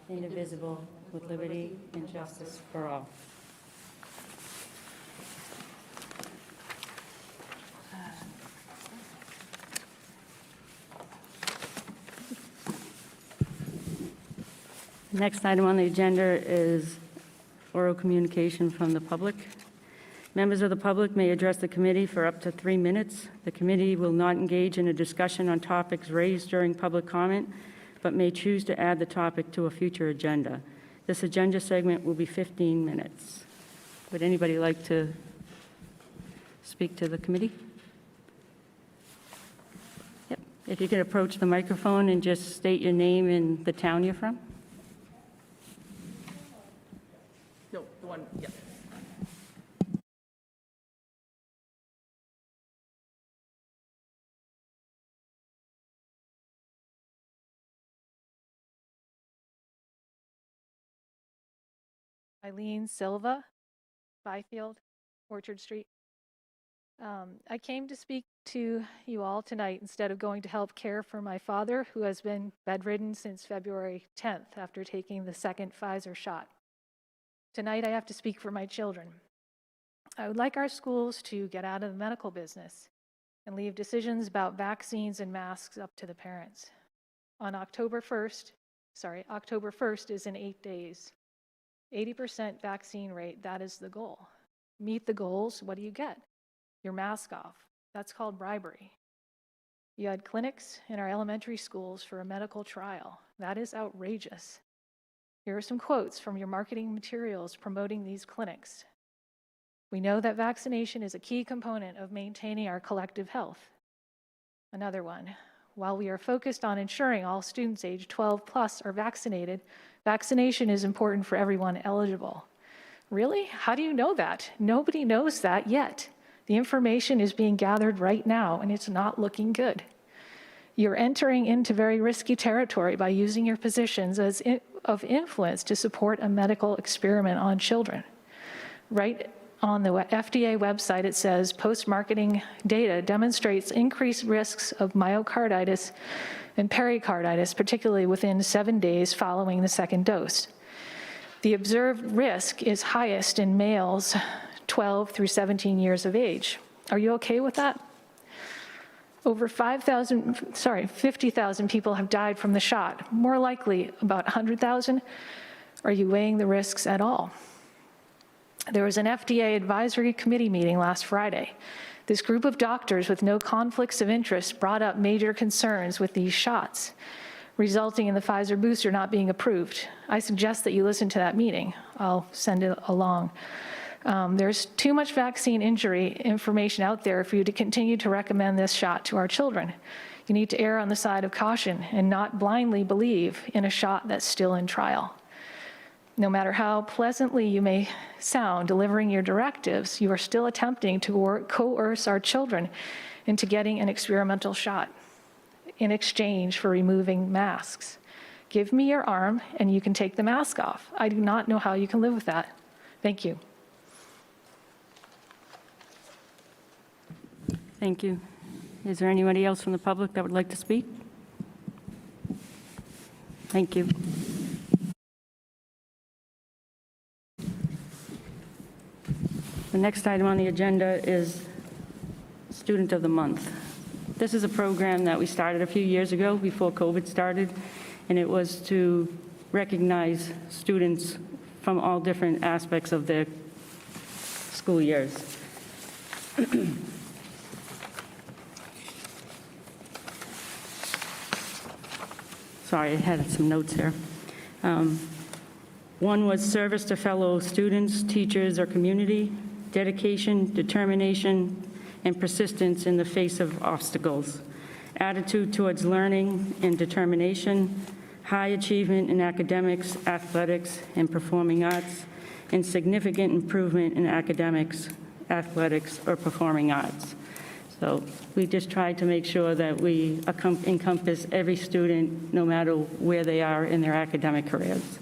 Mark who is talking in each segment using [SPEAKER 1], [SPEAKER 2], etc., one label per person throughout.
[SPEAKER 1] indivisible, with liberty and justice for all. Next item on the agenda is oral communication from the public. Members of the public may address the committee for up to 3 minutes. The committee will not engage in a discussion on topics raised during public comment, but may choose to add the topic to a future agenda. This agenda segment will be 15 minutes. Would anybody like to speak to the committee? Yep. If you could approach the microphone and just state your name and the town you're from.
[SPEAKER 2] No, the one, yeah.
[SPEAKER 3] Eileen Silva, Byfield, Orchard Street. I came to speak to you all tonight instead of going to help care for my father, who has been bedridden since February 10th after taking the second Pfizer shot. Tonight I have to speak for my children. I would like our schools to get out of the medical business and leave decisions about vaccines and masks up to the parents. On October 1st is in 8 days. 80% vaccine rate, that is the goal. Meet the goals, what do you get? Your mask off. That's called bribery. You had clinics in our elementary schools for a medical trial. That is outrageous. Here are some quotes from your marketing materials promoting these clinics. We know that vaccination is a key component of maintaining our collective health. Another one, while we are focused on ensuring all students age 12 plus are vaccinated, vaccination is important for everyone eligible. Really? How do you know that? Nobody knows that yet. The information is being gathered right now, and it's not looking good. You're entering into very risky territory by using your positions of influence to support a medical experiment on children. Right on the FDA website, it says post-marketing data demonstrates increased risks of myocarditis and pericarditis, particularly within 7 days following the second dose. The observed risk is highest in males 12 through 17 years of age. Are you okay with that? Over 50,000 people have died from the shot. More likely, about 100,000. Are you weighing the risks at all? There was an FDA advisory committee meeting last Friday. This group of doctors with no conflicts of interest brought up major concerns with these shots, resulting in the Pfizer booster not being approved. I suggest that you listen to that meeting. I'll send it along. There's too much vaccine injury information out there for you to continue to recommend this shot to our children. You need to err on the side of caution and not blindly believe in a shot that's still in trial. No matter how pleasantly you may sound delivering your directives, you are still attempting to coerce our children into getting an experimental shot in exchange for removing masks. Give me your arm and you can take the mask off. I do not know how you can live with that. Thank you.
[SPEAKER 1] Thank you. Is there anybody else from the public that would like to speak? Thank you. The next item on the agenda is Student of the Month. This is a program that we started a few years ago before COVID started, and it was to recognize students from all different aspects of their school years. Sorry, I had some notes here. One was service to fellow students, teachers, or community, dedication, determination, and persistence in the face of obstacles, attitude towards learning and determination, high achievement in academics, athletics, and performing arts, and significant improvement in academics, athletics, or performing arts. So we just tried to make sure that we encompass every student, no matter where they are in their academic careers.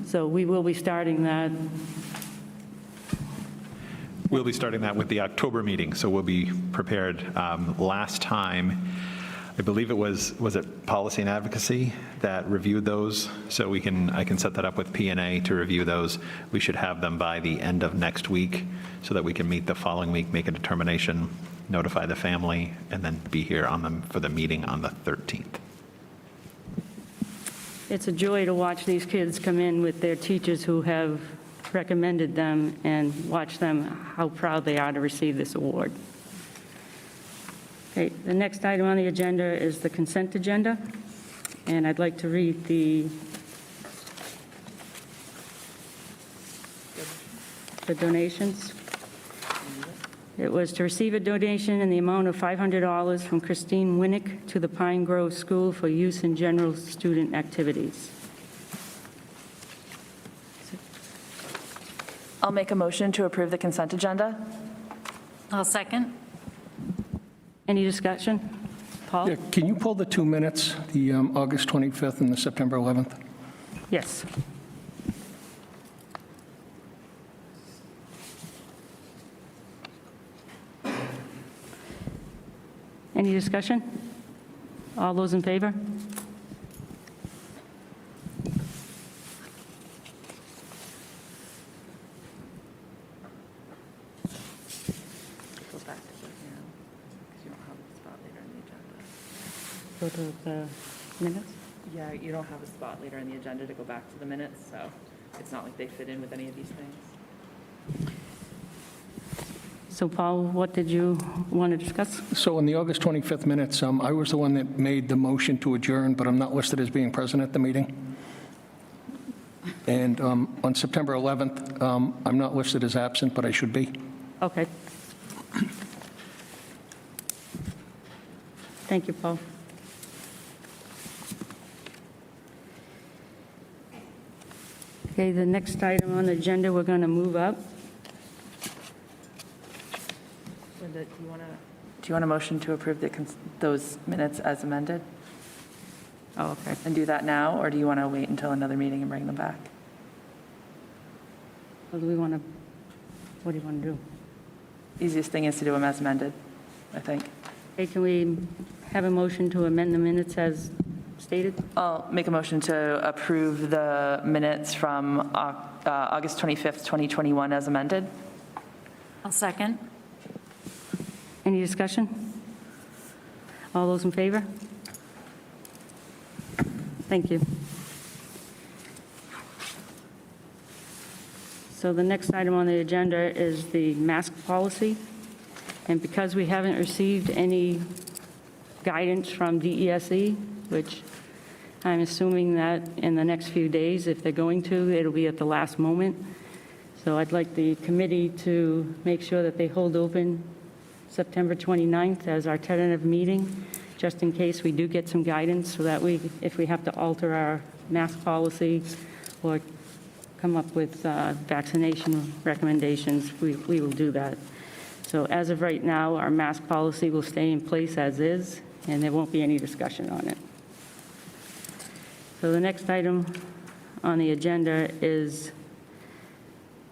[SPEAKER 1] So we will be starting that.
[SPEAKER 4] We'll be starting that with the October meeting, so we'll be prepared. Last time, I believe was it Policy and Advocacy that reviewed those? So I can set that up with P&A to review those. We should have them by the end of next week so that we can meet the following week, make a determination, notify the family, and then be here on them for the meeting on the 13th.
[SPEAKER 1] It's a joy to watch these kids come in with their teachers who have recommended them and watch them, how proud they are to receive this award. Okay, the next item on the agenda is the consent agenda, and I'd like to read the donations. It was to receive a donation in the amount of $500 from Christine Winnick to the Pine Grove School for use in general student activities.
[SPEAKER 2] I'll make a motion to approve the consent agenda.
[SPEAKER 5] I'll second.
[SPEAKER 1] Any discussion? Paul?
[SPEAKER 6] Yeah, can you pull the 2 minutes, the August 25th and the September 11th?
[SPEAKER 1] Yes. Any discussion? All those in favor?
[SPEAKER 2] Go back to the, because you don't have a spot later in the agenda.
[SPEAKER 1] Go to the minutes?
[SPEAKER 2] Yeah, you don't have a spot later in the agenda to go back to the minutes, so it's not like they fit in with any of these things.
[SPEAKER 1] So Paul, what did you want to discuss?
[SPEAKER 6] So in the August 25th minutes, I was the one that made the motion to adjourn, but I'm not listed as being present at the meeting. And on September 11th, I'm not listed as absent, but I should be.
[SPEAKER 1] Okay. Thank you, Paul. Okay, the next item on the agenda, we're going to move up.
[SPEAKER 2] Linda, do you want a motion to approve those minutes as amended
[SPEAKER 1] Oh, okay.
[SPEAKER 2] and do that now, or do you want to wait until another meeting and bring them back?
[SPEAKER 1] What do you want to do?
[SPEAKER 2] Easiest thing is to do them as amended, I think.
[SPEAKER 1] Okay, can we have a motion to amend the minutes as stated?
[SPEAKER 2] I'll make a motion to approve the minutes from August 25th, 2021 as amended.
[SPEAKER 5] I'll second.
[SPEAKER 1] Any discussion? All those in favor? Thank you. So the next item on the agenda is the mask policy. And because we haven't received any guidance from DESE, which I'm assuming that in the next few days, if they're going to, it'll be at the last moment. So I'd like the committee to make sure that they hold open September 29th as our tentative meeting, just in case we do get some guidance, so that if we have to alter our mask policy or come up with vaccination recommendations, we will do that. So as of right now, our mask policy will stay in place as is, and there won't be any discussion on it. So the next item on the agenda is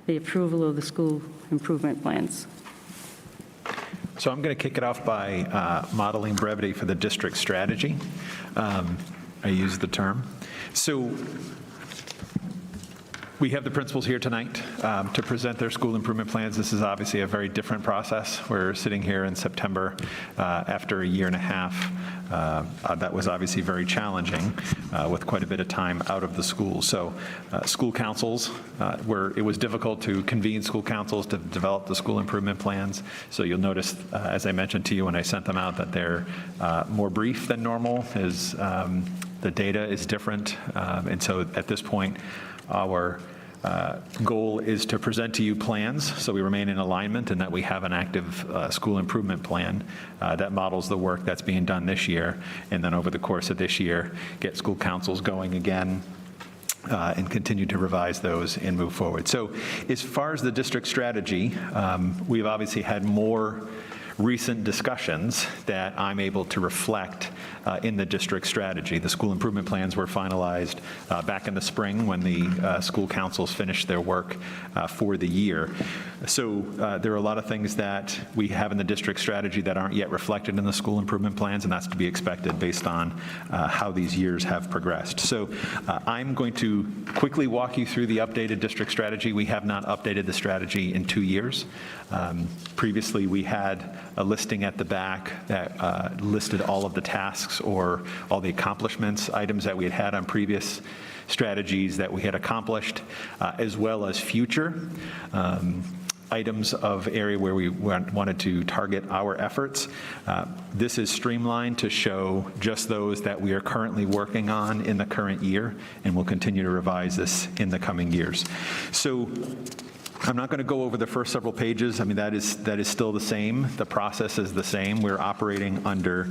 [SPEAKER 1] the approval of the school improvement plans.
[SPEAKER 4] So I'm going to kick it off by modeling brevity for the district strategy. I use the term. So we have the principals here tonight to present their school improvement plans. This is obviously a very different process. We're sitting here in September after a year and a half. That was obviously very challenging with quite a bit of time out of the school. So school councils, it was difficult to convene school councils to develop the school improvement plans. So you'll notice, as I mentioned to you when I sent them out, that they're more brief than normal. The data is different. And so at this point, our goal is to present to you plans, so we remain in alignment and that we have an active school improvement plan that models the work that's being done this year, and then over the course of this year, get school councils going again and continue to revise those and move forward. So as far as the district strategy, we've obviously had more recent discussions that I'm able to reflect in the district strategy. The school improvement plans were finalized back in the spring when the school councils finished their work for the year. So there are a lot of things that we have in the district strategy that aren't yet reflected in the school improvement plans, and that's to be expected based on how these years have progressed. So I'm going to quickly walk you through the updated district strategy. We have not updated the strategy in 2 years. Previously, we had a listing at the back that listed all of the tasks or all the accomplishments, items that we had on previous strategies that we had accomplished, as well as future items of area where we wanted to target our efforts. This is streamlined to show just those that we are currently working on in the current year, and we'll continue to revise this in the coming years. So I'm not going to go over the first several pages. I mean, that is still the same. The process is the same. We're operating under,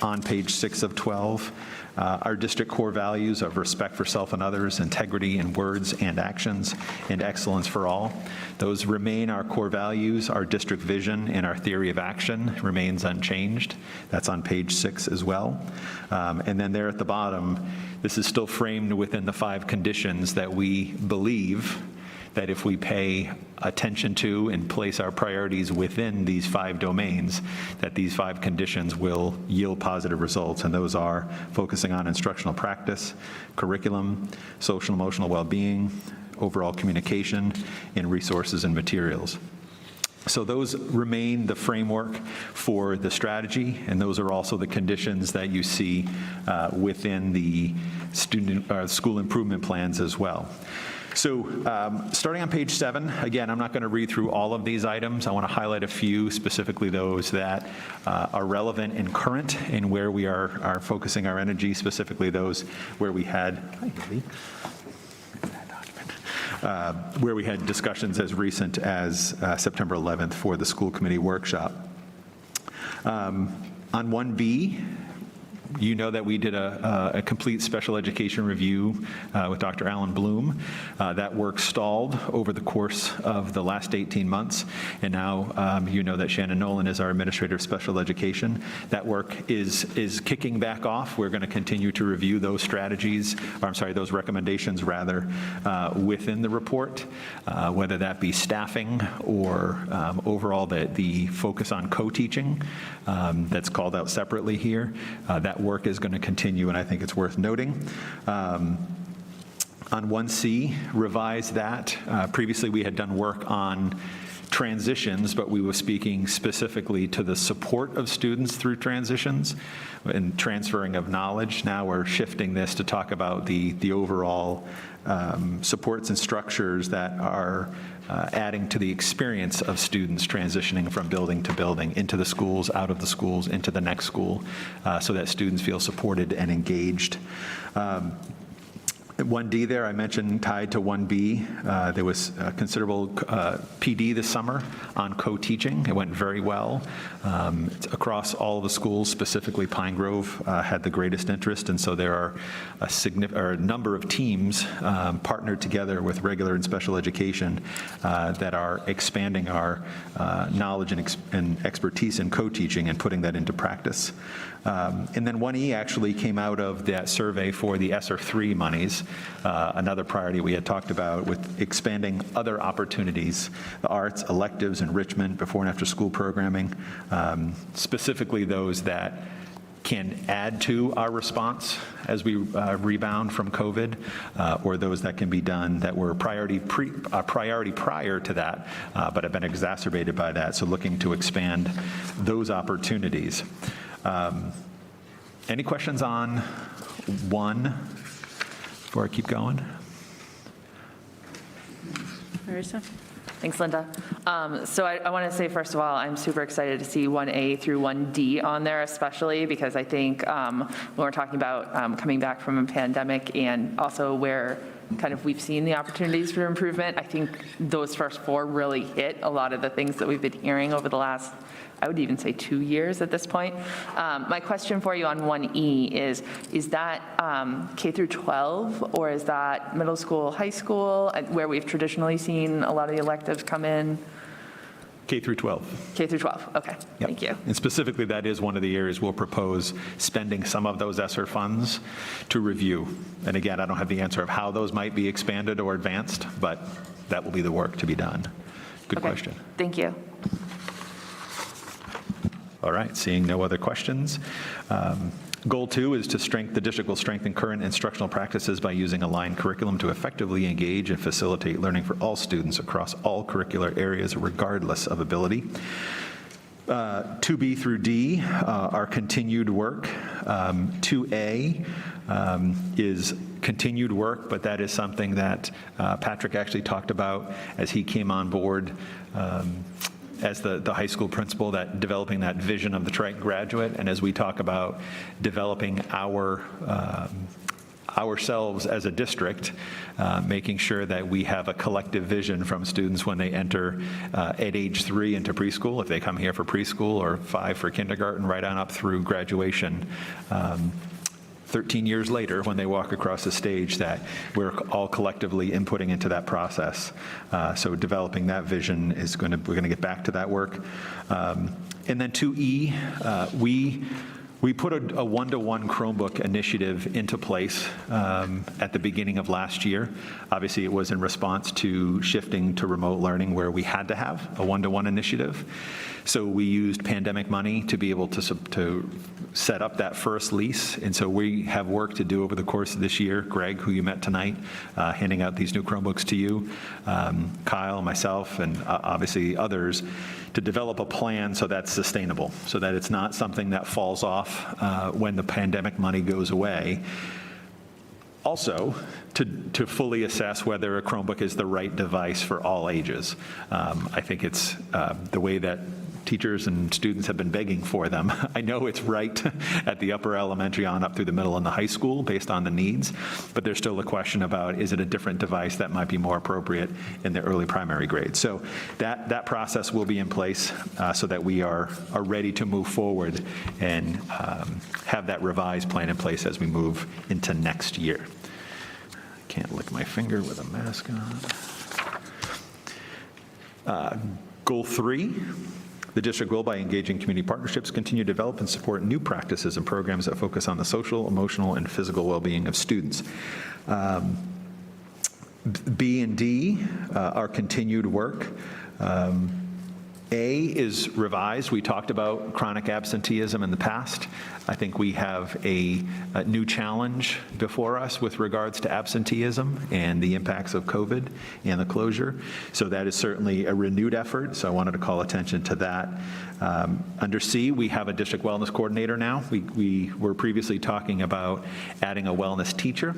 [SPEAKER 4] on page 6 of 12, our district core values of respect for self and others, integrity in words and actions, and excellence for all. Those remain our core values. Our district vision and our theory of action remains unchanged. That's on page 6 as well. And then there at the bottom, this is still framed within the 5 conditions that we believe that if we pay attention to and place our priorities within these 5 domains, that these 5 conditions will yield positive results. And those are focusing on instructional practice, curriculum, social and emotional well-being, overall communication, and resources and materials. So those remain the framework for the strategy, and those are also the conditions that you see within the school improvement plans as well. So starting on page 7, again, I'm not going to read through all of these items. I want to highlight a few, specifically those that are relevant and current and where we are focusing our energy, specifically those where we had, where we had discussions as recent as September 11th for the school committee workshop. On 1B, you know that we did a complete special education review with Dr. Alan Bloom. That work stalled over the course of the last 18 months, and now you know that Shannon Nolan is our administrator of special education. That work is kicking back off. We're going to continue to review those strategies, or I'm sorry, those recommendations rather, within the report, whether that be staffing or overall the focus on co-teaching that's called out separately here. That work is going to continue, and I think it's worth noting. On 1C, revise that. Previously, we had done work on transitions, but we were speaking specifically to the support of students through transitions and transferring of knowledge. Now we're shifting this to talk about the overall supports and structures that are adding to the experience of students transitioning from building to building, into the schools, out of the schools, into the next school, so that students feel supported and engaged. 1D there, I mentioned tied to 1B. There was considerable PD this summer on co-teaching. It went very well. Across all of the schools, specifically Pine Grove had the greatest interest, and so there are a number of teams partnered together with regular and special education that are expanding our knowledge and expertise in co-teaching and putting that into practice. And then 1E actually came out of that survey for the ESSER 3 monies, another priority we had talked about with expanding other opportunities, the arts, electives, enrichment, before and after school programming, specifically those that can add to our response as we rebound from COVID, or those that can be done that were a priority prior to that, but have been exacerbated by that. So looking to expand those opportunities. Any questions on 1 before I keep going?
[SPEAKER 1] Marissa?
[SPEAKER 2] Thanks, Linda. So I want to say, first of all, I'm super excited to see 1A through 1D on there, especially because I think when we're talking about coming back from a pandemic and also where kind of we've seen the opportunities for improvement, I think those first 4 really hit a lot of the things that we've been hearing over the last, I would even say 2 years at this point. My question for you on 1E is that K through 12, or is that middle school, high school, where we've traditionally seen a lot of the electives come in?
[SPEAKER 4] K through 12.
[SPEAKER 2] K through 12, okay,
[SPEAKER 4] Yep.
[SPEAKER 2] thank you.
[SPEAKER 4] And specifically, that is one of the areas we'll propose spending some of those ESSER funds to review. And again, I don't have the answer of how those might be expanded or advanced, but that will be the work to be done. Good
[SPEAKER 2] Okay,
[SPEAKER 4] question.
[SPEAKER 2] Thank you.
[SPEAKER 4] All right, seeing no other questions. Goal 2 is to the district will strengthen current instructional practices by using aligned curriculum to effectively engage and facilitate learning for all students across all curricular areas, regardless of ability. 2B through D are continued work. 2A is continued work, but that is something that Patrick actually talked about as he came on board as the high school principal, that developing that vision of the Triton graduate. And as we talk about developing ourselves as a district, making sure that we have a collective vision from students when they enter at age 3 into preschool, if they come here for preschool, or 5 for kindergarten, right on up through graduation. 13 years later, when they walk across the stage, that we're all collectively inputting into that process. So developing that vision we're going to get back to that work. And then 2E, we put a one-to-one Chromebook initiative into place at the beginning of last year. Obviously, it was in response to shifting to remote learning where we had to have a one-to-one initiative. So we used pandemic money to be able to set up that first lease. And so we have work to do over the course of this year. Greg, who you met tonight, handing out these new Chromebooks to you, Kyle, myself, and obviously others, to develop a plan so that's sustainable, so that it's not something that falls off when the pandemic money goes away. Also, to fully assess whether a Chromebook is the right device for all ages. I think it's the way that teachers and students have been begging for them. I know it's right at the upper elementary on up through the middle and the high school based on the needs, but there's still a question about, is it a different device that might be more appropriate in the early primary grades? So that process will be in place so that we are ready to move forward and have that revised plan in place as we move into next year. I can't lick my finger with a mask on. Goal 3. The district will, by engaging community partnerships, continue to develop and support new practices and programs that focus on the social, emotional, and physical well-being of students. B and D are continued work. A is revised. We talked about chronic absenteeism in the past. I think we have a new challenge before us with regards to absenteeism and the impacts of COVID and the closure. So that is certainly a renewed effort. So I wanted to call attention to that. Under C, we have a district wellness coordinator now. We were previously talking about adding a wellness teacher.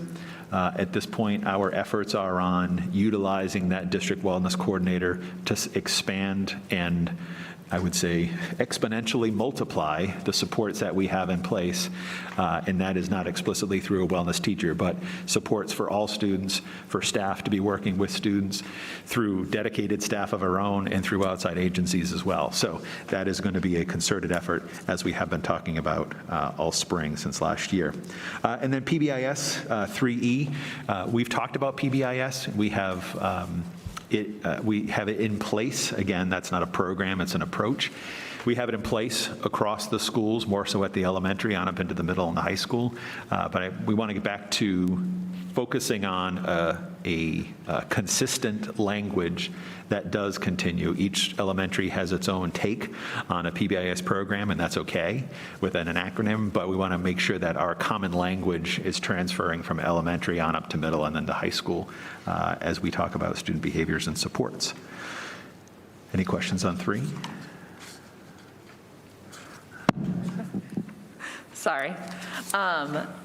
[SPEAKER 4] At this point, our efforts are on utilizing that district wellness coordinator to expand and, I would say, exponentially multiply the supports that we have in place. And that is not explicitly through a wellness teacher, but supports for all students, for staff to be working with students, through dedicated staff of our own, and through outside agencies as well. So that is going to be a concerted effort, as we have been talking about all spring since last year. And then PBIS 3E, we've talked about PBIS. We have it in place. Again, that's not a program, it's an approach. We have it in place across the schools, more so at the elementary on up into the middle and the high school. But we want to get back to focusing on a consistent language that does continue. Each elementary has its own take on a PBIS program, and that's okay within an acronym, but we want to make sure that our common language is transferring from elementary on up to middle and then to high school as we talk about student behaviors and supports. Any questions on 3?
[SPEAKER 2] Sorry.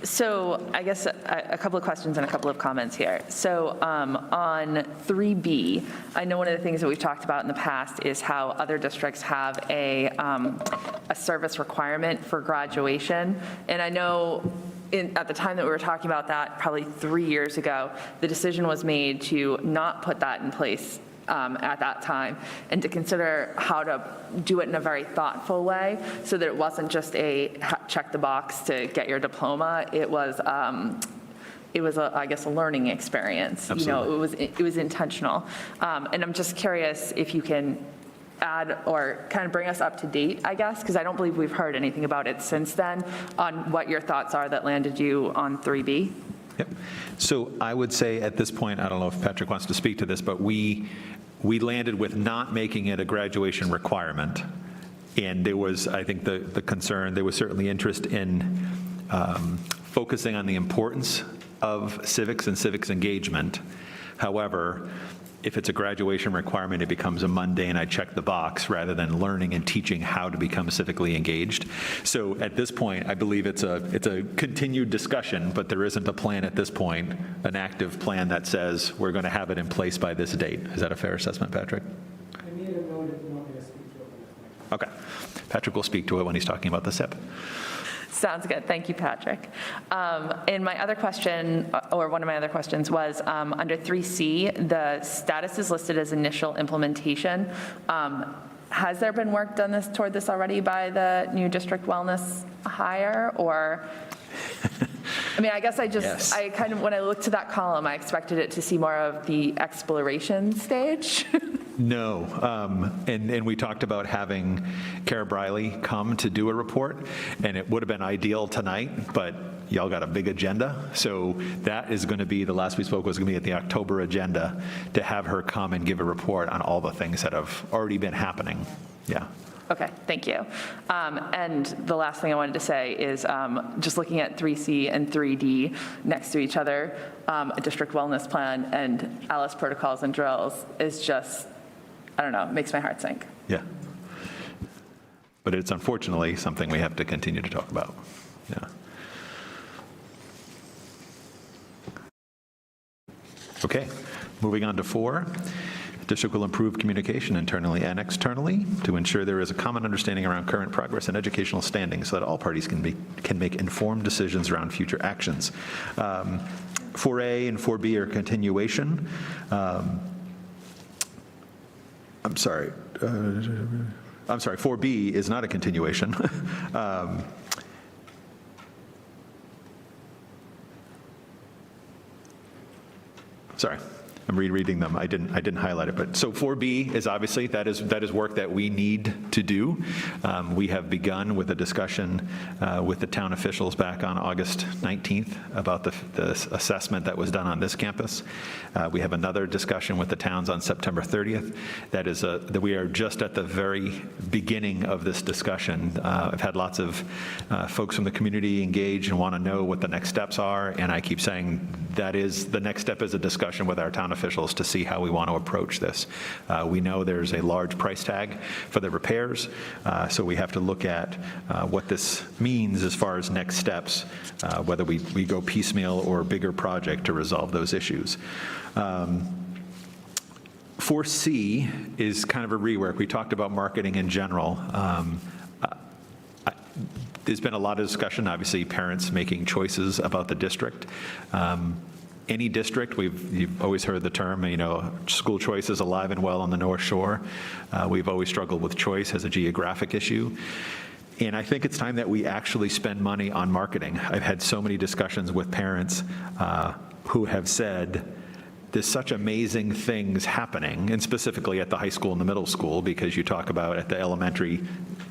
[SPEAKER 2] So I guess a couple of questions and a couple of comments here. So on 3B, I know one of the things that we've talked about in the past is how other districts have a service requirement for graduation. And I know at the time that we were talking about that, probably 3 years ago, the decision was made to not put that in place at that time, and to consider how to do it in a very thoughtful way so that it wasn't just a check the box to get your diploma. It was I guess, a learning experience.
[SPEAKER 4] Absolutely.
[SPEAKER 2] You know, it was intentional. And I'm just curious if you can add or kind of bring us up to date, I guess, because I don't believe we've heard anything about it since then, on what your thoughts are that landed you on 3B?
[SPEAKER 4] Yep. So I would say at this point, I don't know if Patrick wants to speak to this, but we landed with not making it a graduation requirement. And there was, I think, the concern, there was certainly interest in focusing on the importance of civics and civics engagement. However, if it's a graduation requirement, it becomes a mundane, I check the box, rather than learning and teaching how to become civically engaged. So at this point, I believe it's a continued discussion, but there isn't a plan at this point, an active plan that says we're going to have it in place by this date. Is that a fair assessment, Patrick?
[SPEAKER 7] I made a note if you want me to speak to it when it's my turn.
[SPEAKER 4] Okay. Patrick will speak to it when he's talking about the SIP.
[SPEAKER 2] Sounds good. Thank you, Patrick. And my other question, or one of my other questions, was under 3C, the status is listed as initial implementation. Has there been work done toward this already by the new district wellness hire, or? I mean, I guess
[SPEAKER 4] Yes.
[SPEAKER 2] I kind of, when I looked to that column, I expected it to see more of the exploration stage.
[SPEAKER 4] No, and we talked about having Kara Briley come to do a report, and it would have been ideal tonight, but y'all got a big agenda, so that is going to be, the last we spoke was going to be at the October agenda, to have her come and give a report on all the things that have already been happening. Yeah.
[SPEAKER 2] Okay, thank you. And the last thing I wanted to say is just looking at 3C and 3D next to each other, a district wellness plan and ALICE protocols and drills is just, I don't know, makes my heart sink.
[SPEAKER 4] Yeah. But it's unfortunately something we have to continue to talk about. Yeah. Okay, moving on to 4. District will improve communication internally and externally to ensure there is a common understanding around current progress and educational standing so that all parties can make informed decisions around future actions. 4A and 4B are continuation. I'm sorry, 4B is not a continuation. Sorry, I'm rereading them. I didn't highlight it, but so 4B is obviously, that is work that we need to do. We have begun with a discussion with the town officials back on August 19th about the assessment that was done on this campus. We have another discussion with the towns on September 30th. That we are just at the very beginning of this discussion. I've had lots of folks from the community engage and want to know what the next steps are, and I keep saying that is the next step is a discussion with our town officials to see how we want to approach this. We know there's a large price tag for the repairs, so we have to look at what this means as far as next steps, whether we go piecemeal or bigger project to resolve those issues. 4C is kind of a rework. We talked about marketing in general. There's been a lot of discussion, obviously, parents making choices about the district. Any district, you've always heard the term, school choice is alive and well on the North Shore. We've always struggled with choice as a geographic issue. And I think it's time that we actually spend money on marketing. I've had so many discussions with parents who have said, there's such amazing things happening, and specifically at the high school and the middle school, because you talk about at the elementary,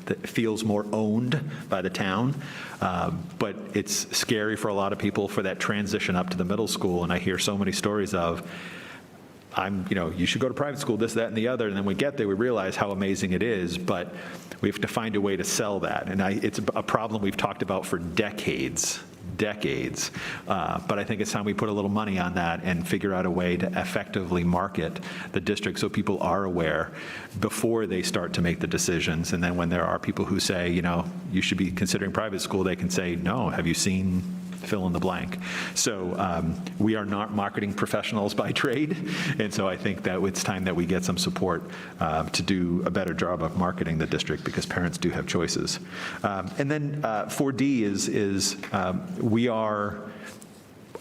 [SPEAKER 4] that feels more owned by the town, but it's scary for a lot of people for that transition up to the middle school, and I hear so many stories of, you should go to private school, this, that, and the other, and then we get there, we realize how amazing it is, but we have to find a way to sell that, and it's a problem we've talked about for decades, but I think it's time we put a little money on that and figure out a way to effectively market the district so people are aware before they start to make the decisions. And then when there are people who say, you should be considering private school, they can say, no, have you seen fill in the blank? So we are not marketing professionals by trade, and so I think that it's time that we get some support to do a better job of marketing the district, because parents do have choices. And then 4D is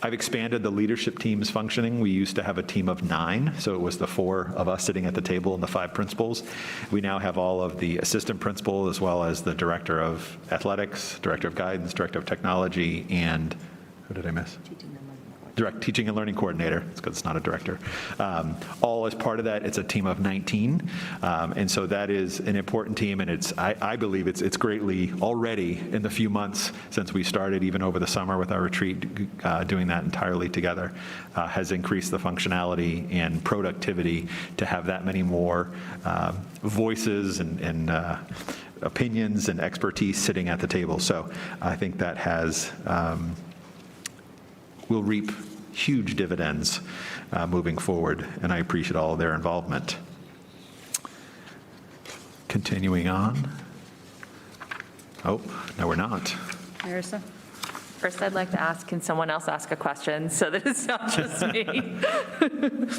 [SPEAKER 4] I've expanded the leadership team's functioning. We used to have a team of 9, so it was the 4 of us sitting at the table and the 5 principals. We now have all of the assistant principal, as well as the director of athletics, director of guidance, director of technology, and who did I miss? teaching and learning coordinator, it's because it's not a director, all as part of that. It's a team of 19, and so that is an important team, and I believe it's greatly already in the few months since we started, even over the summer with our retreat, doing that entirely together, has increased the functionality and productivity to have that many more voices and opinions and expertise sitting at the table. So I think that will reap huge dividends moving forward, and I appreciate all of their involvement. Continuing on. Oh, no, we're not.
[SPEAKER 1] Marissa?
[SPEAKER 2] First, I'd like to ask, can someone else ask a question so that it's not just me?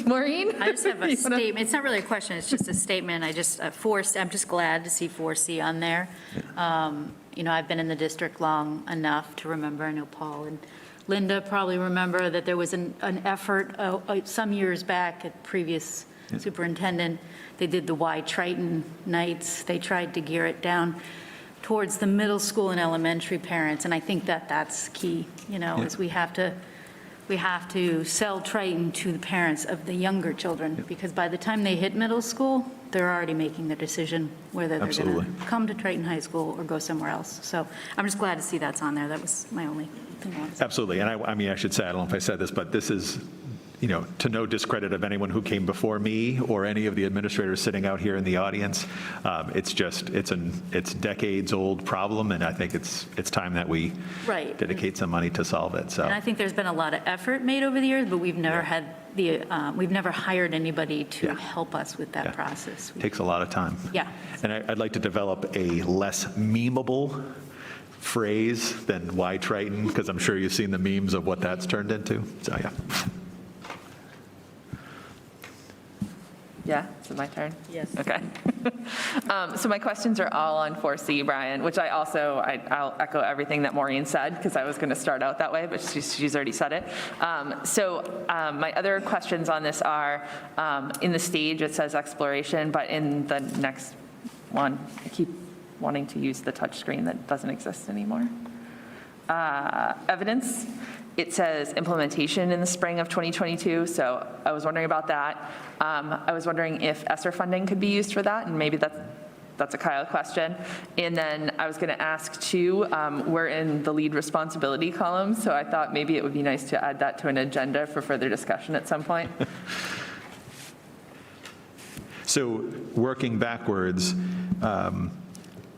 [SPEAKER 2] Maureen?
[SPEAKER 5] I just have a statement. It's not really a question, it's just a statement. I'm just glad to see 4C on there. I've been in the district long enough to remember, I know Paul and Linda probably remember that there was an effort some years back at previous superintendent. They did the Y Triton nights. They tried to gear it down towards the middle school and elementary parents, and I think that's key, is we have to sell Triton to the parents of the younger children, because by the time they hit middle school, they're already making their decision whether they're going to come to Triton High School or go somewhere else. So I'm just glad to see that's on there. That was my only thing I wanted to say.
[SPEAKER 4] Absolutely, and I should say, I don't know if I said this, but this is, to no discredit of anyone who came before me or any of the administrators sitting out here in the audience. It's decades-old problem, and I think it's time that we dedicate some money to solve it. So,
[SPEAKER 5] And I think there's been a lot of effort made over the years, but we've never had we've never hired anybody to help us with that process.
[SPEAKER 4] Takes a lot of time.
[SPEAKER 5] Yeah.
[SPEAKER 4] And I'd like to develop a less memeable phrase than "Why Triton," because I'm sure you've seen the memes of what that's turned into. So yeah.
[SPEAKER 2] Yeah, is it my turn?
[SPEAKER 5] Yes.
[SPEAKER 2] Okay. So my questions are all on 4C, Brian, which I'll echo everything that Maureen said, because I was going to start out that way, but she's already said it. My other questions on this are, in the stage it says exploration, but in the next one, I keep wanting to use the touch screen that doesn't exist anymore. Evidence. It says implementation in the spring of 2022, so I was wondering about that. I was wondering if ESSER funding could be used for that, and maybe that's a Kyle question. And then I was going to ask too, we're in the lead responsibility column, so I thought maybe it would be nice to add that to an agenda for further discussion at some point.
[SPEAKER 4] So working backwards,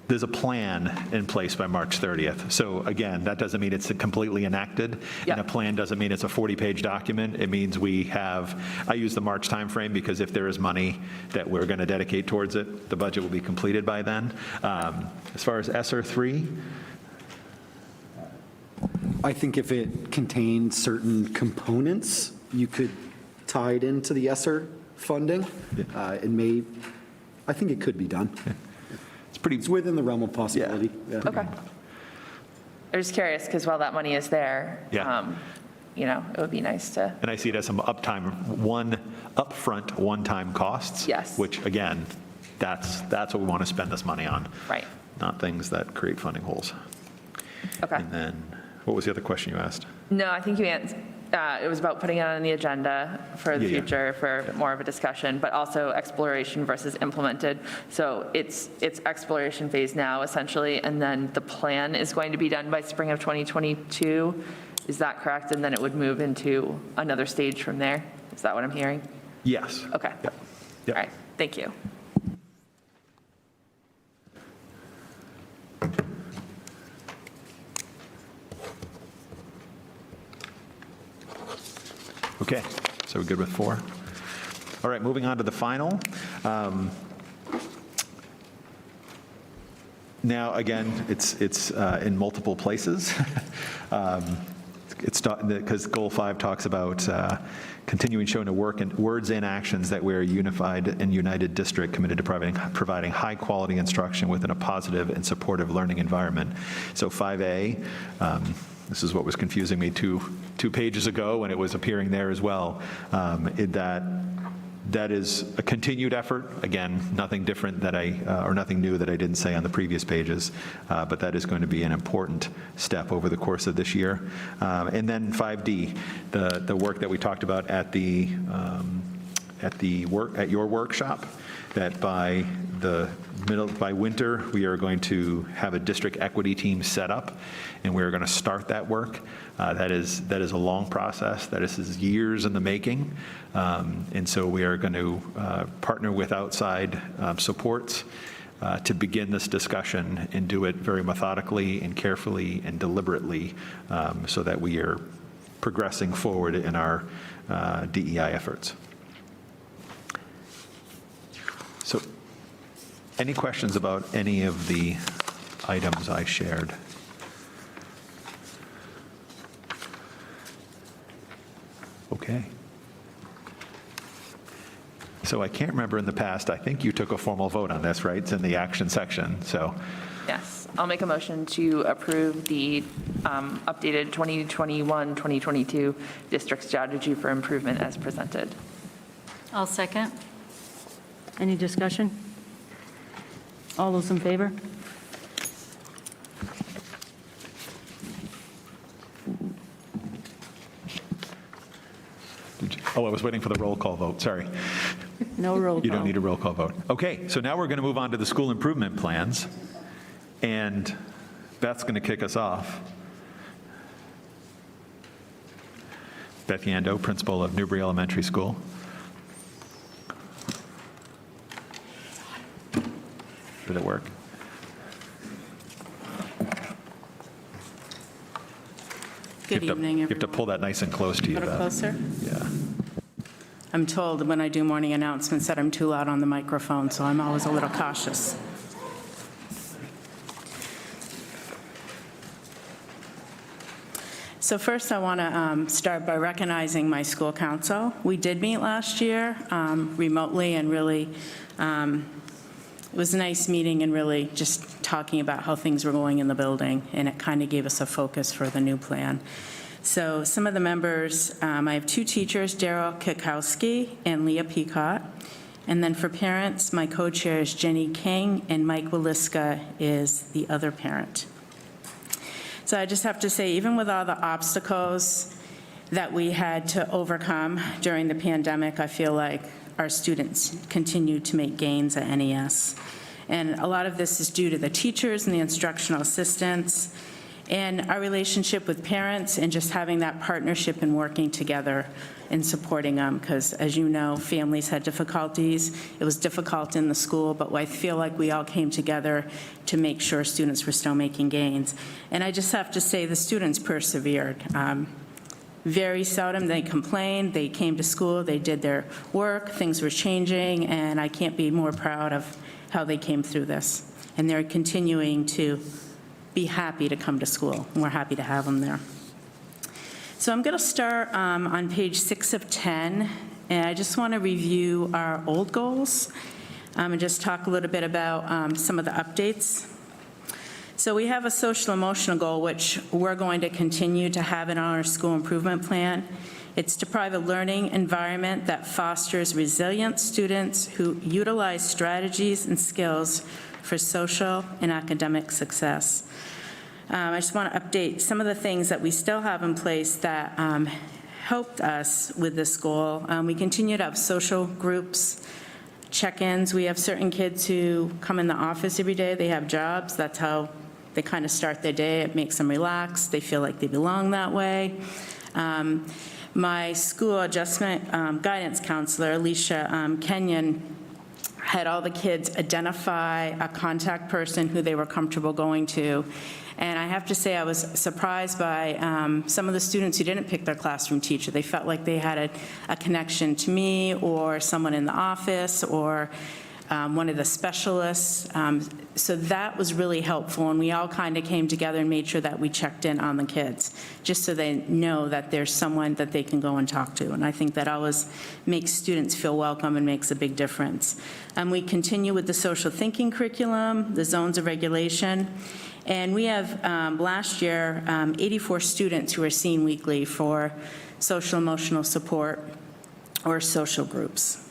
[SPEAKER 4] there's a plan in place by March 30th. So again, that doesn't mean it's completely enacted. And a plan doesn't mean it's a 40-page document. It means I use the March timeframe because if there is money that we're going to dedicate towards it, the budget will be completed by then. As far as ESSER 3,
[SPEAKER 8] I think if it contained certain components, you could tie it into the ESSER funding. I think it could be done. It's within the realm of possibility. Yeah.
[SPEAKER 2] Okay. I'm just curious, because while that money is there, it would be nice to.
[SPEAKER 4] and I see it as some upfront one-time costs.
[SPEAKER 2] Yes.
[SPEAKER 4] Which, again, that's what we want to spend this money on.
[SPEAKER 2] Right.
[SPEAKER 4] Not things that create funding holes.
[SPEAKER 2] Okay.
[SPEAKER 4] And then, what was the other question you asked?
[SPEAKER 2] No, I think you answered. It was about putting it on the agenda for the future for more of a discussion, but also exploration versus implemented. So it's exploration phase now, essentially, and then the plan is going to be done by spring of 2022. Is that correct? And then it would move into another stage from there? Is that what I'm hearing?
[SPEAKER 4] Yes.
[SPEAKER 2] Okay.
[SPEAKER 4] Yep.
[SPEAKER 2] All right. Thank you.
[SPEAKER 4] Okay, so we're good with 4? All right, moving on to the final. Now, again, it's in multiple places. Because Goal 5 talks about continuing showing to work in words and actions that we're a unified and united district committed to providing high-quality instruction within a positive and supportive learning environment. So 5A, this is what was confusing me two pages ago when it was appearing there as well, in that That is a continued effort. Again, nothing different that or nothing new that I didn't say on the previous pages, but that is going to be an important step over the course of this year. And then 5D, the work that we talked about at your workshop, that by winter, we are going to have a district equity team set up, and we are going to start that work. That is a long process. That is years in the making. And so we are going to partner with outside supports to begin this discussion and do it very methodically and carefully and deliberately, so that we are progressing forward in our DEI efforts. So, any questions about any of the items I shared? Okay. So I can't remember in the past, I think you took a formal vote on this, right? It's in the action section, so.
[SPEAKER 2] Yes, I'll make a motion to approve the updated 2021-2022 district strategy for improvement as presented.
[SPEAKER 5] I'll second.
[SPEAKER 1] Any discussion? All those in favor?
[SPEAKER 4] Oh, I was waiting for the roll call vote, sorry.
[SPEAKER 1] No roll call.
[SPEAKER 4] You don't need a roll call vote. Okay, so now we're going to move on to the school improvement plans, and Beth's going to kick us off. Beth Yando, principal of Newbury Elementary School. Did it work?
[SPEAKER 9] Good evening,
[SPEAKER 4] You have to
[SPEAKER 9] everyone.
[SPEAKER 4] pull that nice and close to you,
[SPEAKER 9] A little
[SPEAKER 4] Beth.
[SPEAKER 9] closer?
[SPEAKER 4] Yeah.
[SPEAKER 9] I'm told when I do morning announcements that I'm too loud on the microphone, so I'm always a little cautious. So first, I want to start by recognizing my school council. We did meet last year remotely, and really, it was a nice meeting and really just talking about how things were going in the building, and it kind of gave us a focus for the new plan. So some of the members, I have two teachers, Daryl Kikowski and Leah Peacock. And then for parents, my co-chair is Jenny King, and Mike Waliska is the other parent. So I just have to say, even with all the obstacles that we had to overcome during the pandemic, I feel like our students continue to make gains at NES. And a lot of this is due to the teachers and the instructional assistants, and our relationship with parents, and just having that partnership and working together and supporting them, because as you know, families had difficulties. It was difficult in the school, but I feel like we all came together to make sure students were still making gains. And I just have to say, the students persevered. Very seldom they complained. They came to school, they did their work, things were changing, and I can't be more proud of how they came through this. And they're continuing to be happy to come to school, and we're happy to have them there. So I'm going to start on page 6 of 10, and I just want to review our old goals and just talk a little bit about some of the updates. So we have a social emotional goal, which we're going to continue to have in our school improvement plan. It's to provide a learning environment that fosters resilient students who utilize strategies and skills for social and academic success. I just want to update some of the things that we still have in place that helped us with this goal. We continue to have social groups, check-ins. We have certain kids who come in the office every day. They have jobs. That's how they kind of start their day. It makes them relax. They feel like they belong that way. My school adjustment guidance counselor, Alicia Kenyon, had all the kids identify a contact person who they were comfortable going to. And I have to say, I was surprised by some of the students who didn't pick their classroom teacher. They felt like they had a connection to me or someone in the office or one of the specialists. So that was really helpful, and we all kind of came together and made sure that we checked in on the kids, just so they know that there's someone that they can go and talk to. And I think that always makes students feel welcome and makes a big difference. We continue with the social thinking curriculum, the zones of regulation. And we have, last year, 84 students who are seen weekly for social emotional support or social groups.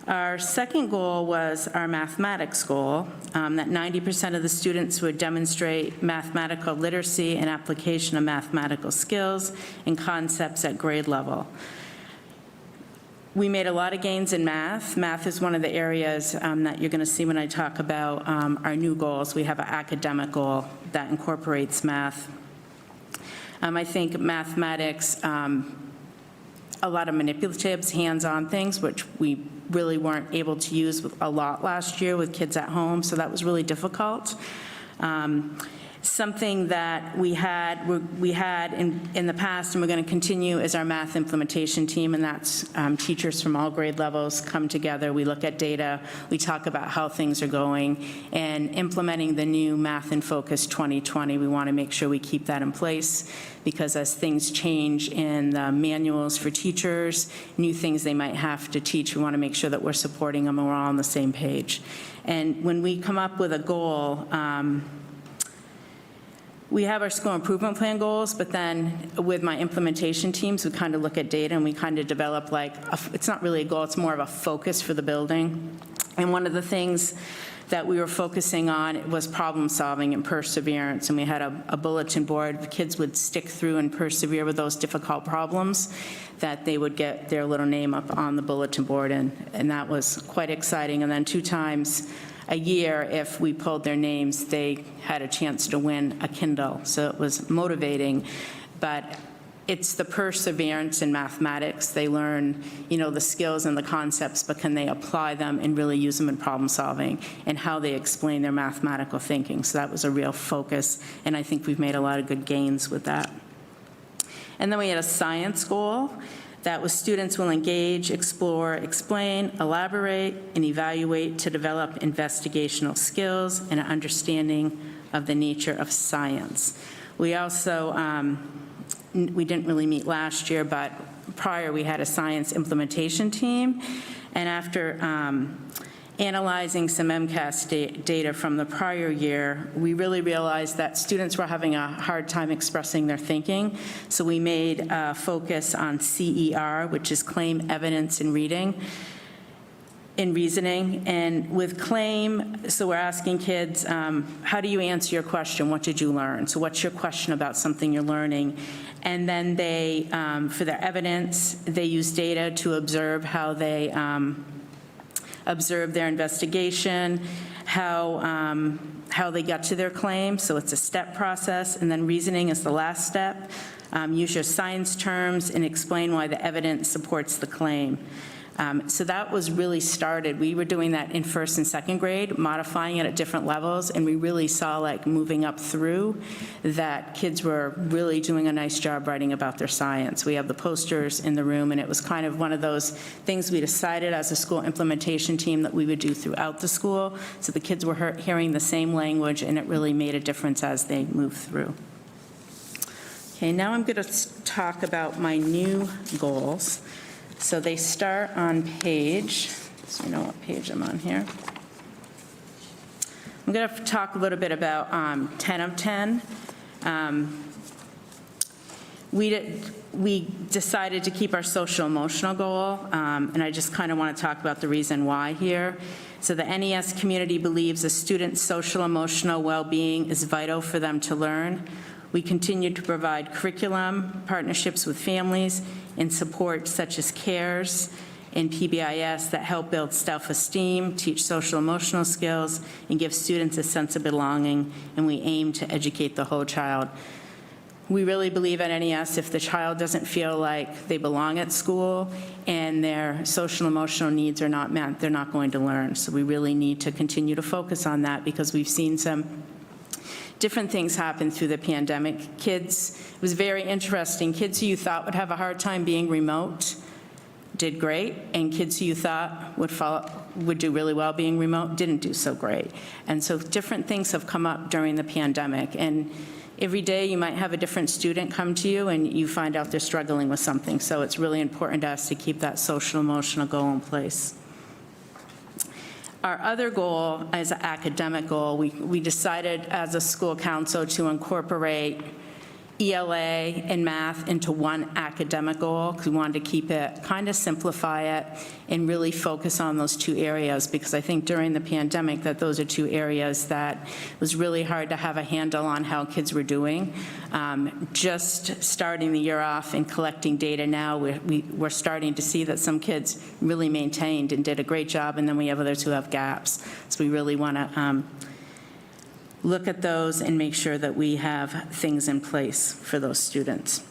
[SPEAKER 9] Our second goal was our mathematics goal, that 90% of the students would demonstrate mathematical literacy and application of mathematical skills and concepts at grade level. We made a lot of gains in math. Math is one of the areas that you're going to see when I talk about our new goals. We have an academic goal that incorporates math. I think mathematics, a lot of manipulatives, hands-on things, which we really weren't able to use a lot last year with kids at home, so that was really difficult. Something that we had in the past, and we're going to continue, is our math implementation team, and that's teachers from all grade levels come together. We look at data, we talk about how things are going, and implementing the new Math in Focus 2020, we want to make sure we keep that in place, because as things change in the manuals for teachers, new things they might have to teach, we want to make sure that we're supporting them and we're all on the same page. And when we come up with a goal, we have our school improvement plan goals, but then with my implementation teams, we kind of look at data and we kind of develop it's not really a goal, it's more of a focus for the building. And one of the things that we were focusing on was problem solving and perseverance. And we had a bulletin board. Kids would stick through and persevere with those difficult problems, that they would get their little name up on the bulletin board. And that was quite exciting. And then 2 times a year, if we pulled their names, they had a chance to win a Kindle. So it was motivating, but it's the perseverance in mathematics. They learn, the skills and the concepts, but can they apply them and really use them in problem solving and how they explain their mathematical thinking. So that was a real focus, and I think we've made a lot of good gains with that. And then we had a science goal. That was students will engage, explore, explain, elaborate, and evaluate to develop investigational skills and an understanding of the nature of science. We also, we didn't really meet last year, but prior we had a science implementation team. And after analyzing some MCAS data from the prior year, we really realized that students were having a hard time expressing their thinking. So we made a focus on CER, which is claim, evidence, and reading. In reasoning. And with claim, so we're asking kids, how do you answer your question? What did you learn? So what's your question about something you're learning? And then they, for their evidence, they use data to observe how they observe their investigation, how they got to their claim. So it's a step process. And then reasoning is the last step. Use your science terms and explain why the evidence supports the claim. So that was really started. We were doing that in 1st and 2nd grade, modifying it at different levels, and we really saw, moving up through, that kids were really doing a nice job writing about their science. We have the posters in the room, and it was kind of one of those things we decided as a school implementation team that we would do throughout the school, so the kids were hearing the same language, and it really made a difference as they moved through. Okay, now I'm going to talk about my new goals. So they start on page, so you know what page I'm on here. I'm going to talk a little bit about 10 of 10. We decided to keep our social emotional goal, and I just kind of want to talk about the reason why here. So the NES community believes a student's social emotional well-being is vital for them to learn. We continue to provide curriculum, partnerships with families, and support such as CARES and PBIS that help build self-esteem, teach social-emotional skills, and give students a sense of belonging, and we aim to educate the whole child. We really believe at NES if the child doesn't feel like they belong at school and their social-emotional needs are not met, they're not going to learn. So we really need to continue to focus on that because we've seen some different things happen through the pandemic. Kids, it was very interesting. Kids who you thought would have a hard time being remote did great, and kids who you thought would do really well being remote didn't do so great. And so different things have come up during the pandemic, and every day you might have a different student come to you and you find out they're struggling with something. So it's really important to us to keep that social emotional goal in place. Our other goal is an academic goal. We decided as a school council to incorporate ELA and math into one academic goal, because we wanted to keep it, kind of simplify it, and really focus on those two areas, because I think during the pandemic that those are two areas that was really hard to have a handle on how kids were doing. Just starting the year off and collecting data now, we're starting to see that some kids really maintained and did a great job, and then we have others who have gaps. So we really want to look at those and make sure that we have things in place for those students.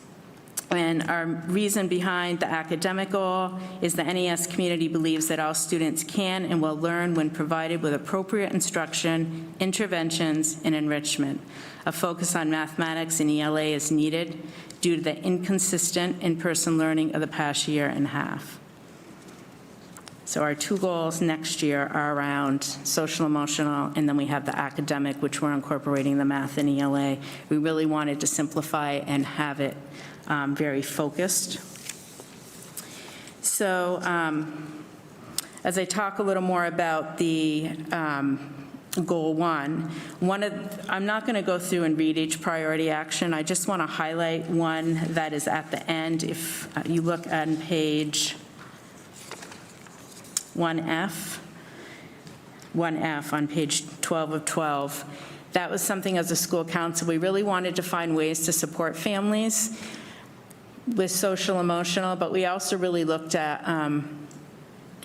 [SPEAKER 9] And our reason behind the academic goal is the NES community believes that all students can and will learn when provided with appropriate instruction, interventions, and enrichment. A focus on mathematics and ELA is needed due to the inconsistent in-person learning of the past year and a half. So our two goals next year are around social emotional, and then we have the academic, which we're incorporating the math and ELA. We really wanted to simplify and have it very focused. So as I talk a little more about the goal one, I'm not going to go through and read each priority action. I just want to highlight one that is at the end. If you look on page 1F on page 12 of 12. That was something as a school council, we really wanted to find ways to support families with social emotional, but we also really looked at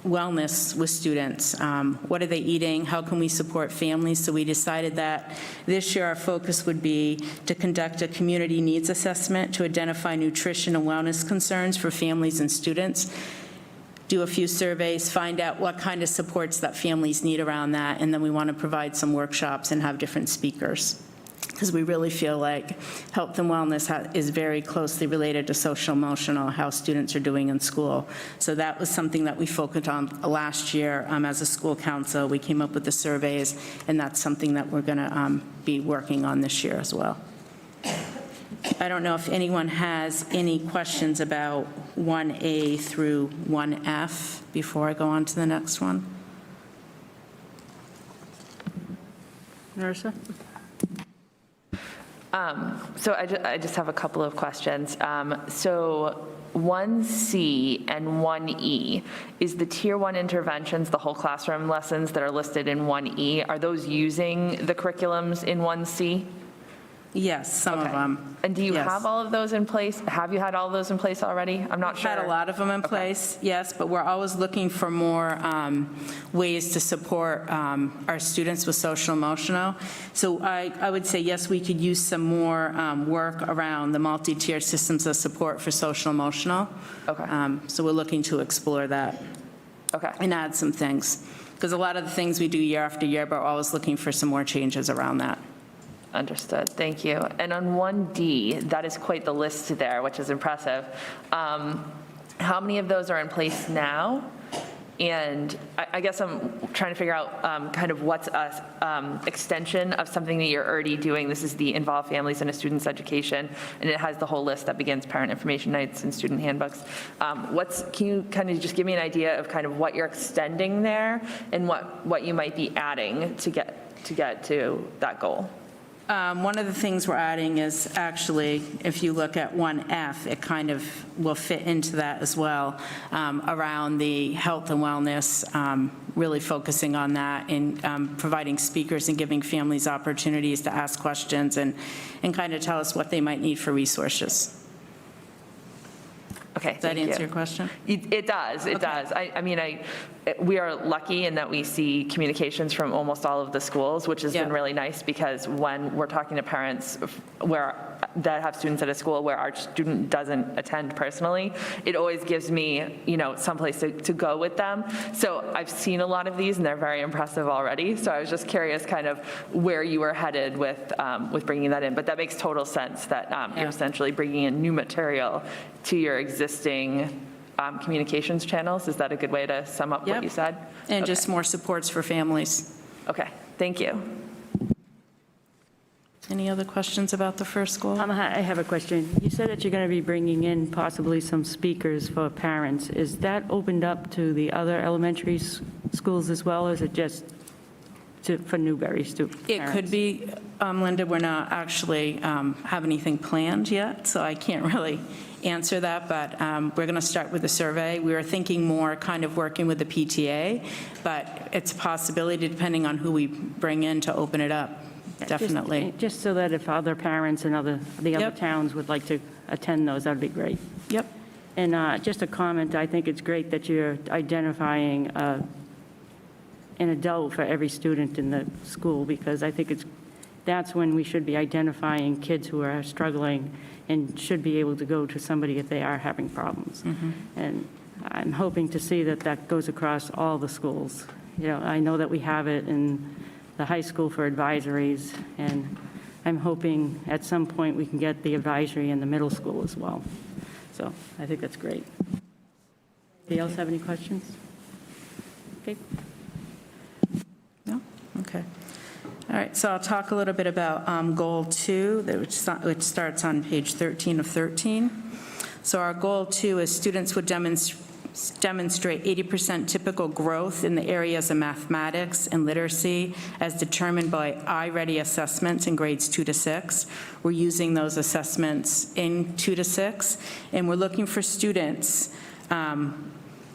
[SPEAKER 9] wellness with students. What are they eating? How can we support families? So we decided that this year our focus would be to conduct a community needs assessment to identify nutrition and wellness concerns for families and students, do a few surveys, find out what kind of supports that families need around that, and then we want to provide some workshops and have different speakers, because we really feel like health and wellness is very closely related to social emotional, how students are doing in school. So that was something that we focused on last year as a school council. We came up with the surveys, and that's something that we're going to be working on this year as well. I don't know if anyone has any questions about 1A through 1F before I go on to the next one.
[SPEAKER 1] Marissa?
[SPEAKER 2] So I just have a couple of questions. So 1C and 1E, is the Tier 1 interventions, the whole classroom lessons that are listed in 1E, are those using the curriculums in 1C?
[SPEAKER 9] Yes, some of
[SPEAKER 2] Okay.
[SPEAKER 9] them.
[SPEAKER 2] And do you
[SPEAKER 9] Yes.
[SPEAKER 2] have all of those in place? Have you had all of those in place already? I'm not sure.
[SPEAKER 9] Had a lot of them in place, yes, but we're always looking for more ways to support our students with social emotional. So I would say, yes, we could use some more work around the multi-tier systems of support for social emotional.
[SPEAKER 2] Okay.
[SPEAKER 9] So we're looking to explore that
[SPEAKER 2] Okay.
[SPEAKER 9] and add some things. Because a lot of the things we do year after year, but we're always looking for some more changes around that.
[SPEAKER 2] Understood, thank you. And on 1D, that is quite the list there, which is impressive. How many of those are in place now? And I guess I'm trying to figure out kind of what's a extension of something that you're already doing. This is the Involve Families in a Student's Education, and it has the whole list that begins parent information nights and student handbooks. Can you kind of just give me an idea of kind of what you're extending there and what you might be adding to get to that goal?
[SPEAKER 9] One of the things we're adding is actually, if you look at 1F, it kind of will fit into that as well, around the health and wellness, really focusing on that and providing speakers and giving families opportunities to ask questions and kind of tell us what they might need for resources.
[SPEAKER 2] Okay,
[SPEAKER 9] Does that
[SPEAKER 2] thank you.
[SPEAKER 9] answer your question?
[SPEAKER 2] It does, it does. I mean, we are lucky in that we see communications from almost all of the schools, which has been
[SPEAKER 9] Yeah.
[SPEAKER 2] really nice, because when we're talking to parents that have students at a school where our student doesn't attend personally, it always gives me, someplace to go with them. So I've seen a lot of these, and they're very impressive already. So I was just curious kind of where you were headed with bringing that in. But that makes total sense that you're essentially bringing in new material to your existing communications channels. Is that a good way to sum up what you said?
[SPEAKER 9] And
[SPEAKER 2] Okay.
[SPEAKER 9] just more supports for families.
[SPEAKER 2] Okay, thank you.
[SPEAKER 9] Any other questions about the first goal?
[SPEAKER 1] I have a question. You said that you're going to be bringing in possibly some speakers for parents. Is that opened up to the other elementary schools as well, or is it just for Newbury students?
[SPEAKER 9] It could be, Linda, we're not actually have anything planned yet, so I can't really answer that, but we're going to start with the survey. We were thinking more kind of working with the PTA, but it's a possibility depending on who we bring in to open it up, definitely.
[SPEAKER 1] Just so that if other parents in the other
[SPEAKER 9] Yep.
[SPEAKER 1] towns would like to attend those, that'd be great.
[SPEAKER 9] Yep.
[SPEAKER 1] And just a comment, I think it's great that you're identifying an adult for every student in the school, because I think that's when we should be identifying kids who are struggling and should be able to go to somebody if they are having problems. And I'm hoping to see that that goes across all the schools. You know, I know that we have it in the high school for advisories, and I'm hoping at some point we can get the advisory in the middle school as well. So I think that's great. Anybody else have any questions? Okay.
[SPEAKER 9] No? Okay. All right, so I'll talk a little bit about Goal 2, which starts on page 13 of 13. So our Goal 2 is students would demonstrate 80% typical growth in the areas of mathematics and literacy as determined by iReady assessments in grades 2 to 6. We're using those assessments in 2 to 6, and we're looking for students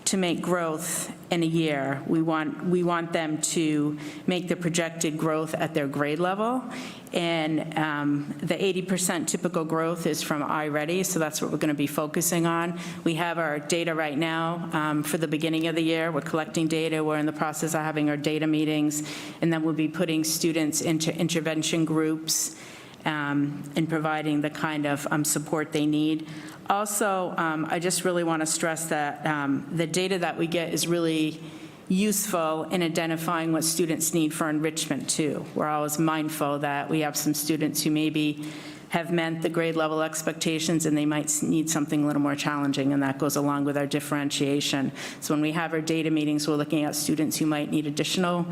[SPEAKER 9] to make growth in a year. We want them to make the projected growth at their grade level, and the 80% typical growth is from iReady, so that's what we're going to be focusing on. We have our data right now for the beginning of the year. We're collecting data. We're in the process of having our data meetings, and then we'll be putting students into intervention groups and providing the kind of support they need. Also, I just really want to stress that the data that we get is really useful in identifying what students need for enrichment too. We're always mindful that we have some students who maybe have met the grade level expectations and they might need something a little more challenging, and that goes along with our differentiation. So when we have our data meetings, we're looking at students who might need additional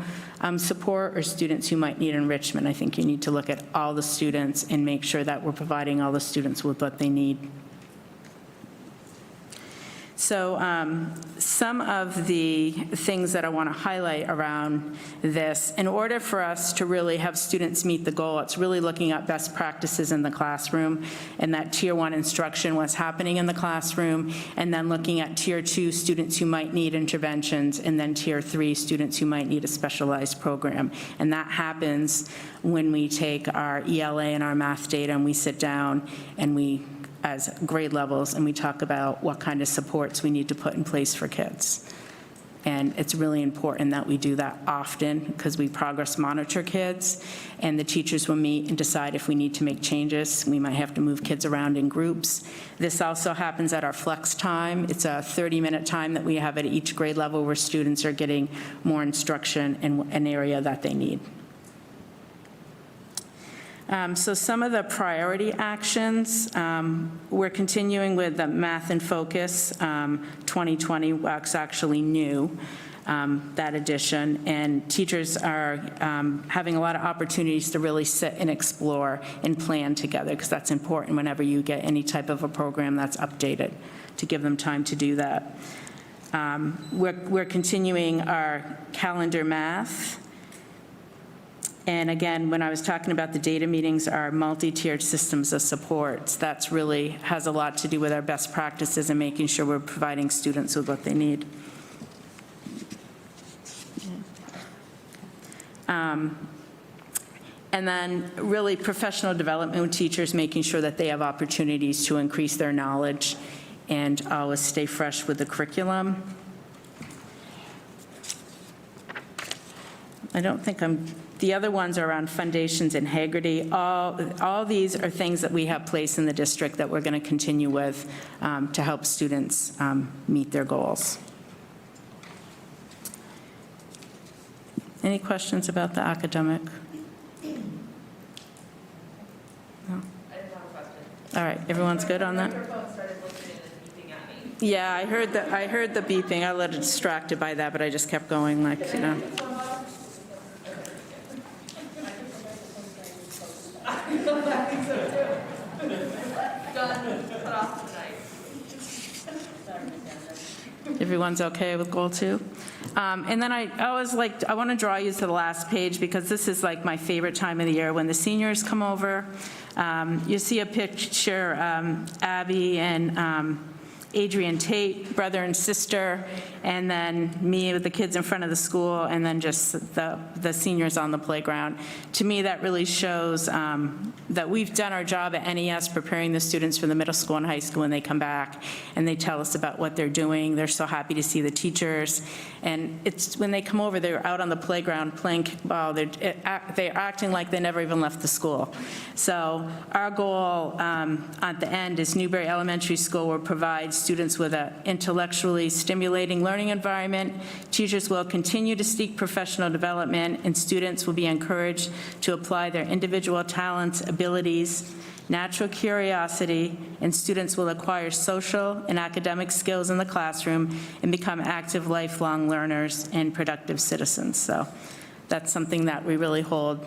[SPEAKER 9] support or students who might need enrichment. I think you need to look at all the students and make sure that we're providing all the students with what they need. So some of the things that I want to highlight around this, in order for us to really have students meet the goal, it's really looking at best practices in the classroom and that Tier 1 instruction, what's happening in the classroom, and then looking at Tier 2 students who might need interventions, and then Tier 3 students who might need a specialized program. And that happens when we take our ELA and our math data and we sit down and we as grade levels, and we talk about what kind of supports we need to put in place for kids. And it's really important that we do that often because we progress monitor kids, and the teachers will meet and decide if we need to make changes. We might have to move kids around in groups. This also happens at our flex time. It's a 30-minute time that we have at each grade level where students are getting more instruction in an area that they need. So some of the priority actions, we're continuing with the Math in Focus 2020, that's actually new, that edition, and teachers are having a lot of opportunities to really sit and explore and plan together, because that's important whenever you get any type of a program that's updated, to give them time to do that. We're continuing our calendar math. And again, when I was talking about the data meetings, our multi-tiered systems of supports, that's really has a lot to do with our best practices and making sure we're providing students with what they need. And then really professional development with teachers, making sure that they have opportunities to increase their knowledge and always stay fresh with the curriculum. I don't think the other ones are around foundations and integrity. All these are things that we have placed in the district that we're going to continue with to help students meet their goals. Any questions about the academic? No?
[SPEAKER 2] I didn't have a question.
[SPEAKER 9] All right, everyone's good on that?
[SPEAKER 2] My microphone started listening and beeping at me.
[SPEAKER 9] Yeah, I heard the beeping. I got distracted by that, but I just kept going like, you know. Everyone's okay with goal 2? And then I always like, I want to draw you to the last page because this is like my favorite time of the year when the seniors come over. You see a picture, Abby and Adrian Tate, brother and sister, and then me with the kids in front of the school, and then just the seniors on the playground. To me, that really shows that we've done our job at NES preparing the students for the middle school and high school when they come back, and they tell us about what they're doing. They're so happy to see the teachers, and it's when they come over, they're out on the playground playing kickball. They're acting like they never even left the school. So our goal at the end is Newberry Elementary School will provide students with an intellectually stimulating learning environment. Teachers will continue to seek professional development, and students will be encouraged to apply their individual talents, abilities, natural curiosity, and students will acquire social and academic skills in the classroom and become active lifelong learners and productive citizens. So that's something that we really hold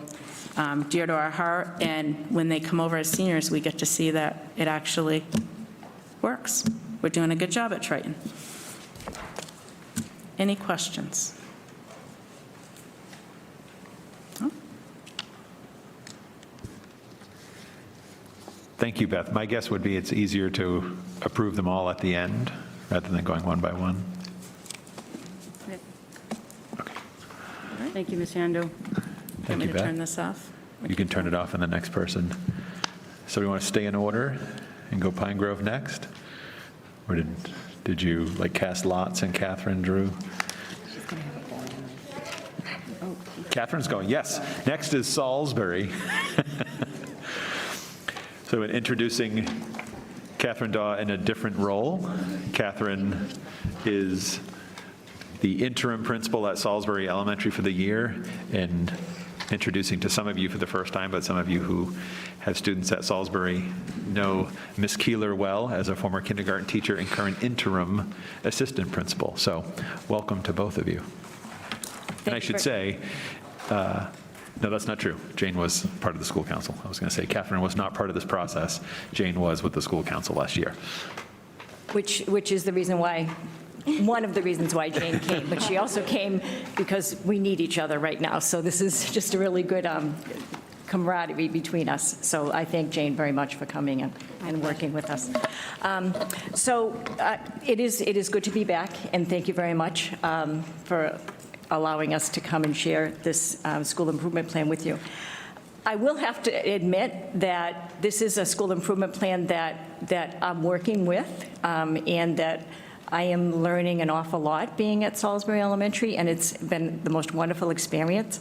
[SPEAKER 9] dear to our heart, and when they come over as seniors, we get to see that it actually works. We're doing a good job at Triton. Any questions? Oh,
[SPEAKER 4] Thank you, Beth. My guess would be it's easier to approve them all at the end rather than going one by one.
[SPEAKER 1] Thank you, Ms. Hando.
[SPEAKER 9] Want
[SPEAKER 4] Thank
[SPEAKER 9] me
[SPEAKER 4] you,
[SPEAKER 9] to turn
[SPEAKER 4] Beth.
[SPEAKER 9] this off?
[SPEAKER 4] You can turn it off and the next person. So we want to stay in order and go Pine Grove next? Or did you like cast lots and Catherine drew? Catherine's going, yes. Next is Salisbury. So in introducing Catherine Daw in a different role, Catherine is the interim principal at Salisbury Elementary for the year, and introducing to some of you for the first time, but some of you who have students at Salisbury know Ms. Keeler well as a former kindergarten teacher and current interim assistant principal. So welcome to both of you. And I should say, no, that's not true. Jane was part of the school council. I was going to say Catherine was not part of this process. Jane was with the school council last year.
[SPEAKER 10] Which is the reason why, one of the reasons why Jane came, but she also came because we need each other right now. So this is just a really good camaraderie between us. So I thank Jane very much for coming and working with us. It is good to be back, and thank you very much for allowing us to come and share this school improvement plan with you. I will have to admit that this is a school improvement plan that I'm working with, and that I am learning an awful lot being at Salisbury Elementary, and it's been the most wonderful experience.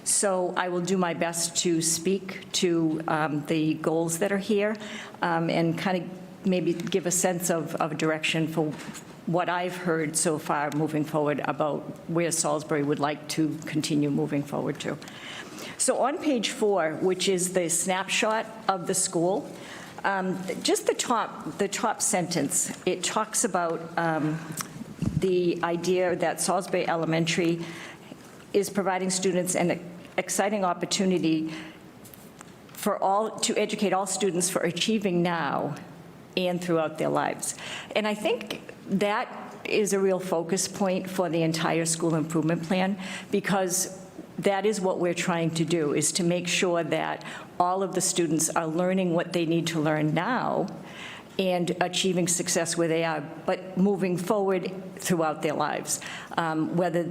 [SPEAKER 10] So I will do my best to speak to the goals that are here, and kind of maybe give a sense of direction for what I've heard so far moving forward about where Salisbury would like to continue moving forward to. So on page 4, which is the snapshot of the school, just the top sentence, it talks about the idea that Salisbury Elementary is providing students an exciting opportunity to educate all students for achieving now and throughout their lives. And I think that is a real focus point for the entire school improvement plan, because that is what we're trying to do, is to make sure that all of the students are learning what they need to learn now and achieving success where they are, but moving forward throughout their lives. Whether,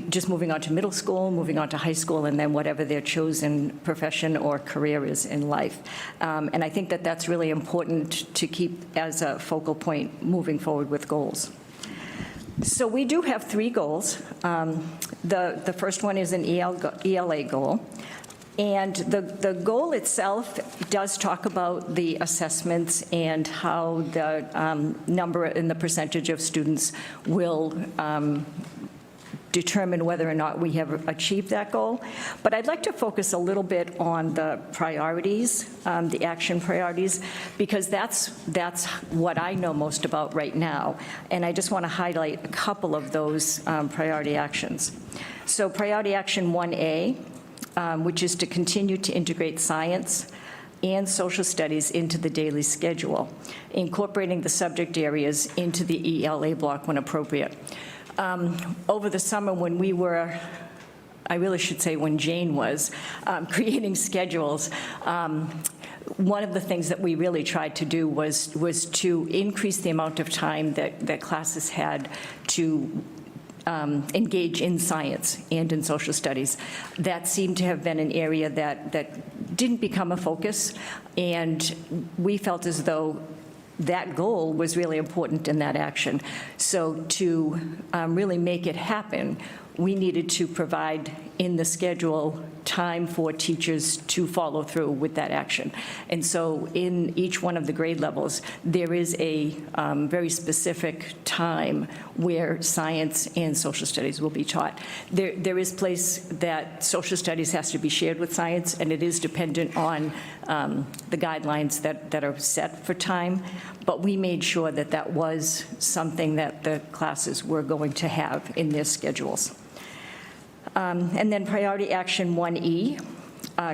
[SPEAKER 10] just moving on to middle school, moving on to high school, and then whatever their chosen profession or career is in life. And I think that that's really important to keep as a focal point moving forward with goals. So we do have 3 goals. The first one is an ELA goal. And the goal itself does talk about the assessments and how the number and the percentage of students will determine whether or not we have achieved that goal. But I'd like to focus a little bit on the priorities, the action priorities, because that's what I know most about right now. And I just want to highlight a couple of those priority actions. So priority action 1A, which is to continue to integrate science and social studies into the daily schedule, incorporating the subject areas into the ELA block when appropriate. over the summer when we were, I really should say when Jane was, creating schedules, one of the things that we really tried to do was to increase the amount of time that classes had to engage in science and in social studies. That seemed to have been an area that didn't become a focus, and we felt as though that goal was really important in that action. So to really make it happen, we needed to provide in the schedule time for teachers to follow through with that action. And so in each one of the grade levels, there is a very specific time where science and social studies will be taught. There is place that social studies has to be shared with science, and it is dependent on the guidelines that are set for time. But we made sure that that was something that the classes were going to have in their schedules. And then priority action 1E,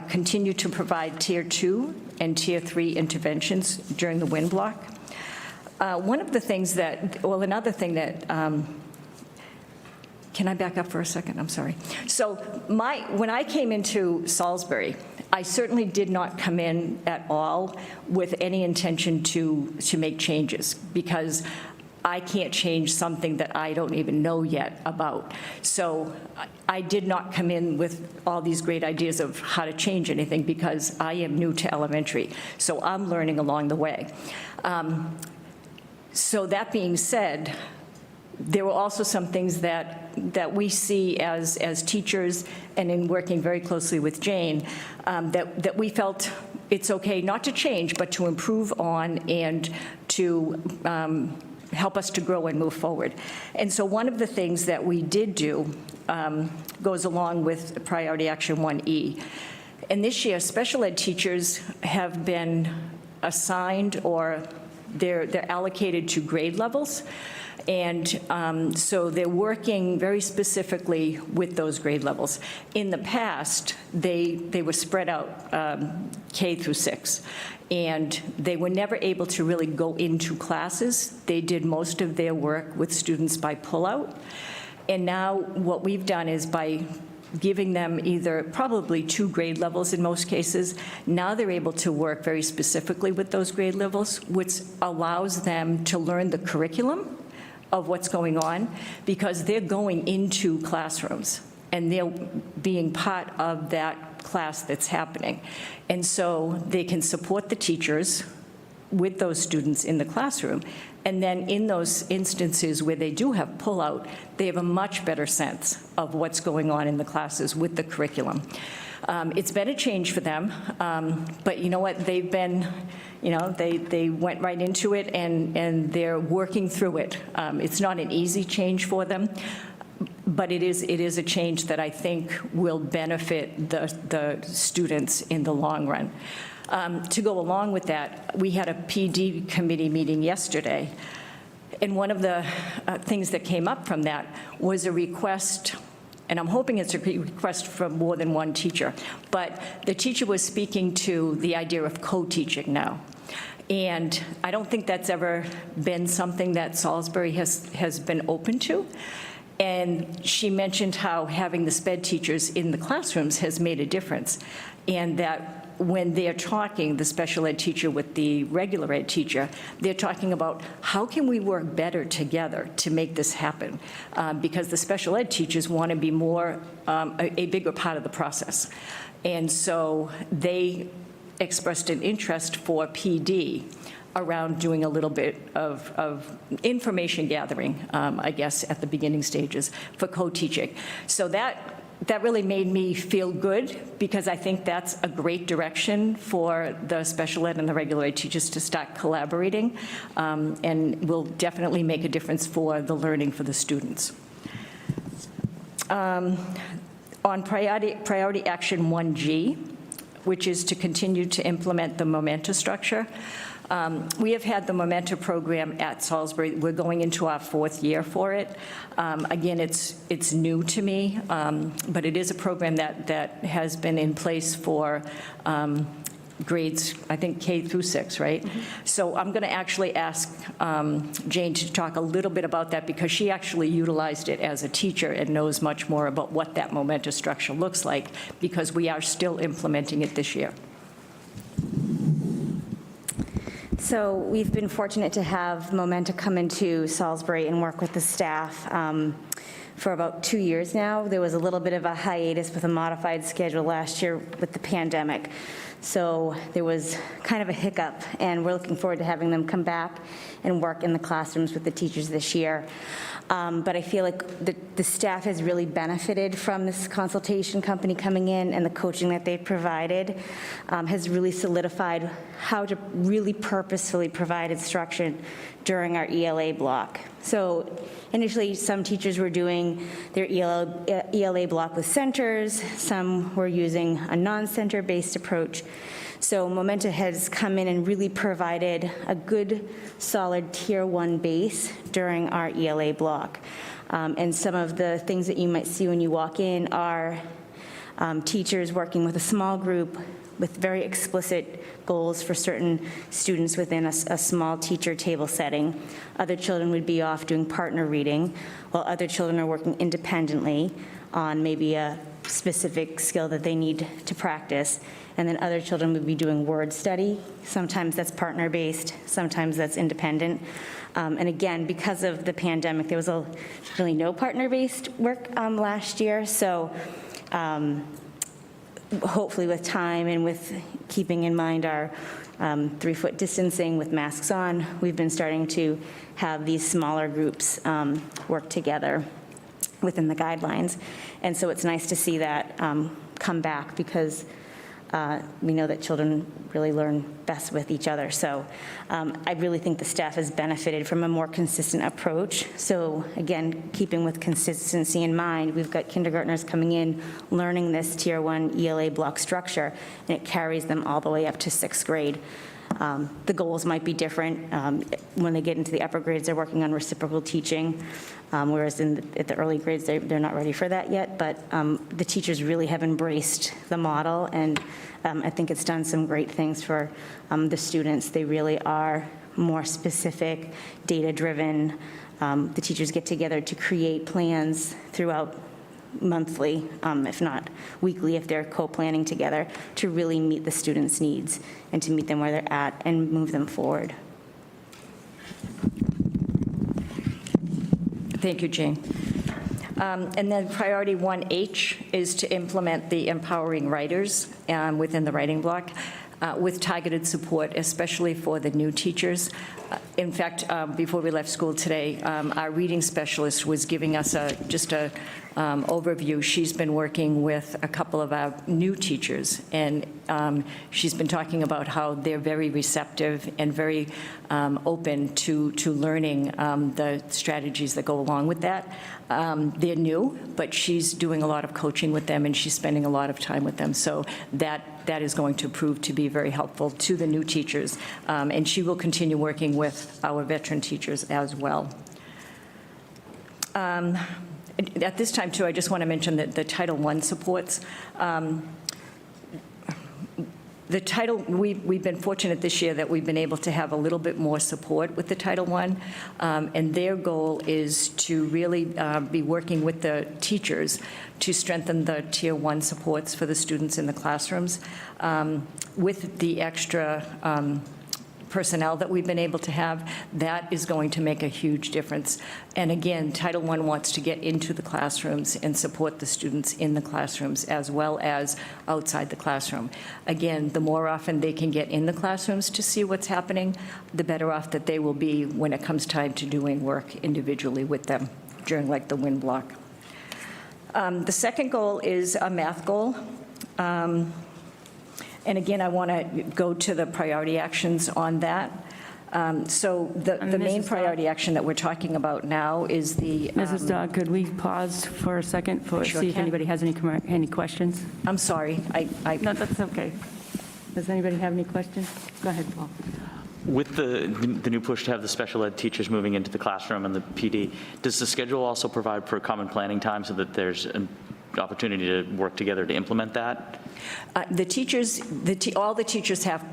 [SPEAKER 10] continue to provide tier 2 and tier 3 interventions during the WIN block. One of the things that, well, another thing that, can I back up for a second? I'm sorry. So when I came into Salisbury, I certainly did not come in at all with any intention to make changes, because I can't change something that I don't even know yet about. So I did not come in with all these great ideas of how to change anything, because I am new to elementary. So I'm learning along the way. So that being said, there were also some things that we see as teachers, and in working very closely with Jane, that we felt it's okay not to change, but to improve on and to help us to grow and move forward. And so one of the things that we did do goes along with priority action 1E. And this year, special ed teachers have been assigned, or they're allocated to grade levels. And so they're working very specifically with those grade levels. In the past, they were spread out K through 6. And they were never able to really go into classes. They did most of their work with students by pullout. And now what we've done is, by giving them either probably 2 grade levels in most cases, now they're able to work very specifically with those grade levels, which allows them to learn the curriculum of what's going on, because they're going into classrooms and they're being part of that class that's happening. And so they can support the teachers with those students in the classroom. And then in those instances where they do have pullout, they have a much better sense of what's going on in the classes with the curriculum. It's been a change for them, but you know what? They've been, they went right into it, and they're working through it. It's not an easy change for them, but it is a change that I think will benefit the students in the long run. To go along with that, we had a PD committee meeting yesterday, and one of the things that came up from that was a request, and I'm hoping it's a request from more than one teacher, but the teacher was speaking to the idea of co-teaching now. And I don't think that's ever been something that Salisbury has been open to. And she mentioned how having the SPED teachers in the classrooms has made a difference, and that when they're talking, the special ed teacher with the regular ed teacher, they're talking about how can we work better together to make this happen, because the special ed teachers want to be more, a bigger part of the process. And so they expressed an interest for PD around doing a little bit of information gathering, I guess, at the beginning stages for co-teaching. So that really made me feel good, because I think that's a great direction for the special ed and the regular ed teachers to start collaborating, and will definitely make a difference for the learning for the students. On priority action 1G, which is to continue to implement the Momenta structure. We have had the Momenta program at Salisbury. We're going into our 4th year for it. Again, it's new to me, but it is a program that has been in place for grades, I think K through 6, right? So I'm going to actually ask Jane to talk a little bit about that because she actually utilized it as a teacher and knows much more about what that Momenta structure looks like because we are still implementing it this year.
[SPEAKER 11] So we've been fortunate to have Momenta come into Salisbury and work with the staff for about 2 years now. There was a little bit of a hiatus with a modified schedule last year with the pandemic. So there was kind of a hiccup, and we're looking forward to having them come back and work in the classrooms with the teachers this year. But I feel like the staff has really benefited from this consultation company coming in, and the coaching that they've provided has really solidified how to really purposefully provide instruction during our ELA block. So initially, some teachers were doing their ELA block with centers, some were using a non-center-based approach. So Momenta has come in and really provided a good, solid Tier 1 base during our ELA block. And some of the things that you might see when you walk in are teachers working with a small group with very explicit goals for certain students within a small teacher table setting. Other children would be off doing partner reading, while other children are working independently on maybe a specific skill that they need to practice. And then other children would be doing word study. Sometimes that's partner-based, sometimes that's independent. And again, because of the pandemic, there was really no partner-based work last year. So hopefully with time and with keeping in mind our 3-foot distancing with masks on, we've been starting to have these smaller groups work together within the guidelines. And so it's nice to see that come back because we know that children really learn best with each other. So I really think the staff has benefited from a more consistent approach. So again, keeping with consistency in mind, we've got kindergartners coming in, learning this Tier 1 ELA block structure, and it carries them all the way up to 6th grade. The goals might be different. When they get into the upper grades, they're working on reciprocal teaching, whereas at the early grades, they're not ready for that yet. But the teachers really have embraced the model, and I think it's done some great things for the students. They really are more specific, data-driven. The teachers get together to create plans throughout monthly, if not weekly, if they're co-planning together, to really meet the students' needs and to meet them where they're at and move them forward.
[SPEAKER 10] Thank you, Jane. And then priority 1H is to implement the empowering writers within the writing block with targeted support, especially for the new teachers. In fact, before we left school today, our reading specialist was giving us just a overview. She's been working with a couple of our new teachers, and she's been talking about how they're very receptive and very open to learning the strategies that go along with that. They're new, but she's doing a lot of coaching with them, and she's spending a lot of time with them. So that is going to prove to be very helpful to the new teachers, and she will continue working with our veteran teachers as well. At this time, too, I just want to mention that the Title I supports. We've been fortunate this year that we've been able to have a little bit more support with the Title I, and their goal is to really be working with the teachers to strengthen the Tier 1 supports for the students in the classrooms. With the extra personnel that we've been able to have, that is going to make a huge difference. And again, Title I wants to get into the classrooms and support the students in the classrooms as well as outside the classroom. Again, the more often they can get in the classrooms to see what's happening, the better off that they will be when it comes time to doing work individually with them during like the WIN block. The second goal is a math goal. And again, I want to go to the priority actions on that. So the main priority action that we're talking about now is the...
[SPEAKER 1] Mrs. Dodd, could we pause for a second
[SPEAKER 10] Sure
[SPEAKER 1] see if
[SPEAKER 10] can.
[SPEAKER 1] anybody has any questions?
[SPEAKER 10] I'm sorry.
[SPEAKER 1] No, that's okay. Does anybody have any questions? Go ahead, Paul.
[SPEAKER 12] With the new push to have the special ed teachers moving into the classroom and the PD, does the schedule also provide for common planning time so that there's opportunity to work together to implement that?
[SPEAKER 10] The teachers, all the teachers have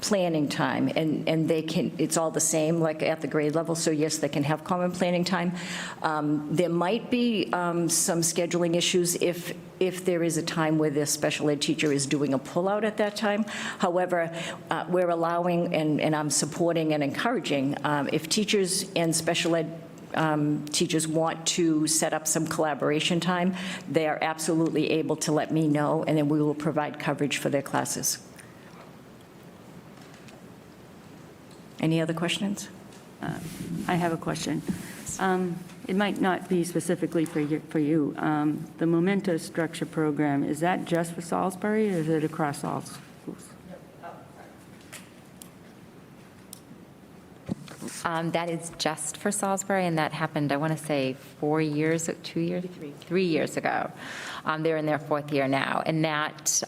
[SPEAKER 10] planning time, and they can, it's all the same, like at the grade level, so yes, they can have common planning time. There might be some scheduling issues if there is a time where the special ed teacher is doing a pullout at that time. However, we're allowing, and I'm supporting and encouraging, if teachers and special ed teachers want to set up some collaboration time, they are absolutely able to let me know, and then we will provide coverage for their classes. Any other questions?
[SPEAKER 1] I have a question. It might not be specifically for you. The Momenta Structure Program, is that just for Salisbury, or is it across all schools?
[SPEAKER 13] That is just for Salisbury, and that happened, I want to say, 4 years, 2 years? 3 years ago. They're in their 4th year now, and that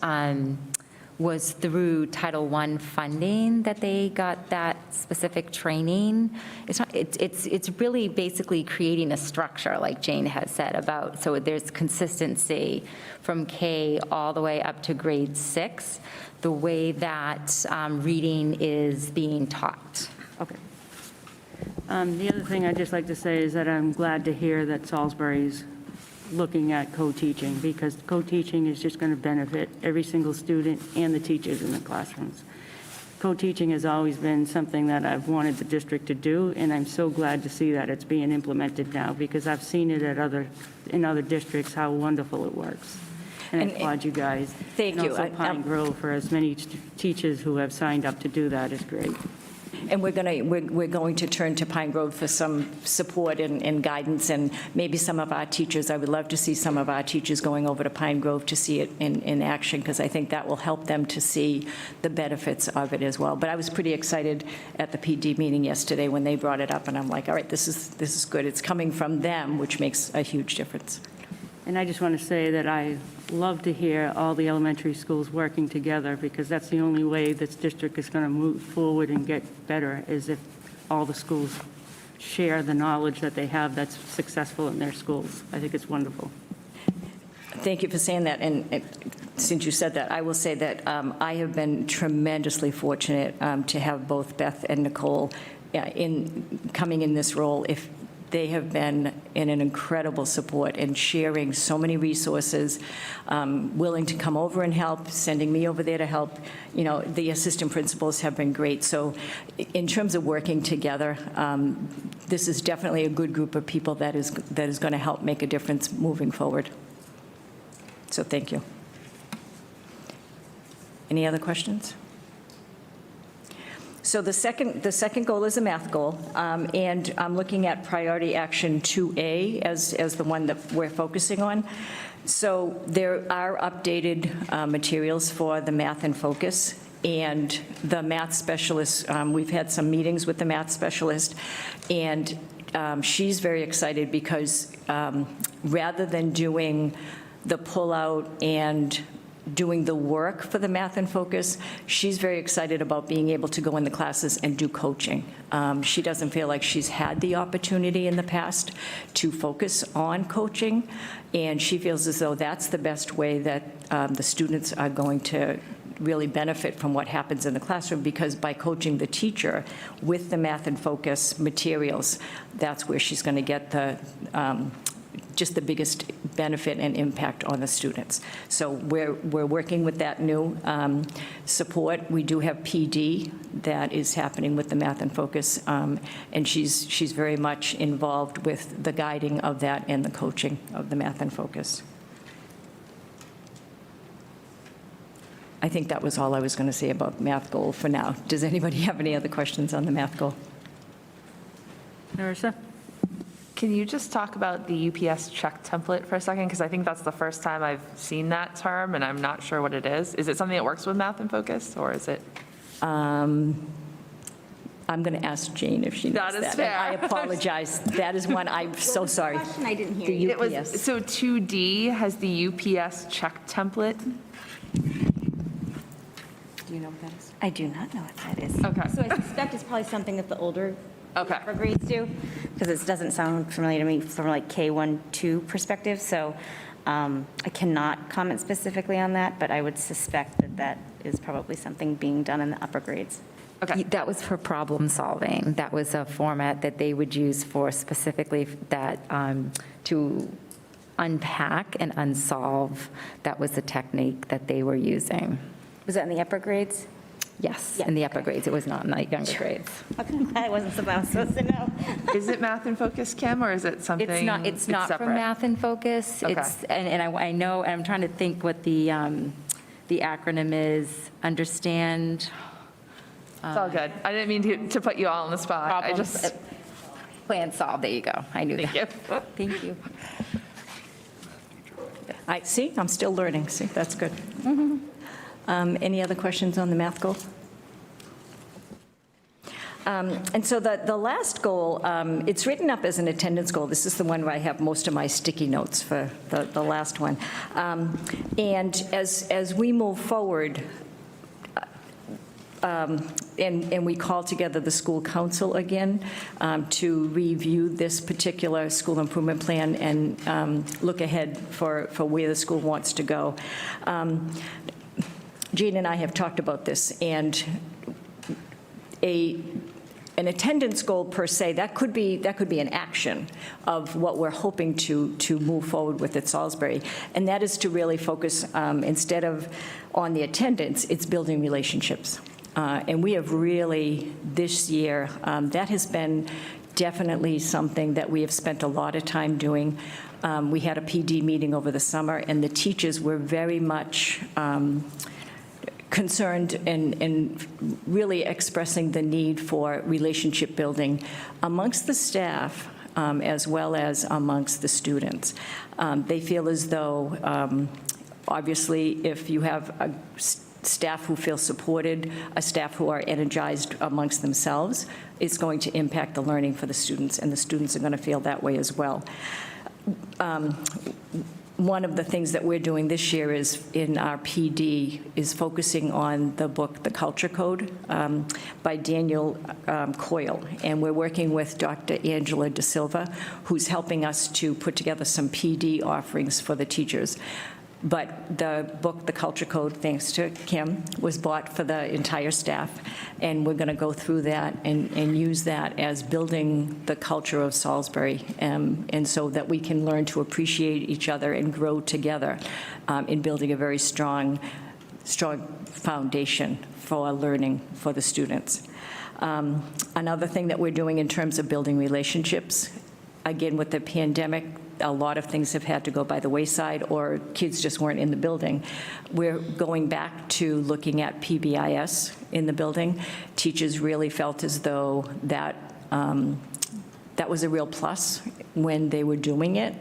[SPEAKER 13] was through Title I funding that they got that specific training. It's really basically creating a structure, like Jane has said, about, so there's consistency from K all the way up to grade 6, the way that reading is being taught.
[SPEAKER 1] Okay. The other thing I'd just like to say is that I'm glad to hear that Salisbury's looking at co-teaching, because co-teaching is just going to benefit every single student and the teachers in the classrooms. Co-teaching has always been something that I've wanted the district to do, and I'm so glad to see that it's being implemented now, because I've seen it in other districts, how wonderful it works. And I applaud you guys.
[SPEAKER 10] Thank you.
[SPEAKER 1] And also Pine Grove, for as many teachers who have signed up to do that is great.
[SPEAKER 10] And we're going to turn to Pine Grove for some support and guidance, and maybe some of our teachers, I would love to see some of our teachers going over to Pine Grove to see it in action, because I think that will help them to see the benefits of it as well. But I was pretty excited at the PD meeting yesterday when they brought it up, and I'm like, all right, this is good. It's coming from them, which makes a huge difference.
[SPEAKER 1] And I just want to say that I love to hear all the elementary schools working together, because that's the only way this district is going to move forward and get better, is if all the schools share the knowledge that they have that's successful in their schools. I think it's wonderful.
[SPEAKER 10] Thank you for saying that, and since you said that, I will say that I have been tremendously fortunate to have both Beth and Nicole coming in this role. If they have been in an incredible support and sharing so many resources, willing to come over and help, sending me over there to help. You know, the assistant principals have been great. So in terms of working together, this is definitely a good group of people that is going to help make a difference moving forward. So thank you. Any other questions? So the second goal is a math goal, and I'm looking at priority action 2A as the one that we're focusing on. So there are updated materials for the math in focus, and the math specialist, we've had some meetings with the math specialist, and she's very excited because rather than doing the pullout and doing the work for the math in focus, she's very excited about being able to go in the classes and do coaching. She doesn't feel like she's had the opportunity in the past to focus on coaching, and she feels as though that's the best way that the students are going to really benefit from what happens in the classroom, because by coaching the teacher with the math in focus materials, that's where she's going to get the just the biggest benefit and impact on the students. So we're working with that new support. We do have PD that is happening with the Math in Focus, and she's very much involved with the guiding of that and the coaching of the Math in Focus. I think that was all I was going to say about math goal for now. Does anybody have any other questions on the math goal?
[SPEAKER 1] Marissa?
[SPEAKER 2] Can you just talk about the UPS check template for a second? Because I think that's the first time I've seen that term, and I'm not sure what it is. Is it something that works with Math in Focus, or is it?
[SPEAKER 10] I'm going to ask Jane if she knows that.
[SPEAKER 2] That is fair.
[SPEAKER 10] I apologize. That is one, I'm so sorry.
[SPEAKER 11] Question, I didn't hear
[SPEAKER 10] The
[SPEAKER 11] you.
[SPEAKER 2] It was,
[SPEAKER 10] UPS.
[SPEAKER 2] so 2D has the UPS check template.
[SPEAKER 10] Do you know what that is?
[SPEAKER 11] I do not know what that is.
[SPEAKER 2] Okay.
[SPEAKER 11] So I suspect it's probably something that the older
[SPEAKER 2] Okay.
[SPEAKER 11] upper grades do, because it doesn't sound familiar to me from like K1, 2 perspective. So I cannot comment specifically on that, but I would suspect that that is probably something being done in the upper grades.
[SPEAKER 2] Okay.
[SPEAKER 13] That was for problem solving. That was a format that they would use for specifically that, to unpack and unsolve. That was the technique that they were using.
[SPEAKER 11] Was that in the upper grades?
[SPEAKER 13] Yes,
[SPEAKER 11] Yeah,
[SPEAKER 13] in the upper grades. It was not in the younger grades.
[SPEAKER 11] I wasn't supposed to know.
[SPEAKER 2] Is it math and focus, Kim, or is it something?
[SPEAKER 13] It's not for
[SPEAKER 2] separate?
[SPEAKER 13] math and focus.
[SPEAKER 2] Okay.
[SPEAKER 13] It's, and I know, and I'm trying to think what the acronym is, understand.
[SPEAKER 2] It's all good. I didn't mean to put you all on the spot. I just,
[SPEAKER 13] Plan solve, there you go. I knew
[SPEAKER 2] thank
[SPEAKER 13] that.
[SPEAKER 2] you.
[SPEAKER 13] Thank you.
[SPEAKER 10] See, I'm still learning, see, that's good. Any other questions on the math goal? And so the last goal, it's written up as an attendance goal. This is the one where I have most of my sticky notes for the last one. And as we move forward, and we call together the school council again to review this particular school improvement plan and look ahead for where the school wants to go. Jean and I have talked about this, and an attendance goal per se, that could be an action of what we're hoping to move forward with at Salisbury, and that is to really focus, instead of on the attendance, it's building relationships. And we have really, this year, that has been definitely something that we have spent a lot of time doing. We had a PD meeting over the summer, and the teachers were very much concerned and really expressing the need for relationship building amongst the staff as well as amongst the students. They feel as though, obviously, if you have a staff who feel supported, a staff who are energized amongst themselves, it's going to impact the learning for the students, and the students are going to feel that way as well. One of the things that we're doing this year is, in our PD, is focusing on the book, The Culture Code, by Daniel Coyle. And we're working with Dr. Angela De Silva, who's helping us to put together some PD offerings for the teachers. But the book, The Culture Code, thanks to Kim, was bought for the entire staff, and we're going to go through that and use that as building the culture of Salisbury, and so that we can learn to appreciate each other and grow together in building a very strong foundation for learning for the students. Another thing that we're doing in terms of building relationships, again, with the pandemic, a lot of things have had to go by the wayside, or kids just weren't in the building. We're going back to looking at PBIS in the building. Teachers really felt as though that that was a real plus when they were doing it.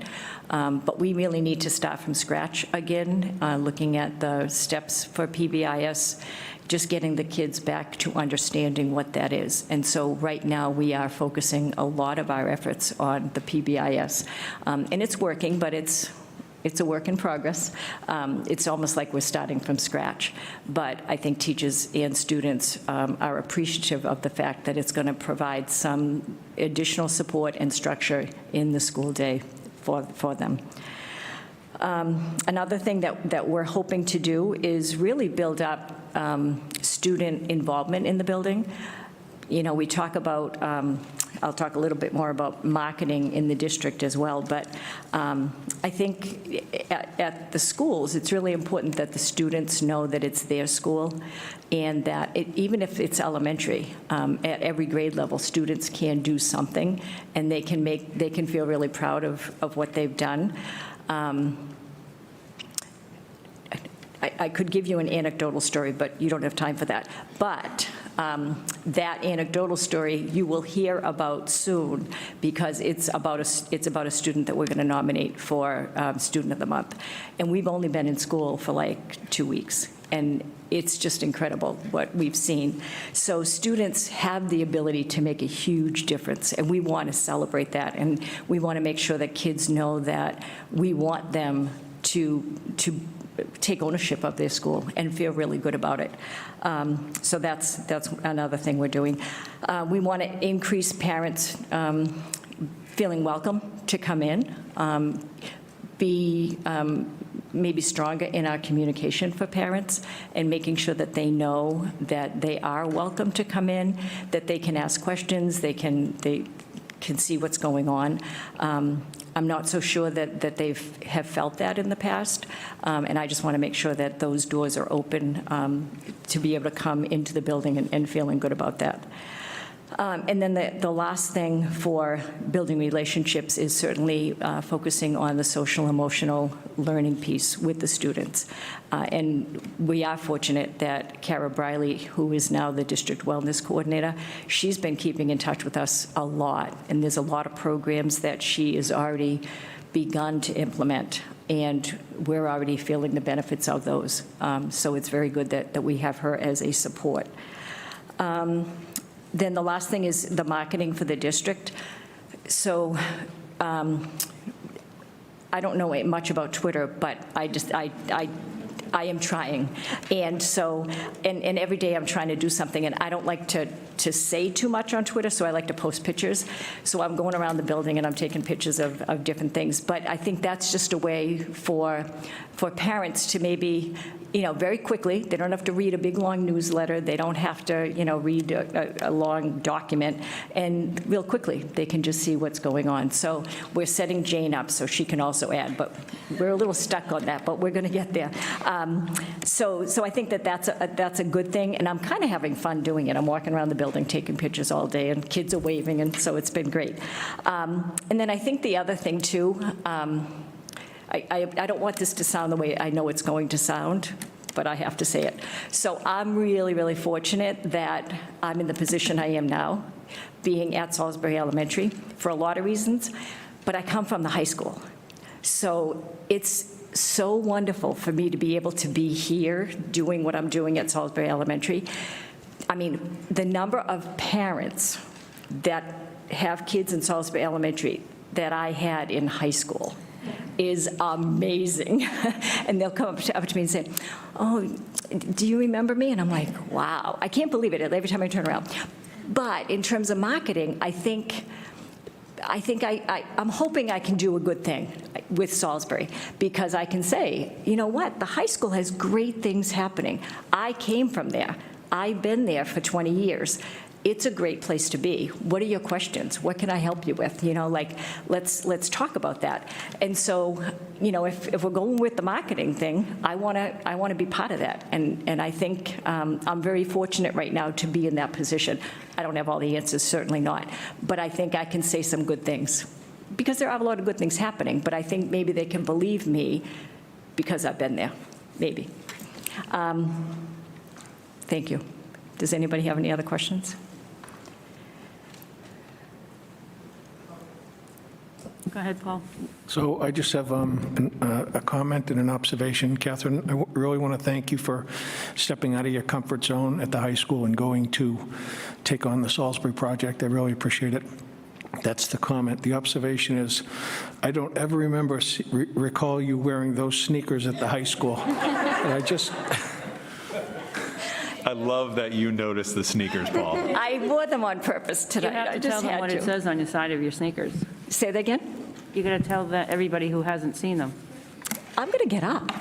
[SPEAKER 10] But we really need to start from scratch again, looking at the steps for PBIS, just getting the kids back to understanding what that is. And so right now we are focusing a lot of our efforts on the PBIS. And it's working, but it's a work in progress. It's almost like we're starting from scratch. But I think teachers and students are appreciative of the fact that it's going to provide some additional support and structure in the school day for them. Another thing that we're hoping to do is really build up student involvement in the building. You know, we talk about, I'll talk a little bit more about marketing in the district as well, but I think at the schools, it's really important that the students know that it's their school, and that even if it's elementary, at every grade level, students can do something, and they can feel really proud of what they've done. I could give you an anecdotal story, but you don't have time for that. But that anecdotal story you will hear about soon, because it's about a student that we're going to nominate for Student of the Month. And we've only been in school for like 2 weeks, and it's just incredible what we've seen. So students have the ability to make a huge difference, and we want to celebrate that, and we want to make sure that kids know that we want them to take ownership of their school and feel really good about it. So that's another thing we're doing. We want to increase parents feeling welcome to come in. be maybe stronger in our communication for parents and making sure that they know that they are welcome to come in, that they can ask questions, they can see what's going on. I'm not so sure that they have felt that in the past, and I just want to make sure that those doors are open to be able to come into the building and feeling good about that. And then the last thing for building relationships is certainly focusing on the social emotional learning piece with the students. And we are fortunate that Kara Briley, who is now the district wellness coordinator, she's been keeping in touch with us a lot. And there's a lot of programs that she has already begun to implement. And we're already feeling the benefits of those. So it's very good that we have her as a support. Then the last thing is the marketing for the district. So I don't know much about Twitter, but I am trying. And so, and every day I'm trying to do something, and I don't like to say too much on Twitter, so I like to post pictures. So I'm going around the building and I'm taking pictures of different things. But I think that's just a way for parents to maybe, very quickly, they don't have to read a big, long newsletter, they don't have to, read a long document, and real quickly, they can just see what's going on. So we're setting Jane up so she can also add, but we're a little stuck on that, but we're going to get there. So I think that's a good thing, and I'm kind of having fun doing it. I'm walking around the building taking pictures all day, and kids are waving, and so it's been great. And then I think the other thing, too, I don't want this to sound the way I know it's going to sound, but I have to say it. So I'm really, really fortunate that I'm in the position I am now, being at Salisbury Elementary, for a lot of reasons, but I come from the high school. So it's so wonderful for me to be able to be here doing what I'm doing at Salisbury Elementary. I mean, the number of parents that have kids in Salisbury Elementary that I had in high school is amazing. And they'll come up to me and say, "Oh, do you remember me?" And I'm like, wow, I can't believe it every time I turn around. But in terms of marketing, I'm hoping I can do a good thing with Salisbury, because I can say, you know what, the high school has great things happening. I came from there. I've been there for 20 years. It's a great place to be. What are your questions? What can I help you with? Let's talk about that. And so, if we're going with the marketing thing, I want to be part of that. And I think I'm very fortunate right now to be in that position. I don't have all the answers, certainly not, but I think I can say some good things, because there are a lot of good things happening. But I think maybe they can believe me because I've been there. Maybe. Thank you. Does anybody have any other questions?
[SPEAKER 1] Go ahead, Paul.
[SPEAKER 6] So I just have a comment and an observation. Catherine, I really want to thank you for stepping out of your comfort zone at the high school and going to take on the Salisbury project. I really appreciate it. That's the comment. The observation is, I don't ever recall you wearing those sneakers at the high school. And
[SPEAKER 4] I love that you noticed the sneakers, Paul.
[SPEAKER 10] I wore them on purpose
[SPEAKER 1] You
[SPEAKER 10] tonight.
[SPEAKER 1] have
[SPEAKER 10] I
[SPEAKER 1] to
[SPEAKER 10] just
[SPEAKER 1] tell them
[SPEAKER 10] had
[SPEAKER 1] what
[SPEAKER 10] to.
[SPEAKER 1] it says on your side of your sneakers.
[SPEAKER 10] Say that again?
[SPEAKER 1] You got to tell everybody who hasn't seen them.
[SPEAKER 10] I'm going to get up.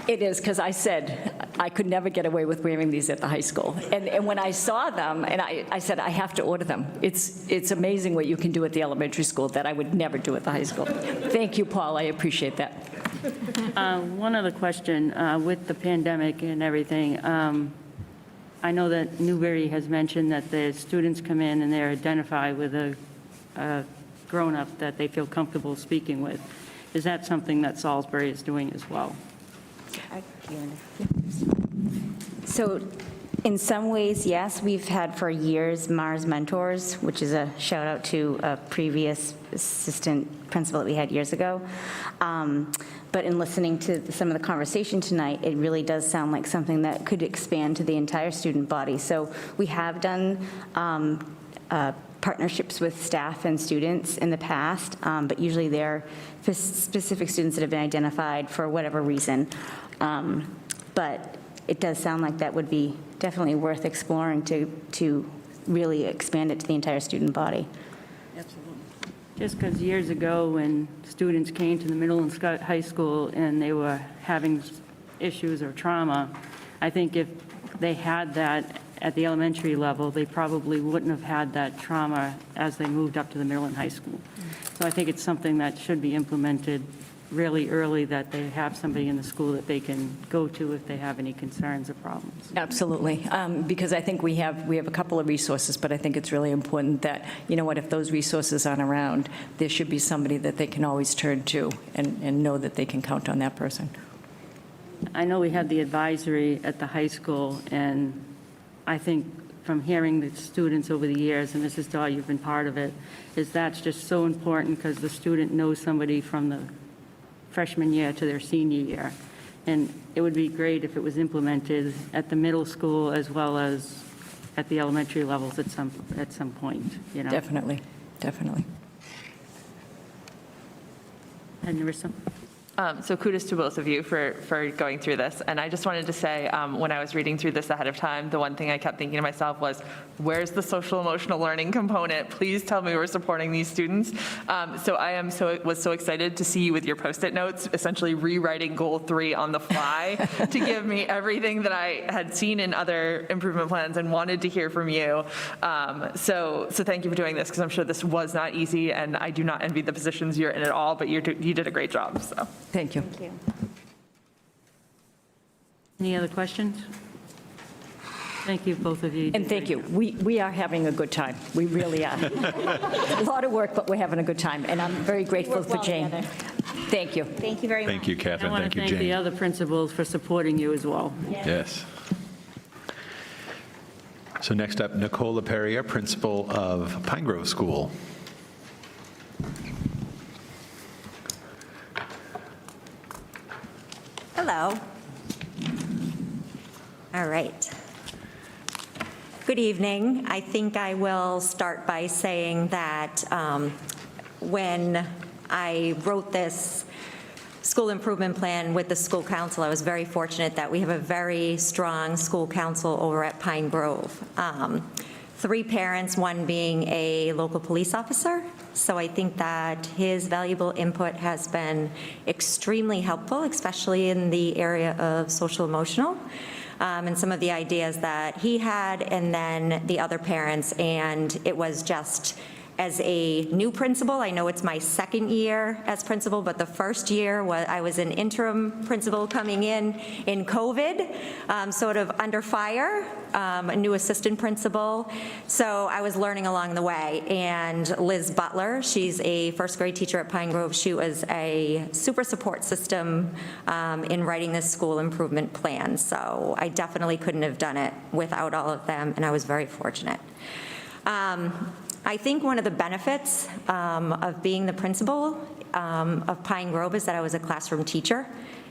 [SPEAKER 10] It is, because I said I could never get away with wearing these at the high school. And when I saw them, and I said, I have to order them. It's amazing what you can do at the elementary school that I would never do at the high school. Thank you, Paul. I appreciate that.
[SPEAKER 1] One other question, with the pandemic and everything, I know that Newbury has mentioned that the students come in and they're identified with a grown-up that they feel comfortable speaking with. Is that something that Salisbury is doing as well?
[SPEAKER 11] So in some ways, yes, we've had for years Mars Mentors, which is a shout out to a previous assistant principal that we had years ago. But in listening to some of the conversation tonight, it really does sound like something that could expand to the entire student body. So we have done partnerships with staff and students in the past, but usually they're specific students that have been identified for whatever reason. But it does sound like that would be definitely worth exploring to really expand it to the entire student body.
[SPEAKER 1] Just because years ago, when students came to the middle and high school and they were having issues or trauma, I think if they had that at the elementary level, they probably wouldn't have had that trauma as they moved up to the middle and high school. So I think it's something that should be implemented really early, that they have somebody in the school that they can go to if they have any concerns or problems.
[SPEAKER 10] Absolutely, because I think we have a couple of resources, but I think it's really important that, you know what, if those resources aren't around, there should be somebody that they can always turn to and know that they can count on that person.
[SPEAKER 1] I know we had the advisory at the high school, and I think from hearing the students over the years, and Mrs. Daw, you've been part of it, is that's just so important because the student knows somebody from the freshman year to their senior year. And it would be great if it was implemented at the middle school as well as at the elementary levels at some point, you know?
[SPEAKER 10] Definitely, definitely.
[SPEAKER 1] And Narissa?
[SPEAKER 2] So kudos to both of you for going through this. And I just wanted to say, when I was reading through this ahead of time, the one thing I kept thinking to myself was, where's the social emotional learning component? Please tell me we're supporting these students. So I was so excited to see you with your Post-it notes, essentially rewriting goal 3 on the fly to give me everything that I had seen in other improvement plans and wanted to hear from you. So thank you for doing this, because I'm sure this was not easy, and I do not envy the positions you're in at all, but you did a great job, so.
[SPEAKER 10] Thank you.
[SPEAKER 11] Thank you.
[SPEAKER 1] Any other questions? Thank you, both of you.
[SPEAKER 10] And thank you. We are having a good time. We really are. A lot of work, but we're having a good time, and I'm very grateful
[SPEAKER 11] work
[SPEAKER 10] for
[SPEAKER 11] well
[SPEAKER 10] Jane.
[SPEAKER 11] together.
[SPEAKER 10] Thank you.
[SPEAKER 11] Thank you very much.
[SPEAKER 4] Thank you,
[SPEAKER 1] I
[SPEAKER 4] Catherine.
[SPEAKER 1] want
[SPEAKER 4] Thank
[SPEAKER 1] to
[SPEAKER 4] you,
[SPEAKER 1] thank the
[SPEAKER 4] Jane.
[SPEAKER 1] other principals for supporting you as well.
[SPEAKER 4] Yes. So next up, Nicole Perrier, principal of Pine Grove School.
[SPEAKER 14] Hello. All right. Good evening. I think I will start by saying that when I wrote this school improvement plan with the school council, I was very fortunate that we have a very strong school council over at Pine Grove. 3 parents, one being a local police officer. So I think that his valuable input has been extremely helpful, especially in the area of social emotional, and some of the ideas that he had, and then the other parents. And it was just, as a new principal, I know it's my 2nd year as principal, but the first year I was an interim principal coming in COVID, sort of under fire, a new assistant principal. So I was learning along the way. And Liz Butler, she's a 1st grade teacher at Pine Grove. She was a super support system in writing this school improvement plan. So I definitely couldn't have done it without all of them, and I was very fortunate. I think one of the benefits of being the principal of Pine Grove is that I was a classroom teacher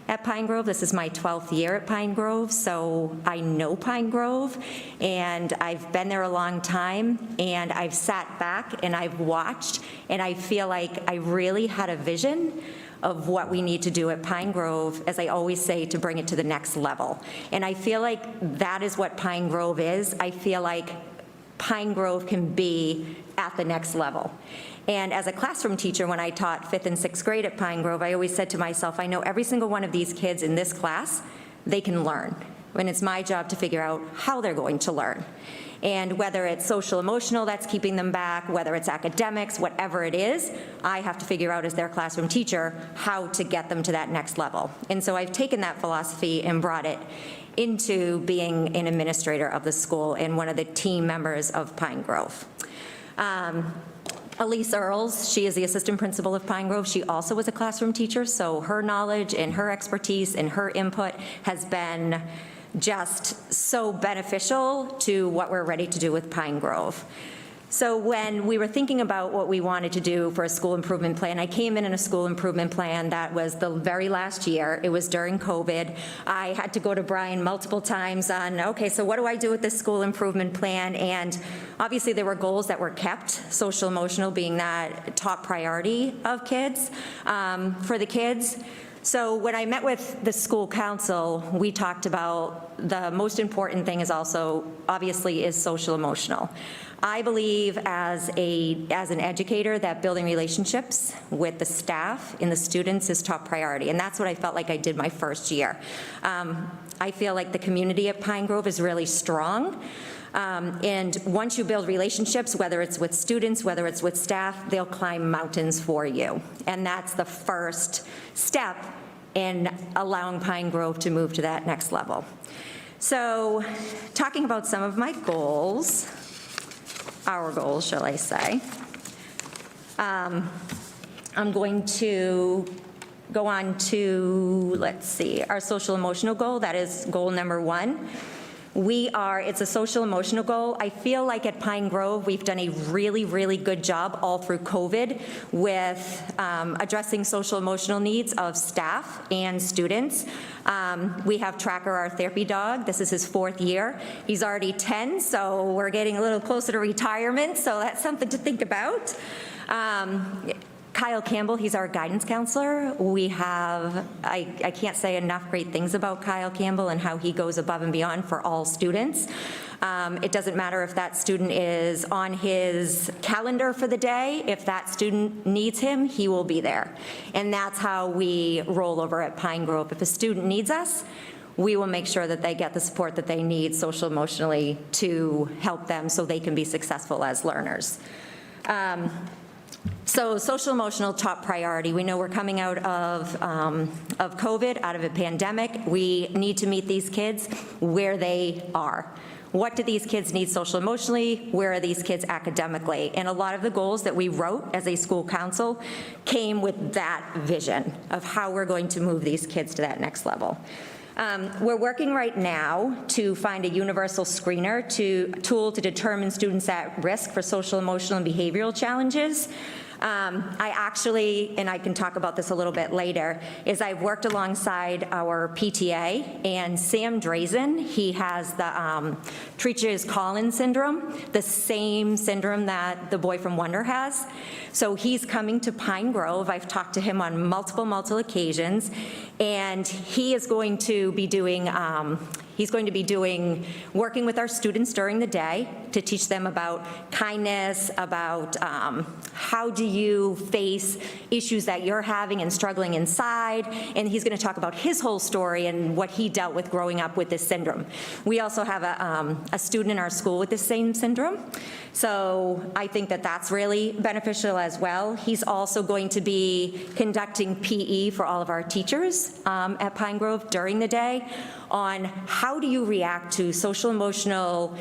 [SPEAKER 14] at Pine Grove. This is my 12th year at Pine Grove, so I know Pine Grove, and I've been there a long time, and I've sat back and I've watched, and I feel like I really had a vision of what we need to do at Pine Grove, as I always say, to bring it to the next level. And I feel like that is what Pine Grove is. I feel like Pine Grove can be at the next level. And as a classroom teacher, when I taught 5th and 6th grade at Pine Grove, I always said to myself, I know every single one of these kids in this class, they can learn. And it's my job to figure out how they're going to learn. And whether it's social emotional that's keeping them back, whether it's academics, whatever it is, I have to figure out as their classroom teacher how to get them to that next level. And so I've taken that philosophy and brought it into being an administrator of the school and one of the team members of Pine Grove. Elise Earls, she is the assistant principal of Pine Grove. She also was a classroom teacher, so her knowledge and her expertise and her input has been just so beneficial to what we're ready to do with Pine Grove. So when we were thinking about what we wanted to do for a school improvement plan, I came in a school improvement plan that was the very last year. It was during COVID. I had to go to Brian multiple times on, okay, so what do I do with this school improvement plan? And obviously there were goals that were kept, social emotional being that top priority of kids, for the kids. So when I met with the school council, we talked about the most important thing is also, obviously, is social emotional. I believe as an educator that building relationships with the staff and the students is top priority, and that's what I felt like I did my first year. I feel like the community at Pine Grove is really strong. And once you build relationships, whether it's with students, whether it's with staff, they'll climb mountains for you. And that's the first step in allowing Pine Grove to move to that next level. So talking about some of my goals, our goals, shall I say, I'm going to go on to, let's see, our social emotional goal. That is goal number 1. It's a social emotional goal. I feel like at Pine Grove, we've done a really, really good job all through COVID with addressing social emotional needs of staff and students. We have Tracker, our therapy dog. This is his 4th year. He's already 10, so we're getting a little closer to retirement, so that's something to think about. Kyle Campbell, he's our guidance counselor. We have, I can't say enough great things about Kyle Campbell and how he goes above and beyond for all students. It doesn't matter if that student is on his calendar for the day. If that student needs him, he will be there. And that's how we roll over at Pine Grove. If a student needs us, we will make sure that they get the support that they need social emotionally to help them so they can be successful as learners. So social emotional, top priority. We know we're coming out of COVID, out of a pandemic. We need to meet these kids where they are. What do these kids need social emotionally? Where are these kids academically? And a lot of the goals that we wrote as a school council came with that vision of how we're going to move these kids to that next level. We're working right now to find a universal screener tool to determine students at risk for social, emotional, and behavioral challenges. I actually, and I can talk about this a little bit later, is I've worked alongside our PTA, and Sam Drazen, he has the Treacher's-Collins syndrome, the same syndrome that the boy from Wonder has. So he's coming to Pine Grove. I've talked to him on multiple occasions, and he is going to be doing, working with our students during the day to teach them about kindness, about how do you face issues that you're having and struggling inside, and he's going to talk about his whole story and what he dealt with growing up with this syndrome. We also have a student in our school with the same syndrome, so I think that that's really beneficial as well. He's also going to be conducting PE for all of our teachers at Pine Grove during the day on how do you react to social emotional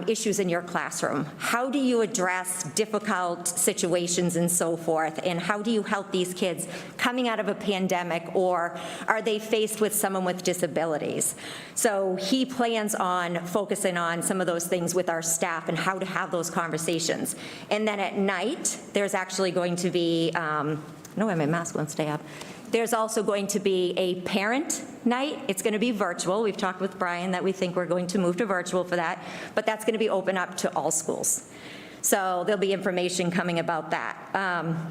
[SPEAKER 14] issues in your classroom? How do you address difficult situations and so forth? And how do you help these kids coming out of a pandemic, or are they faced with someone with disabilities? So he plans on focusing on some of those things with our staff and how to have those conversations. And then at night, there's actually going to be, no, my mask won't stay up. There's also going to be a parent night. It's going to be virtual. We've talked with Brian that we think we're going to move to virtual for that, but that's going to be open up to all schools. So there'll be information coming about that.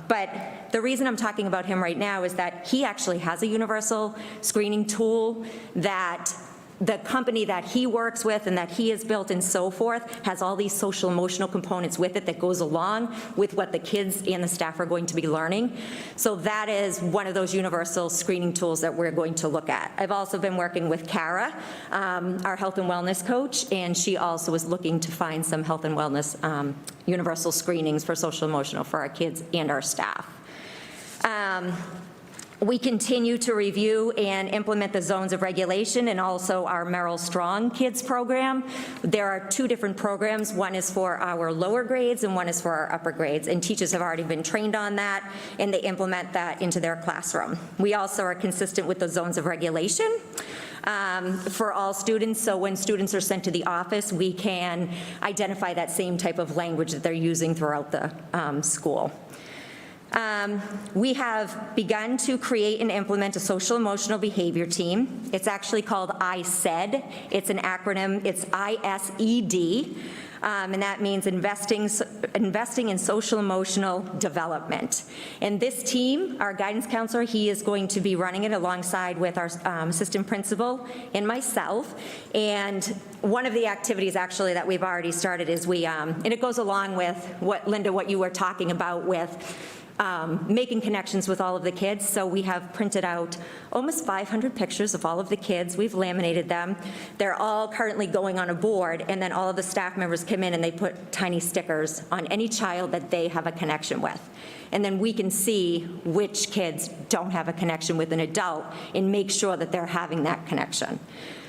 [SPEAKER 14] But the reason I'm talking about him right now is that he actually has a universal screening tool that the company that he works with and that he has built and so forth has all these social emotional components with it that goes along with what the kids and the staff are going to be learning. So that is one of those universal screening tools that we're going to look at. I've also been working with Kara, our health and wellness coach, and she also is looking to find some health and wellness universal screenings for social emotional for our kids and our staff. We continue to review and implement the zones of regulation and also our Merrill Strong Kids program. There are 2 different programs. One is for our lower grades and one is for our upper grades, and teachers have already been trained on that and they implement that into their classroom. We also are consistent with the zones of regulation for all students, so when students are sent to the office, we can identify that same type of language that they're using throughout the school. We have begun to create and implement a social emotional behavior team. It's actually called ISED. It's an acronym. It's ISED.
[SPEAKER 11] and that means investing in social emotional development. And this team, our guidance counselor, he is going to be running it alongside with our assistant principal and myself. And one of the activities actually that we've already started is and it goes along with what, Linda, what you were talking about with making connections with all of the kids. So we have printed out almost 500 pictures of all of the kids. We've laminated them. They're all currently going on a board, and then all of the staff members come in and they put tiny stickers on any child that they have a connection with. And then we can see which kids don't have a connection with an adult and make sure that they're having that connection.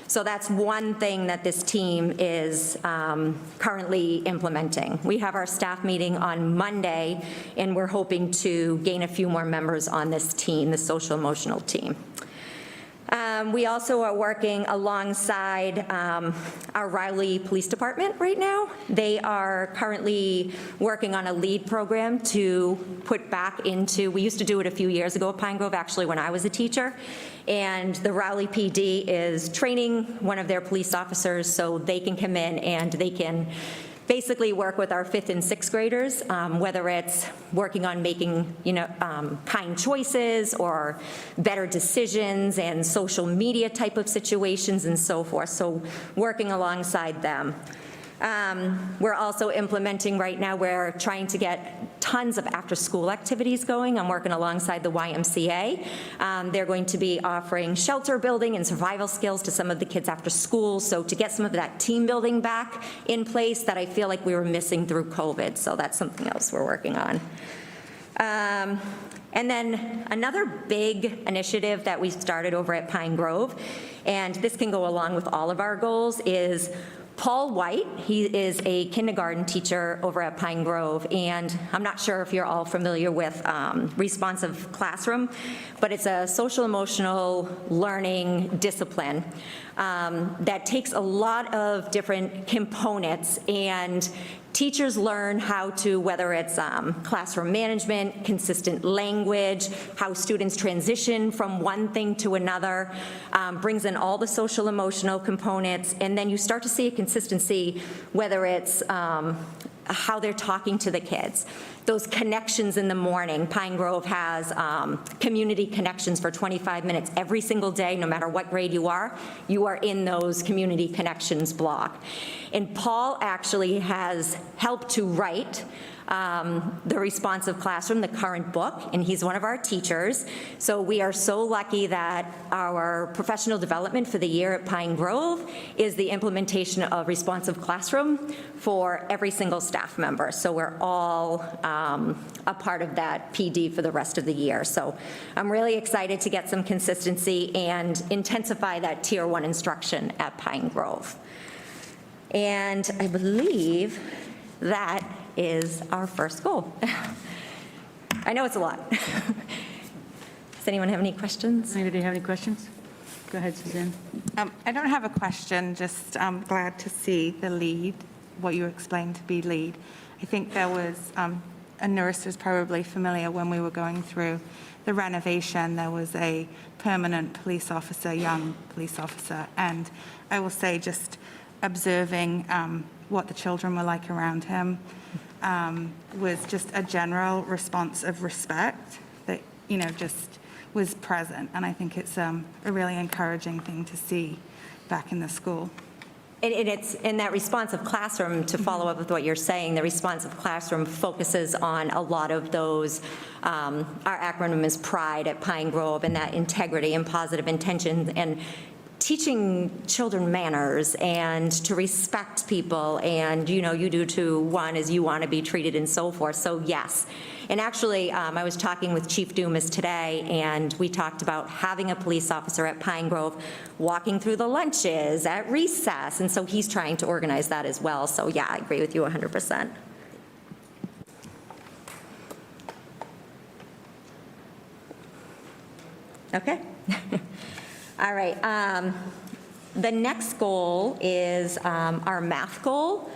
[SPEAKER 11] So that's one thing that this team is currently implementing. We have our staff meeting on Monday, and we're hoping to gain a few more members on this team, the social emotional team. We also are working alongside our Riley Police Department right now. They are currently working on a LEAD program to put back into, we used to do it a few years ago at Pine Grove, actually, when I was a teacher. And the Rowley PD is training one of their police officers so they can come in and they can basically work with our 5th and 6th graders, whether it's working on making, kind choices or better decisions and social media type of situations and so forth. So working alongside them. We're also implementing right now, we're trying to get tons of after-school activities going. I'm working alongside the YMCA. They're going to be offering shelter building and survival skills to some of the kids after school, so to get some of that team building back in place that I feel like we were missing through COVID. So that's something else we're working on. And then another big initiative that we started over at Pine Grove, and this can go along with all of our goals, is Paul White. He is a kindergarten teacher over at Pine Grove, and I'm not sure if you're all familiar with responsive classroom, but it's a social emotional learning discipline that takes a lot of different components, and teachers learn how to, whether it's classroom management, consistent language, how students transition from one thing to another, brings in all the social emotional components, and then you start to see a consistency, whether it's how they're talking to the kids. Those connections in the morning. Pine Grove has community connections for 25 minutes every single day, no matter what grade you are in those community connections block. And Paul actually has helped to write the Responsive Classroom, the current book, and he's one of our teachers. So we are so lucky that our professional development for the year at Pine Grove is the implementation of Responsive Classroom for every single staff member. So we're all a part of that PD for the rest of the year. So I'm really excited to get some consistency and intensify that Tier 1 instruction at Pine Grove. And I believe that is our first goal. I know it's a lot. Does anyone have any questions?
[SPEAKER 1] Anybody have any questions? Go ahead, Suzanne.
[SPEAKER 15] I don't have a question, just I'm glad to see the LEAD, what you explained to be LEAD. I think there was, a nurse was probably familiar when we were going through the renovation, there was a permanent police officer, young police officer, and I will say just observing what the children were like around him was just a general response of respect that, just was present. And I think it's a really encouraging thing to see back in the school.
[SPEAKER 11] And it's in that responsive classroom, to follow up with what you're saying, the responsive classroom focuses on a lot of those, our acronym is PRIDE at Pine Grove, and that integrity and positive intention, and teaching children manners and to respect people, and you do to one as you want to be treated and so forth. So yes. And actually, I was talking with Chief Dumas today, and we talked about having a police officer at Pine Grove walking through the lunches at recess, and so he's trying to organize that as well. So yeah, I agree with you 100%. Okay. All right. The next goal is our math goal.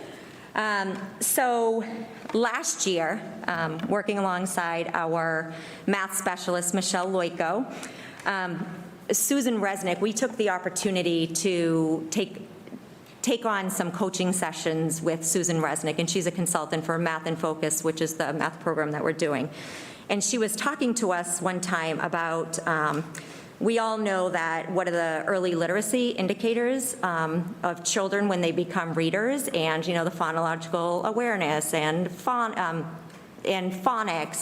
[SPEAKER 11] So last year, working alongside our math specialist, Michelle Loico, Susan Resnick, we took the opportunity to take
[SPEAKER 14] take on some coaching sessions with Susan Resnick, and she's a consultant for Math in Focus, which is the math program that we're doing. And she was talking to us one time about, we all know that what are the early literacy indicators of children when they become readers, and, you know, the phonological awareness and phonics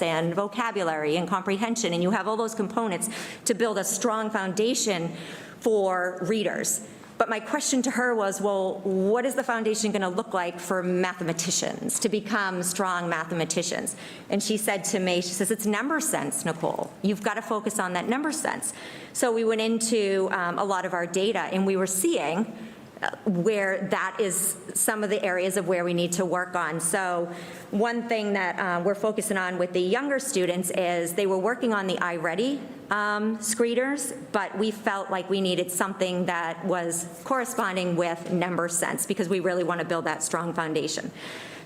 [SPEAKER 14] and vocabulary and comprehension, and you have all those components to build a strong foundation for readers. But my question to her was, well, what is the foundation going to look like for mathematicians to become strong mathematicians? And she said to me, she says, it's number sense, Nicole. You've got to focus on that number sense. So we went into a lot of our data, and we were seeing where that is some of the areas of where we need to work on. So one thing that we're focusing on with the younger students is they were working on the iReady screeners, but we felt like we needed something that was corresponding with number sense because we really want to build that strong foundation.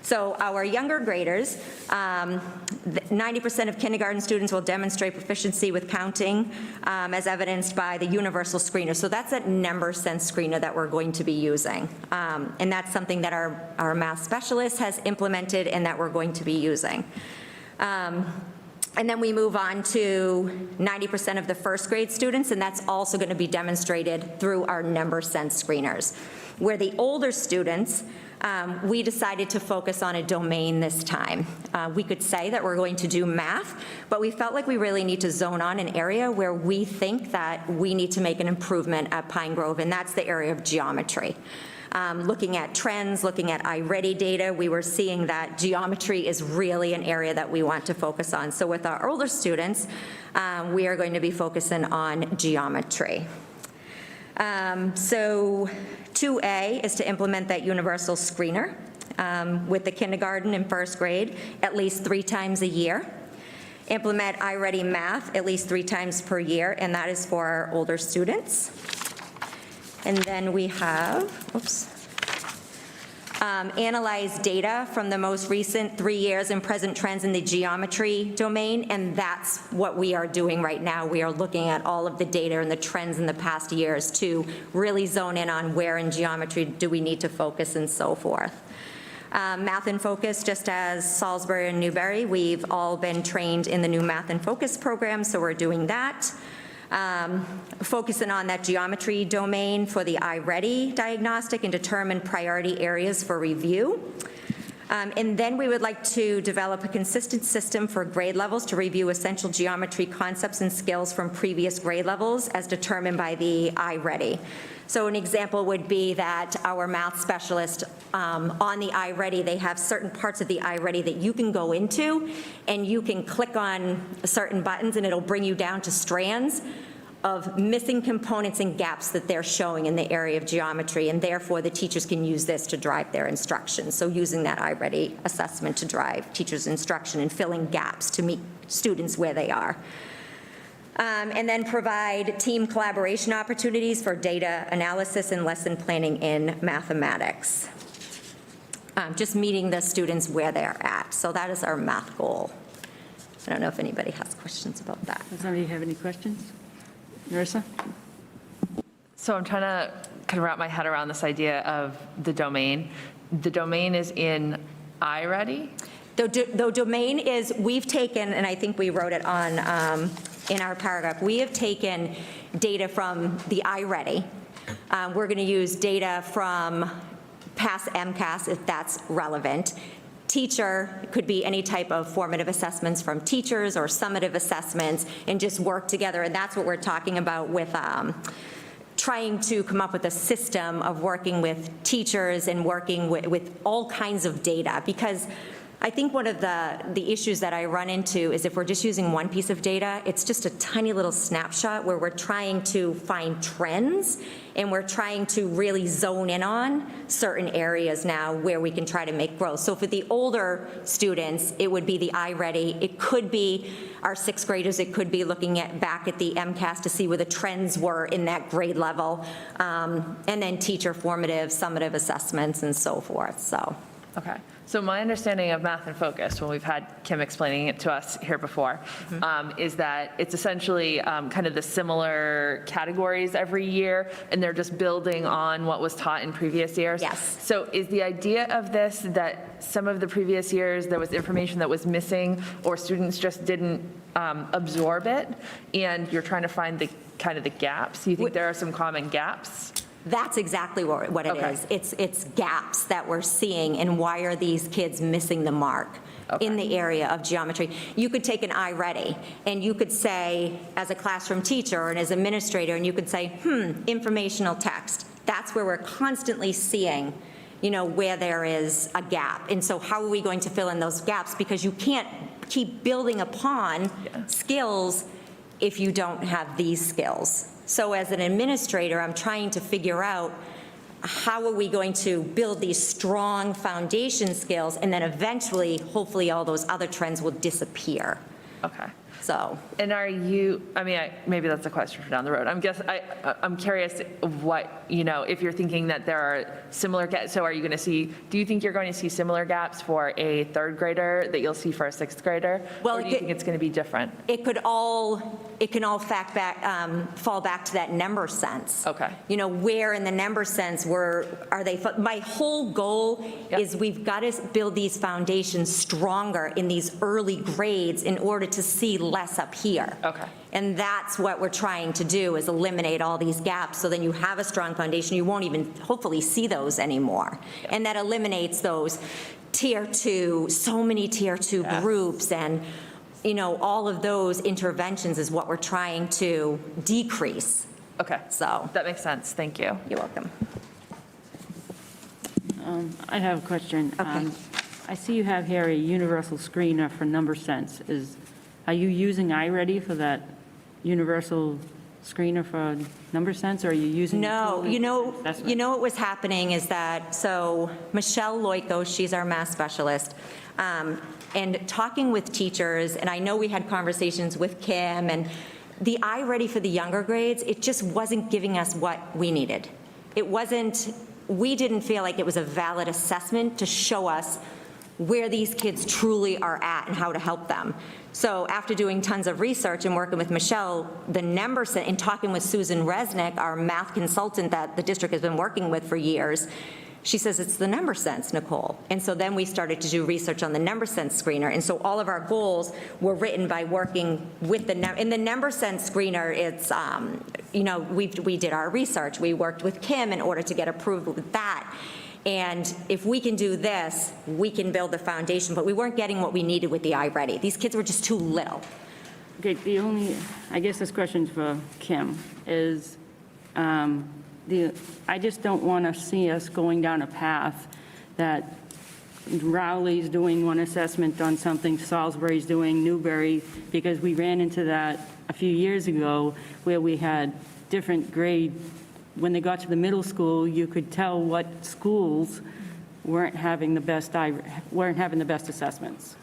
[SPEAKER 14] So our younger graders, 90% of kindergarten students will demonstrate proficiency with counting as evidenced by the universal screener. So that's a number sense screener that we're going to be using. And that's something that our math specialist has implemented and that we're going to be using. And then we move on to 90% of the first grade students, and that's also going to be demonstrated through our number sense screeners. Where the older students, we decided to focus on a domain this time. We could say that we're going to do math, but we felt like we really need to zone on an area where we think that we need to make an improvement at Pine Grove, and that's the area of geometry. Looking at trends, looking at iReady data, we were seeing that geometry is really an area that we want to focus on. So with our older students, we are going to be focusing on geometry. So 2A is to implement that universal screener with the kindergarten and first grade at least 3 times a year. Implement iReady Math at least 3 times per year, and that is for our older students. And then we have, analyze data from the most recent 3 years and present trends in the geometry domain, and that's what we are doing right now. We are looking at all of the data and the trends in the past years to really zone in on where in geometry do we need to focus and so forth. Math in Focus, just as Salisbury and Newbury, we've all been trained in the new Math in Focus program, so we're doing that. Focusing on that geometry domain for the iReady diagnostic and determine priority areas for review. And then we would like to develop a consistent system for grade levels to review essential geometry concepts and skills from previous grade levels as determined by the iReady. So an example would be that our math specialist on the iReady, they have certain parts of the iReady that you can go into and you can click on certain buttons and it'll bring you down to strands of missing components and gaps that they're showing in the area of geometry, and therefore the teachers can use this to drive their instruction. So using that iReady assessment to drive teachers' instruction and filling gaps to meet students where they are. And then provide team collaboration opportunities for data analysis and lesson planning in mathematics. Just meeting the students where they're at. So that is our math goal. I don't know if anybody has questions about that.
[SPEAKER 1] Does anybody have any questions? Marissa?
[SPEAKER 2] So I'm trying to kind of wrap my head around this idea of the domain. The domain is in iReady?
[SPEAKER 14] The domain is, we've taken, and I think we wrote it on in our paragraph, we have taken data from the iReady. We're going to use data from past MCAS if that's relevant. Teacher could be any type of formative assessments from teachers or summative assessments and just work together. And that's what we're talking about with trying to come up with a system of working with teachers and working with all kinds of data. Because I think one of the issues that I run into is if we're just using one piece of data, it's just a tiny little snapshot where we're trying to find trends and we're trying to really zone in on certain areas now where we can try to make growth. So for the older students, it would be the iReady. It could be our 6th graders. It could be looking back at the MCAS to see where the trends were in that grade level, and then teacher formative, summative assessments and so forth. So.
[SPEAKER 2] Okay. So my understanding of Math in Focus, when we've had Kim explaining it to us here before, is that it's essentially kind of the similar categories every year, and they're just building on what was taught in previous years?
[SPEAKER 14] Yes.
[SPEAKER 2] So is the idea of this that some of the previous years, there was information that was missing, or students just didn't absorb it, and you're trying to find the kind of the gaps? Do you think there are some common gaps?
[SPEAKER 14] That's exactly what it
[SPEAKER 2] Okay.
[SPEAKER 14] is. It's gaps that we're seeing, and why are these kids missing the mark in the area of geometry? You could take an iReady, and you could say, as a classroom teacher and as administrator, and you could say, informational text. That's where we're constantly seeing, where there is a gap. And so how are we going to fill in those gaps? Because you can't keep building upon skills if you don't have these skills. So as an administrator, I'm trying to figure out how are we going to build these strong foundation skills, and then eventually, hopefully, all those other trends will disappear.
[SPEAKER 2] Okay.
[SPEAKER 14] So,
[SPEAKER 2] And are you, maybe that's a question for down the road. I'm curious what, if you're thinking that there are similar gaps, so are you going to see, do you think you're going to see similar gaps for a third grader that you'll see for a sixth grader?
[SPEAKER 14] Well,
[SPEAKER 2] or do you think it's going to be different?
[SPEAKER 14] it can all fall back to that number sense.
[SPEAKER 2] Okay.
[SPEAKER 14] Where in the number sense are they? My whole goal is we've got to build these foundations stronger in these early grades in order to see less up here.
[SPEAKER 2] Okay.
[SPEAKER 14] And that's what we're trying to do, is eliminate all these gaps, so then you have a strong foundation. You won't even hopefully see those anymore. And that eliminates those tier 2, so many tier 2 groups, and all of those interventions is what we're trying to decrease.
[SPEAKER 2] Okay.
[SPEAKER 14] So
[SPEAKER 2] That makes sense. Thank you.
[SPEAKER 14] you're welcome.
[SPEAKER 1] I have a question.
[SPEAKER 14] Okay.
[SPEAKER 1] I see you have here a universal screener for number sense. Are you using iReady for that universal screener for number sense, or are you using?
[SPEAKER 14] No,
[SPEAKER 1] the tool?
[SPEAKER 14] what was happening is that, so Michelle Loico, she's our math specialist, and talking with teachers, and I know we had conversations with Kim, and the iReady for the younger grades, it just wasn't giving us what we needed. We didn't feel like it was a valid assessment to show us where these kids truly are at and how to help them. So after doing tons of research and working with Michelle, the numbers, and talking with Susan Resnick, our math consultant that the district has been working with for years, she says, it's the number sense, Nicole. And so then we started to do research on the number sense screener. And so all of our goals were written by working with in the number sense screener, it's, we did our research. We worked with Kim in order to get approved with that. And if we can do this, we can build the foundation. But we weren't getting what we needed with the iReady. These kids were just too little.
[SPEAKER 1] Okay, I guess this question's for Kim, is I just don't want to see us going down a path that Rowley's doing one assessment on something, Salisbury's doing, Newbury, because we ran into that a few years ago where we had different grade. When they got to the middle school, you could tell what schools weren't having the best assessments.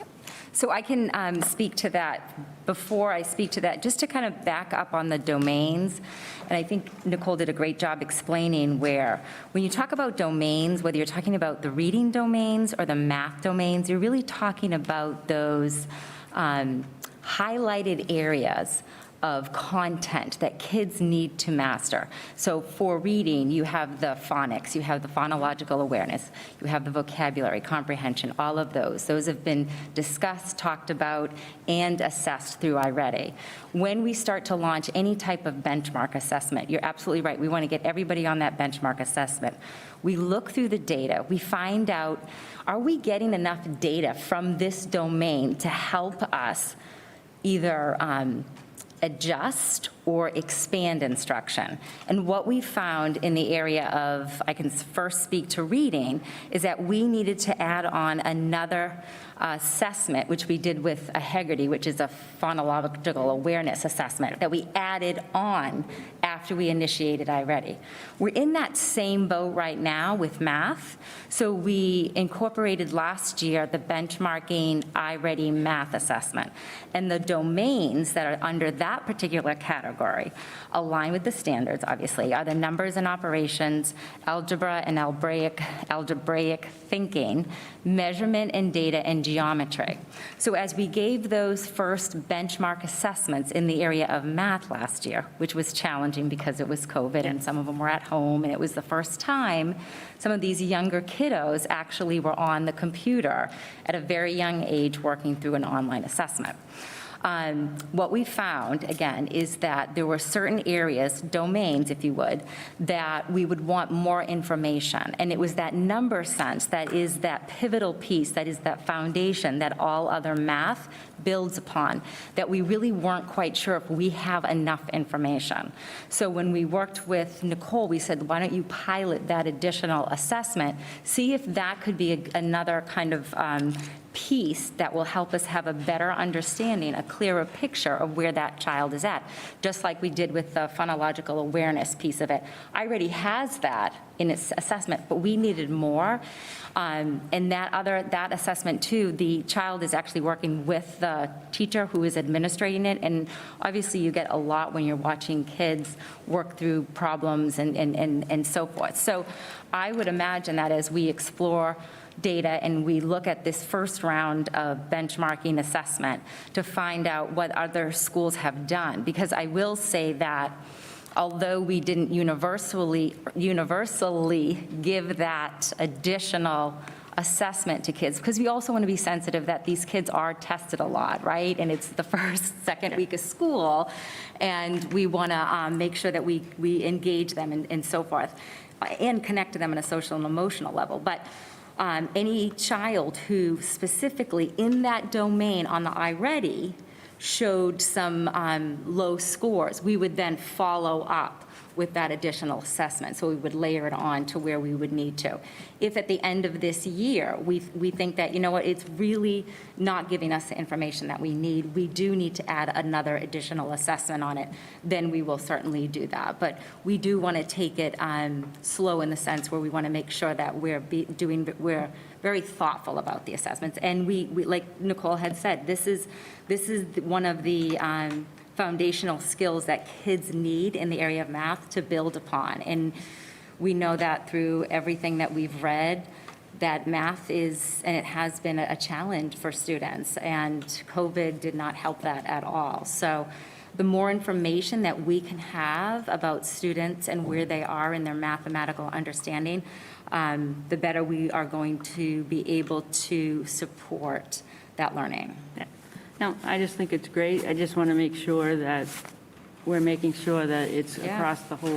[SPEAKER 13] So I can speak to that. Before I speak to that, just to kind of back up on the domains, and I think Nicole did a great job explaining where, when you talk about domains, whether you're talking about the reading domains or the math domains, you're really talking about those highlighted areas of content that kids need to master. So for reading, you have the phonics, you have the phonological awareness, you have the vocabulary, comprehension, all of those. Those have been discussed, talked about, and assessed through iReady. When we start to launch any type of benchmark assessment, you're absolutely right, we want to get everybody on that benchmark assessment. We look through the data, we find out, are we getting enough data from this domain to help us either adjust or expand instruction. And what we found in the area of, I can first speak to reading, is that we needed to add on another assessment, which we did with a Hegarty, which is a phonological awareness assessment that we added on after we initiated iReady. We're in that same boat right now with math. So we incorporated last year the benchmarking iReady math assessment. And the domains that are under that
[SPEAKER 16] that particular category align with the standards, obviously, are the numbers and operations, algebra and algebraic thinking, measurement and data and geometry. So as we gave those first benchmark assessments in the area of math last year, which was challenging because it was COVID and some of them were at home, and it was the first time some of these younger kiddos actually were on the computer at a very young age working through an online assessment. What we found, again, is that there were certain areas, domains, if you would, that we would want more information. And it was that number sense that is that pivotal piece, that is that foundation that all other math builds upon, that we really weren't quite sure if we have enough information. So when we worked with Nicole, we said, why don't you pilot that additional assessment, see if that could be another kind of piece that will help us have a better understanding, a clearer picture of where that child is at, just like we did with the phonological awareness piece of it. I already has that in its assessment, but we needed more. And that assessment too, the child is actually working with the teacher who is administrating it, and obviously you get a lot when you're watching kids work through problems and so forth. So I would imagine that as we explore data and we look at this first round of benchmarking assessment to find out what other schools have done, because I will say that although we didn't universally give that additional assessment to kids, because we also want to be sensitive that these kids are tested a lot, right? And it's the first, second week of school, and we want to make sure that we engage them and so forth, and connect to them on a social and emotional level. But any child who specifically in that domain on the iReady showed some low scores, we would then follow up with that additional assessment. So we would layer it on to where we would need to. If at the end of this year, we think that, you know what, it's really not giving us the information that we need, we do need to add another additional assessment on it, then we will certainly do that. But we do want to take it slow in the sense where we want to make sure that we're very thoughtful about the assessments. And we like Nicole had said, this is one of the foundational skills that kids need in the area of math to build upon. And we know that through everything that we've read, that math is, and it has been a challenge for students, and COVID did not help that at all. So the more information that we can have about students and where they are in their mathematical understanding, the better we are going to be able to support that learning.
[SPEAKER 1] Yeah. No, I just think it's great. I just want to make sure that we're making sure that it's across the whole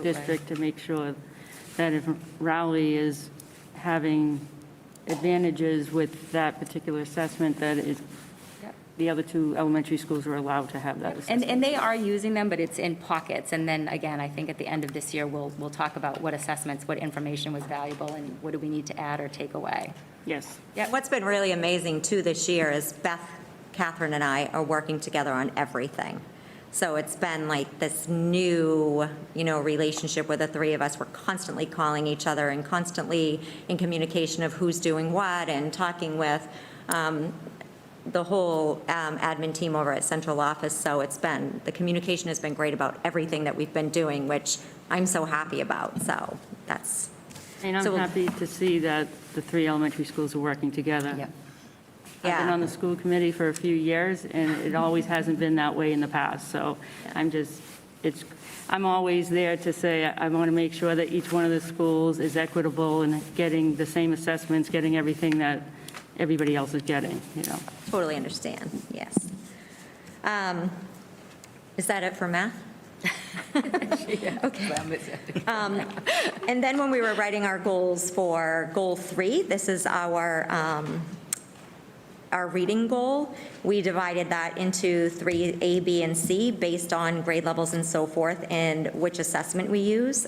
[SPEAKER 1] district, to make sure that if Rowley is having advantages with that particular assessment, that the other two elementary schools are allowed to have that assessment.
[SPEAKER 16] And they are using them, but it's in pockets. And then again, I think at the end of this year, we'll talk about what assessments, what information was valuable, and what do we need to add or take away.
[SPEAKER 1] Yes.
[SPEAKER 14] Yeah. What's been really amazing too this year is Beth, Catherine, and I are working together on everything. So it's been like this new, relationship where the three of us were constantly calling each other and constantly in communication of who's doing what, and talking with the whole admin team over at central office. So the communication has been great about everything that we've been doing, which I'm so happy about. So that's.
[SPEAKER 1] And I'm happy to see that the three elementary schools are working together.
[SPEAKER 16] Yep.
[SPEAKER 1] I've been on the school committee for a few years, and it always hasn't been that way in the past. So I'm always there to say, I want to make sure that each one of the schools is equitable and getting the same assessments, getting everything that everybody else is getting,
[SPEAKER 14] Totally understand, yes. Is that it for math? Okay. And then when we were writing our goals for goal 3, this is our reading goal. We divided that into 3, A, B, and C, based on grade levels and so forth, and which assessment we use.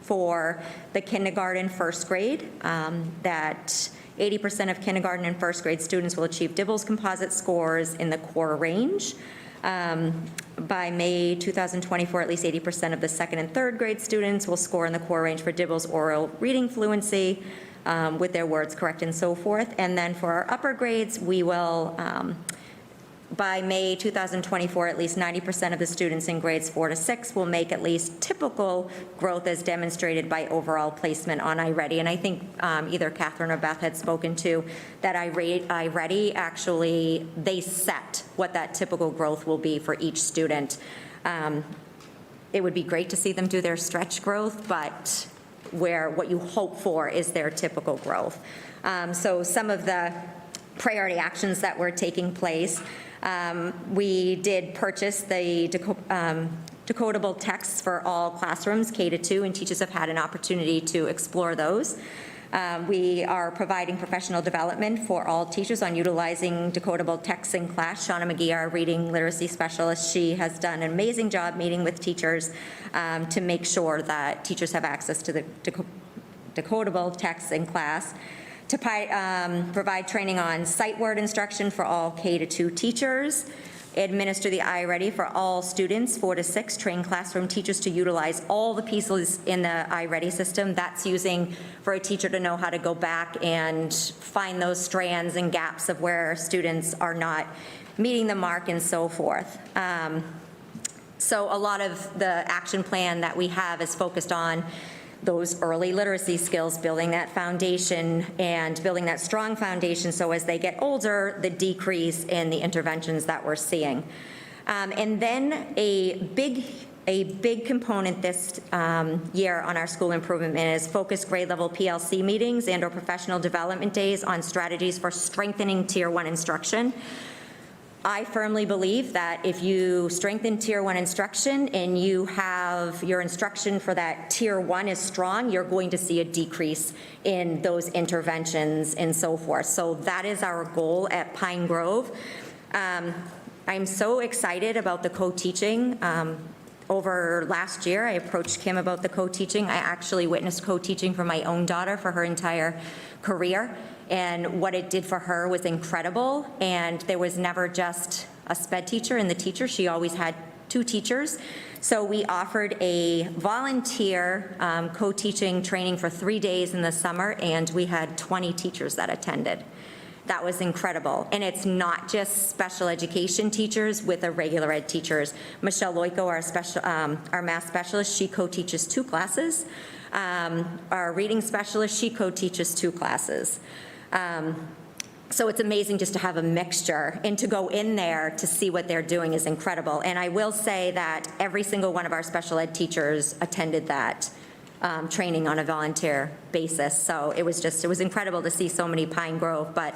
[SPEAKER 14] For the kindergarten, first grade, that 80% of kindergarten and first grade students will achieve DIBELS composite scores in the core range. By May 2024, at least 80% of the second and third grade students will score in the core range for DIBELS oral reading fluency, with their words correct and so forth. And then for our upper grades, we will by May 2024, at least 90% of the students in grades 4 to 6 will make at least typical growth as demonstrated by overall placement on iReady. And I think either Catherine or Beth had spoken to that iReady, actually, they set what that typical growth will be for each student. It would be great to see them do their stretch growth, but what you hope for is their typical growth. So some of the priority actions that were taking place, we did purchase the decodable texts for all classrooms, K to 2, and teachers have had an opportunity to explore those. We are providing professional development for all teachers on utilizing decodable texts in class. Shauna McGee, our reading literacy specialist, she has done an amazing job meeting with teachers to make sure that teachers have access to the decodable texts in class. To provide training on sight word instruction for all K to 2 teachers, administer the iReady for all students 4 to 6, train classroom teachers to utilize all the pieces in the iReady system. That's using for a teacher to know how to go back and find those strands and gaps of where students are not meeting the mark and so forth. So a lot of the action plan that we have is focused on those early literacy skills, building that foundation and building that strong foundation so as they get older, the decrease in the interventions that we're seeing. And then a big component this year on our school improvement is focused grade level PLC meetings and or professional development days on strategies for strengthening Tier 1 instruction. I firmly believe that if you strengthen Tier 1 instruction and you have your instruction for that Tier 1 is strong, you're going to see a decrease in those interventions and so forth. So that is our goal at Pine Grove. I'm so excited about the co-teaching. Over last year, I approached Kim about the co-teaching. I actually witnessed co-teaching for my own daughter for her entire career. And what it did for her was incredible. And there was never just a SPED teacher and the teacher. She always had 2 teachers. So we offered a volunteer co-teaching training for 3 days in the summer, and we had 20 teachers that attended. That was incredible. And it's not just special education teachers with the regular ed teachers. Michelle Loico, our math specialist, she co-teaches 2 classes. Our reading specialist, she co-teaches 2 classes. So it's amazing just to have a mixture, and to go in there to see what they're doing is incredible. And I will say that every single one of our special ed teachers attended that training on a volunteer basis. So it was incredible to see so many Pine Grove, but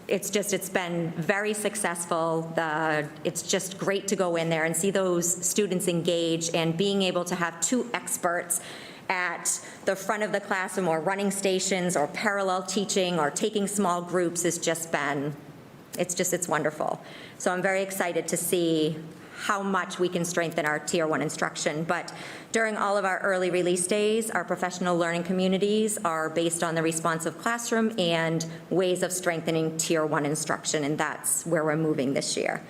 [SPEAKER 14] it's been very successful. It's just great to go in there and see those students engage, and being able to have 2 experts at the front of the classroom or running stations or parallel teaching or taking small groups has just been, it's wonderful. So I'm very excited to see how much we can strengthen our Tier 1 instruction. But during all of our early release days, our professional learning communities are based on the responsive classroom and ways of strengthening Tier 1 instruction, and that's where we're moving this year.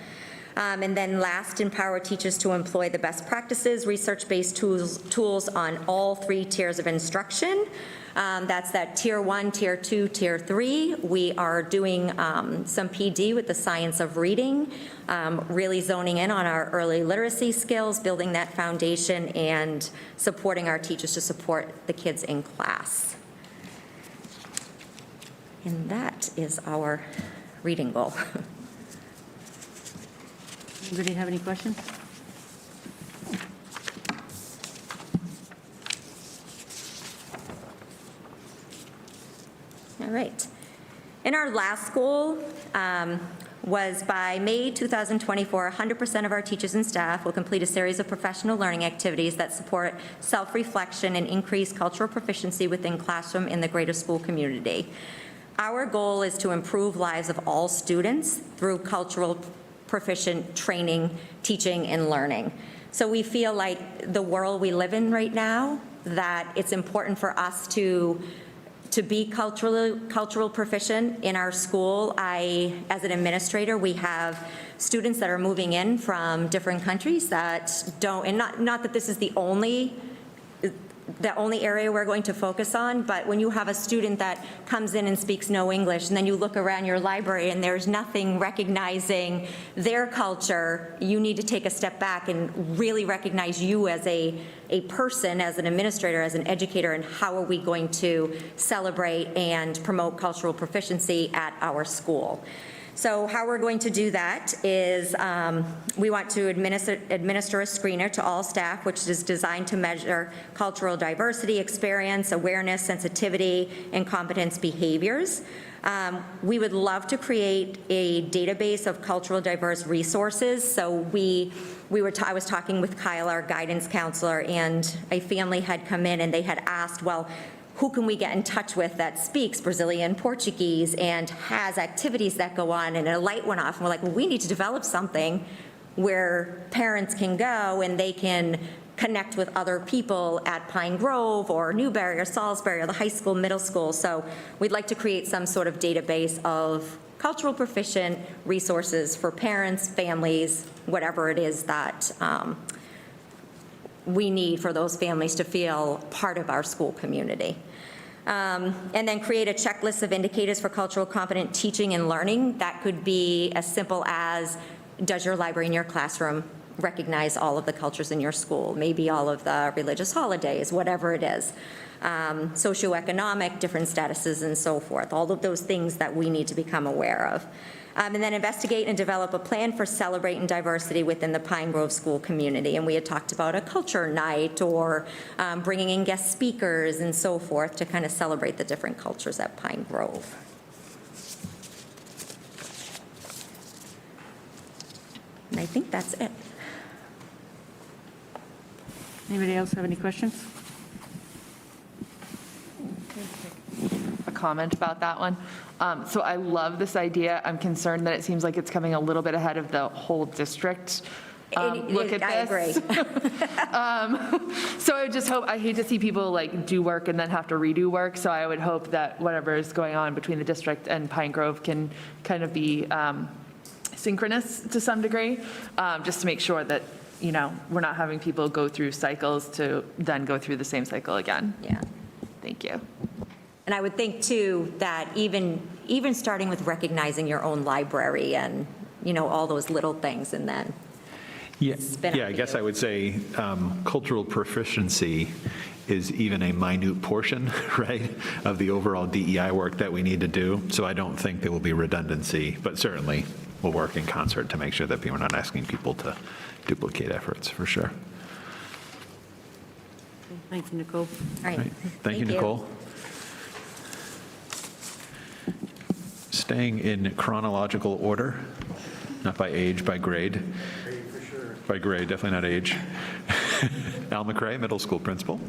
[SPEAKER 14] And then last, empower teachers to employ the best practices, research-based tools on all 3 tiers of instruction. That's that Tier 1, Tier 2, Tier 3. We are doing some PD with the science of reading, really zoning in on our early literacy skills, building that foundation, and supporting our teachers to support the kids in class. And that is our reading goal.
[SPEAKER 1] Anybody have any questions?
[SPEAKER 14] All right. And our last goal was by May 2024, 100% of our teachers and staff will complete a series of professional learning activities that support self-reflection and increase cultural proficiency within classroom and the greater school community. Our goal is to improve lives of all students through cultural proficient training, teaching, and learning. So we feel like the world we live in right now, that it's important for us to be cultural proficient in our school. As an administrator, we have students that are moving in from different countries that don't, and not that this is the only the only area we're going to focus on, but when you have a student that comes in and speaks no English, and then you look around your library and there's nothing recognizing their culture, you need to take a step back and really recognize you as a person, as an administrator, as an educator, and how are we going to celebrate and promote cultural proficiency at our school. So how we're going to do that is we want to administer a screener to all staff, which is designed to measure cultural diversity, experience, awareness, sensitivity, and competence behaviors. We would love to create a database of cultural diverse resources. So I was talking with Kyle, our guidance counselor, and a family had come in and they had asked, well, who can we get in touch with that speaks Brazilian Portuguese and has activities that go on, and a light went off, and we're like, well, we need to develop something where parents can go and they can connect with other people at Pine Grove or Newberry or Salisbury or the high school, middle school. So we'd like to create some sort of database of cultural proficient resources for parents, families, whatever it is that we need for those families to feel part of our school community. And then create a checklist of indicators for cultural competent teaching and learning. That could be as simple as, does your library in your classroom recognize all of the cultures in your school? Maybe all of the religious holidays, whatever it is. Socioeconomic, different statuses and so forth. All of those things that we need to become aware of. And then investigate and develop a plan for celebrating diversity within the Pine Grove school community. And we had talked about a culture night or bringing in guest speakers and so forth to kind of celebrate the different cultures at Pine Grove. And I think that's it.
[SPEAKER 1] Anybody else have any questions?
[SPEAKER 2] A comment about that one. So I love this idea. I'm concerned that it seems like it's coming a little bit ahead of the whole district look at this.
[SPEAKER 14] I agree.
[SPEAKER 2] So I just hope, I hate to see people like do work and then have to redo work. So I would hope that whatever is going on between the district and Pine Grove can kind of be synchronous to some degree, just to make sure that, you know, we're not having people go through cycles to then go through the same cycle again.
[SPEAKER 14] Yeah.
[SPEAKER 2] Thank you.
[SPEAKER 14] And I would think too that even starting with recognizing your own library and, you know, all those little things, and then
[SPEAKER 4] I guess I would say cultural proficiency is even a minute portion, right, of the overall DEI work that we need to do. So I don't think there will be redundancy, but certainly we'll work in concert to make sure that people are not asking people to duplicate efforts, for sure.
[SPEAKER 1] Thank you, Nicole.
[SPEAKER 14] All right.
[SPEAKER 4] Thank you, Nicole. Staying in chronological order, not by age, by grade.
[SPEAKER 7] Grade for sure.
[SPEAKER 4] By grade, definitely not age. Al McRae, middle school principal.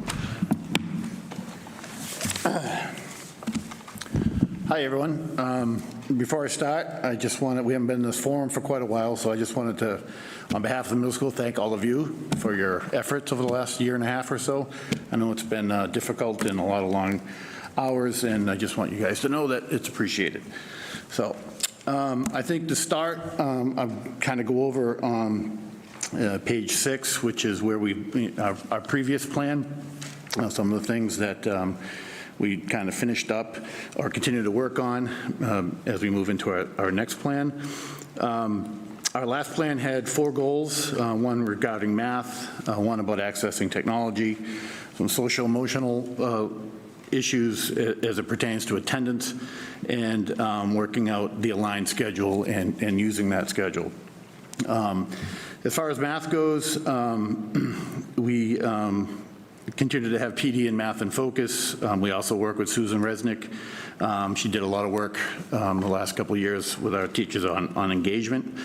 [SPEAKER 17] Hi, everyone. Before I start, I just wanted, we haven't been in this forum for quite a while, so I just wanted to, on behalf of the middle school, thank all of you for your efforts over the last year and a half or so. I know it's been difficult and a lot of long hours, and I just want you guys to know that it's appreciated. So I think to start, I'll kind of go over page 6, which is where our previous plan, some of the things that we kind of finished up or continue to work on as we move into our next plan. Our last plan had 4 goals, one regarding math, one about accessing technology, some social emotional issues as it pertains to attendance, and working out the aligned schedule and using that schedule. As far as math goes, we continue to have PD and math in focus. We also work with Susan Resnick. She did a lot of work the last couple of years with our teachers on engagement.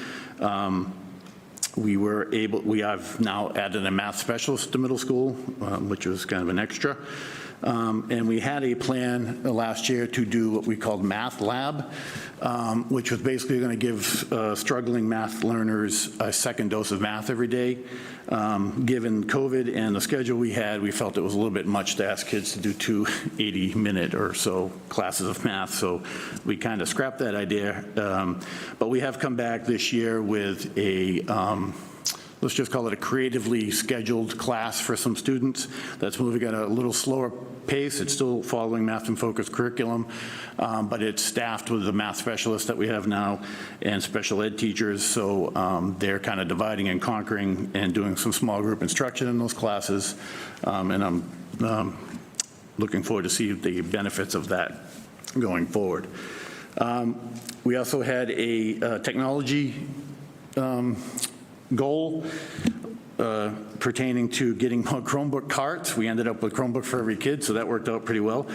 [SPEAKER 17] We have now added a math specialist to middle school, which was kind of an extra. And we had a plan last year to do what we called Math Lab, which was basically going to give struggling math learners a second dose of math every day. Given COVID and the schedule we had, we felt it was a little bit much to ask kids to do 2 80-minute or so classes of math, so we kind of scrapped that idea. But we have come back this year with a let's just call it a creatively scheduled class for some students that's moving at a little slower pace. It's still following math and focus curriculum, but it's staffed with the math specialists that we have now and special ed teachers. So they're kind of dividing and conquering and doing some small group instruction in those classes. And I'm looking forward to see the benefits of that going forward. We also had a technology goal pertaining to getting more Chromebook carts. We ended up with Chromebook for every kid, so that worked out pretty well.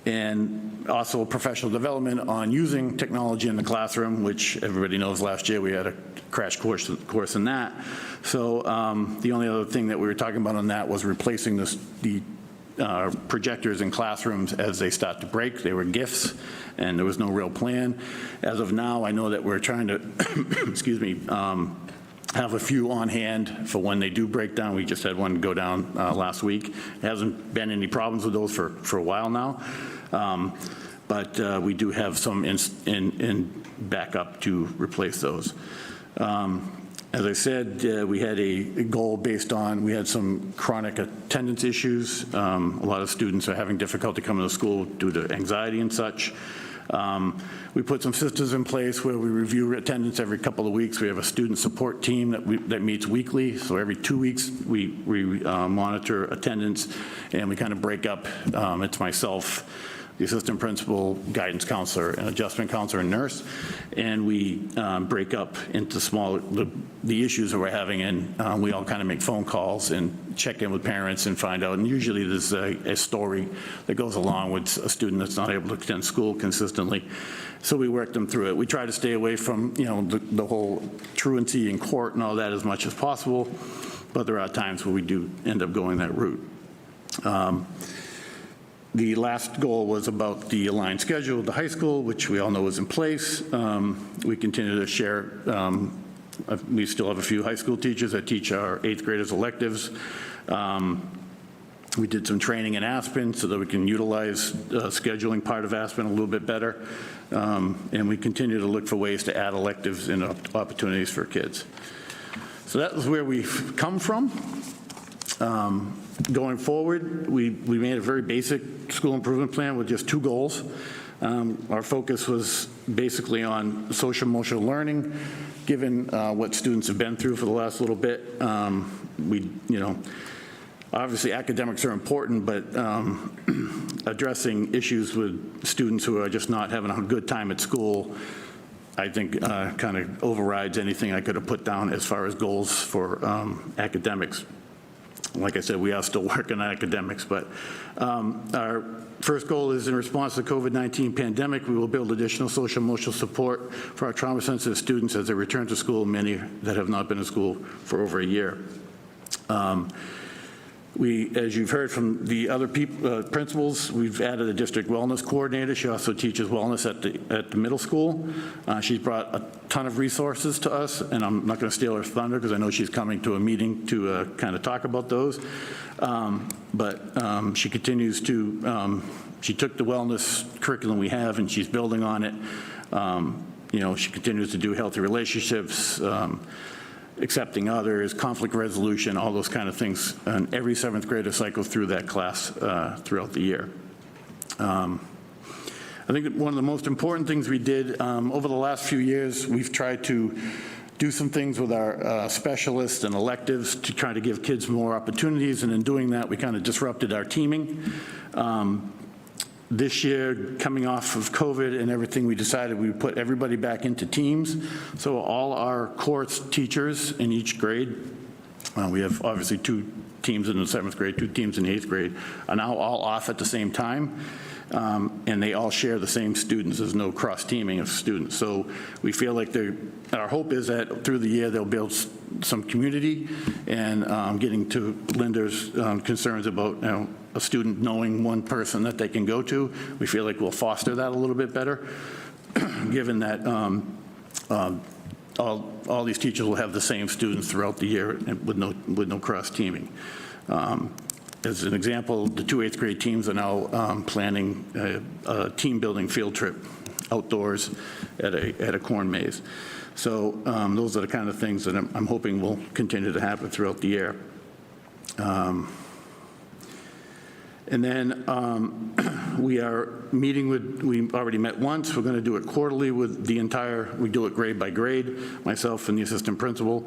[SPEAKER 17] And also professional development on using technology in the classroom, which everybody knows last year we had a crash course in that. So the only other thing that we were talking about on that was replacing the projectors in classrooms as they start to break. They were gifts, and there was no real plan. As of now, I know that we're trying to, excuse me, have a few on hand for when they do break down. We just had one go down last week. There hasn't been any problems with those for a while now, but we do have some in backup to replace those. As I said, we had a goal based on, we had some chronic attendance issues. A lot of students are having difficulty coming to school due to anxiety and such. We put some systems in place where we review attendance every couple of weeks. We have a student support team that meets weekly. So every 2 weeks, we monitor attendance, and we kind of break up. It's myself, the assistant principal, guidance counselor, and adjustment counselor and nurse, and we break up into the issues that we're having, and we all kind of make phone calls and check in with parents and find out. And usually there's a story that goes along with a student that's not able to attend school consistently. So we work them through it. We try to stay away from the whole truancy in court and all that as much as possible, but there are times where we do end up going that route. The last goal was about the aligned schedule of the high school, which we all know is in place. We continue to share, we still have a few high school teachers that teach our 8th graders electives. We did some training in Aspen so that we can utilize scheduling part of Aspen a little bit better. And we continue to look for ways to add electives and opportunities for kids. So that was where we've come from. Going forward, we made a very basic school improvement plan with just 2 goals. Our focus was basically on social emotional learning, given what students have been through for the last little bit. Obviously academics are important, but addressing issues with students who are just not having a good time at school, I think kind of overrides anything I could have put down as far as goals for academics. Like I said, we are still working on academics, but our first goal is in response to the COVID-19 pandemic, we will build additional social emotional support for our trauma-sensitive students as they return to school, many that have not been in school for over a year. As you've heard from the other principals, we've added a district wellness coordinator. She also teaches wellness at the middle school. She's brought a ton of resources to us, and I'm not going to steal her thunder because I know she's coming to a meeting to kind of talk about those. But she continues to, she took the wellness curriculum we have and she's building on it. She continues to do healthy relationships, accepting others, conflict resolution, all those kind of things. And every 7th grader cycles through that class throughout the year. I think that one of the most important things we did over the last few years, we've tried to do some things with our specialists and electives to try to give kids more opportunities. And in doing that, we kind of disrupted our teaming. This year, coming off of COVID and everything, we decided we would put everybody back into teams. So all our course teachers in each grade, we have obviously 2 teams in the 7th grade, 2 teams in the 8th grade, are now all off at the same time. And they all share the same students. There's no cross-teaming of students. So we feel like our hope is that through the year they'll build some community, and getting to Linda's concerns about a student knowing one person that they can go to, we feel like we'll foster that a little bit better, given that all these teachers will have the same students throughout the year with no cross-teaming. As an example, the 2 8th grade teams are now planning a team building field trip outdoors at a corn maze. So those are the kind of things that I'm hoping will continue to happen throughout the year. And then we are meeting with, we already met once, we're going to do it quarterly with the entire, we do it grade by grade, myself and the assistant principal,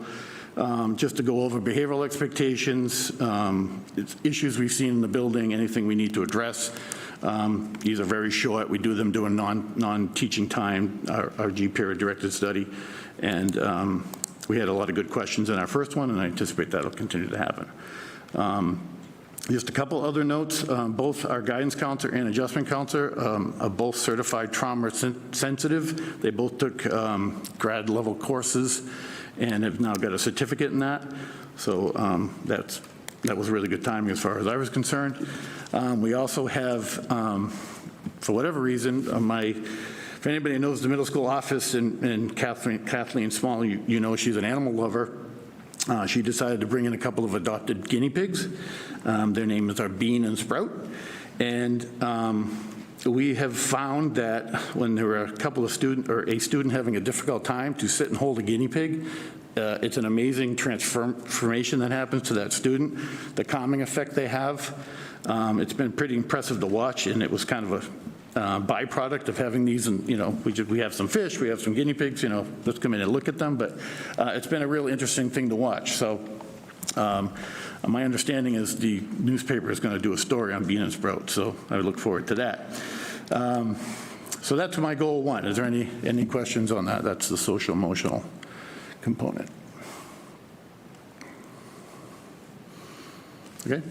[SPEAKER 17] just to go over behavioral expectations, issues we've seen in the building, anything we need to address. These are very short. We do them during non-teaching time, our G-period directed study. And we had a lot of good questions in our first one, and I anticipate that'll continue to happen. Just a couple other notes. Both our guidance counselor and adjustment counselor are both certified trauma sensitive. They both took grad level courses and have now got a certificate in that. So that was really good timing as far as I was concerned. We also have, for whatever reason, if anybody knows the middle school office and Kathleen Small, you know she's an animal lover. She decided to bring in a couple of adopted guinea pigs. Their names are Bean and Sprout. And we have found that when there were a couple of a student having a difficult time to sit and hold a guinea pig, it's an amazing transformation that happens to that student, the calming effect they have. It's been pretty impressive to watch, and it was kind of a byproduct of having these, and we have some fish, we have some guinea pigs, let's come in and look at them, but it's been a really interesting thing to watch. So my understanding is the newspaper is going to do a story on Bean and Sprout, so I look forward to that. So that's my goal one. Is there any questions on that? That's the social emotional component. Okay.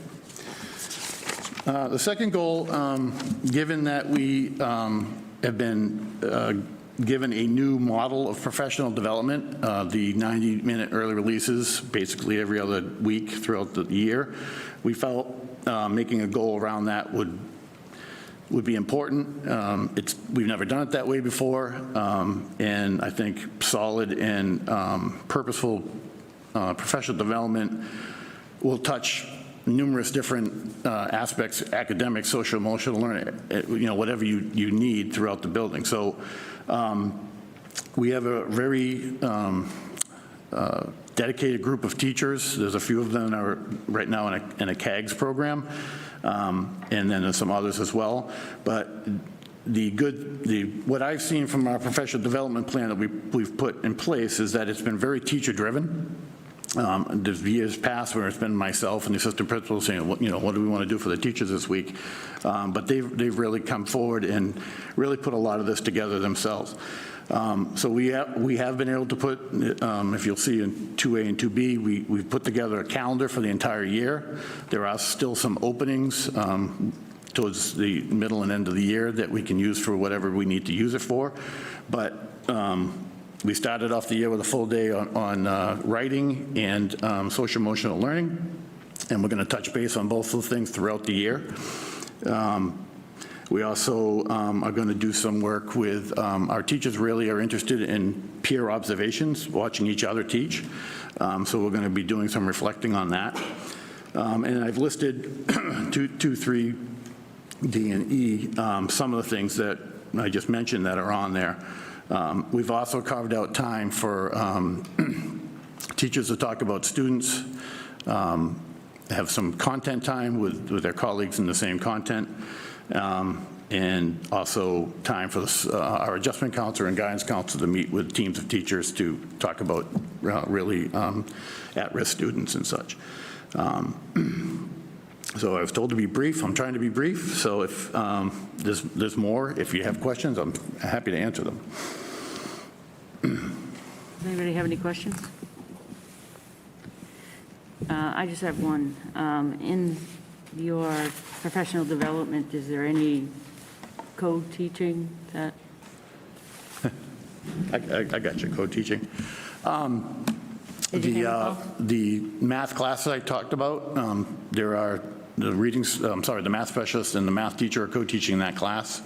[SPEAKER 17] The second goal, given that we have been given a new model of professional development, the 90-minute early releases basically every other week throughout the year, we felt making a goal around that would be important. We've never done it that way before, and I think solid and purposeful professional development will touch numerous different aspects, academic, social, emotional learning, whatever you need throughout the building. So we have a very dedicated group of teachers. There's a few of them that are right now in a CAGS program, and then there's some others as well. But what I've seen from our professional development plan that we've put in place is that it's been very teacher-driven. There's years past where it's been myself and the assistant principal saying, what do we want to do for the teachers this week? But they've really come forward and really put a lot of this together themselves. So we have been able to put, if you'll see in 2A and 2B, we've put together a calendar for the entire year. There are still some openings towards the middle and end of the year that we can use for whatever we need to use it for. But we started off the year with a full day on writing and social emotional learning, and we're going to touch base on both those things throughout the year. We also are going to do some work with our teachers. Really are interested in peer observations, watching each other teach. So we're going to be doing some reflecting on that. And I've listed 2, 3, D, and E, some of the things that I just mentioned that are on there. We've also carved out time for teachers to talk about students, have some content time with their colleagues in the same content, and also time for our adjustment counselor and guidance counselor to meet with teams of teachers to talk about really at-risk students and such. So I was told to be brief. I'm trying to be brief. So if there's more, if you have questions, I'm happy to answer them.
[SPEAKER 1] Does anybody have any questions? I just have one. In your professional development, is there any code teaching that?
[SPEAKER 17] I got you, code teaching. The math classes I talked about, there are the the math specialist and the math teacher are co-teaching that class.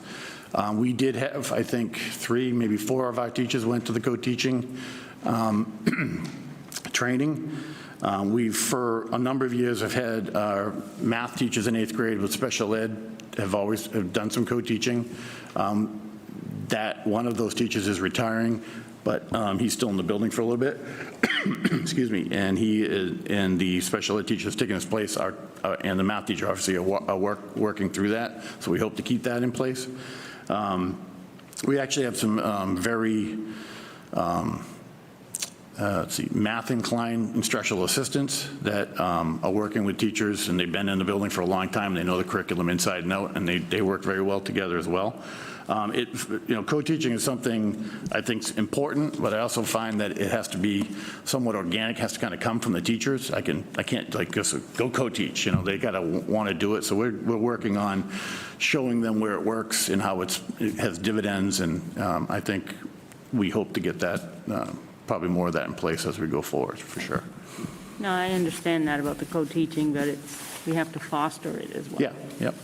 [SPEAKER 17] We did have, I think, 3, maybe 4 of our teachers went to the co-teaching training. We, for a number of years, have had our math teachers in 8th grade with special ed have done some co-teaching. that one of those teachers is retiring, but he's still in the building for a little bit. Excuse me. And he is, and the special ed teachers taking his place are, and the math teacher obviously are working through that. So we hope to keep that in place. We actually have some very, let's see, math-inclined instructional assistants that are working with teachers, and they've been in the building for a long time. They know the curriculum inside and out, and they work very well together as well. Co-teaching is something I think is important, but I also find that it has to be somewhat organic, has to kind of come from the teachers. I can't like just go co-teach, they got to want to do it. So we're working on showing them where it works and how it has dividends, and I think we hope to get that, probably more of that in place as we go forward, for sure.
[SPEAKER 1] No, I understand that about the co-teaching, but we have to foster it as well.
[SPEAKER 17] Yeah, yep.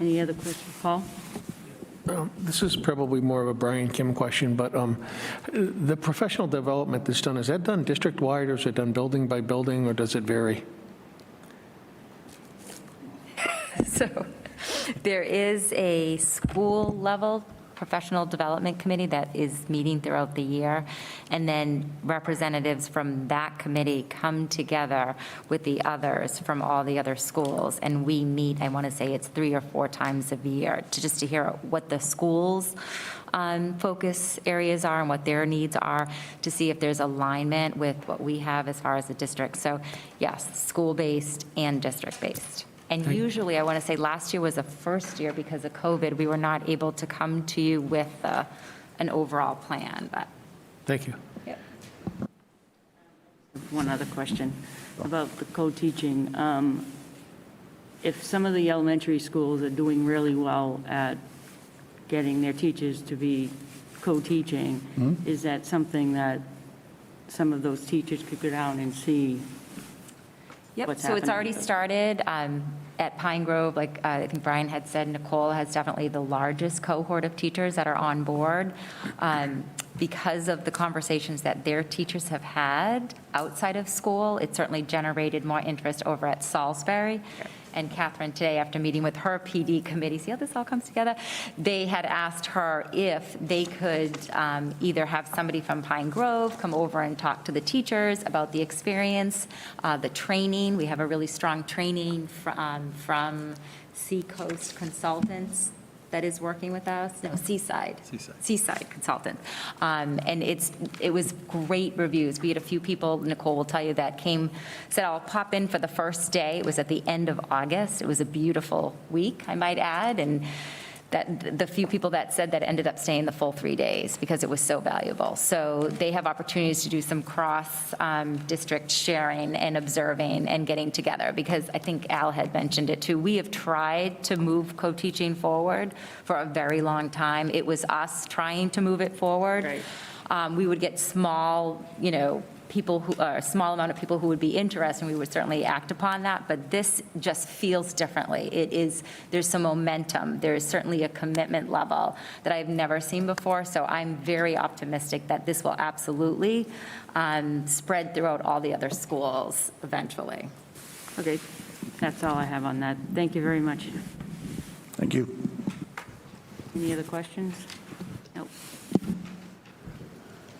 [SPEAKER 1] Any other questions, Paul?
[SPEAKER 6] This is probably more of a Brian Kim question, but the professional development that's done, is that done district-wide, or is it done building by building, or does it vary?
[SPEAKER 16] So there is a school-level professional development committee that is meeting throughout the year, and then representatives from that committee come together with the others from all the other schools, and we meet, I want to say it's 3 or 4 times a year, to hear what the schools' focus areas are and what their needs are, to see if there's alignment with what we have as far as the district. So yes, school-based and district-based. And usually, I want to say last year was the first year because of COVID, we were not able to come to you with an overall plan, but.
[SPEAKER 6] Thank you.
[SPEAKER 16] Yep.
[SPEAKER 1] One other question about the co-teaching. If some of the elementary schools are doing really well at getting their teachers to be co-teaching, is that something that some of those teachers could go down and see?
[SPEAKER 16] Yep,
[SPEAKER 1] What's
[SPEAKER 16] so it's
[SPEAKER 1] happening?
[SPEAKER 16] already started at Pine Grove. Like I think Brian had said, Nicole has definitely the largest cohort of teachers that are on board because of the conversations that their teachers have had outside of school. It certainly generated more interest over at Salisbury. And Catherine today, after meeting with her PD committee, see how this all comes together? They had asked her if they could either have somebody from Pine Grove come over and talk to the teachers about the experience, the training. We have a really strong training from Seacoast Consultants that is working with us. No, Seaside Consultant. And it was great reviews. We had a few people, Nicole will tell you, that said, I'll pop in for the first day. It was at the end of August. It was a beautiful week, I might add. And that the few people that said that ended up staying the full 3 days because it was so valuable. So they have opportunities to do some cross-district sharing and observing and getting together, because I think Al had mentioned it too. We have tried to move co-teaching forward for a very long time. It was us trying to move it forward.
[SPEAKER 1] Right.
[SPEAKER 16] We would get small, people who are a small amount of people who would be interested, and we would certainly act upon that, but this just feels differently. There's some momentum. There's certainly a commitment level that I've never seen before, so I'm very optimistic that this will absolutely spread throughout all the other schools eventually.
[SPEAKER 1] Okay, that's all I have on that. Thank you very much.
[SPEAKER 17] Thank you.
[SPEAKER 1] Any other questions? Nope.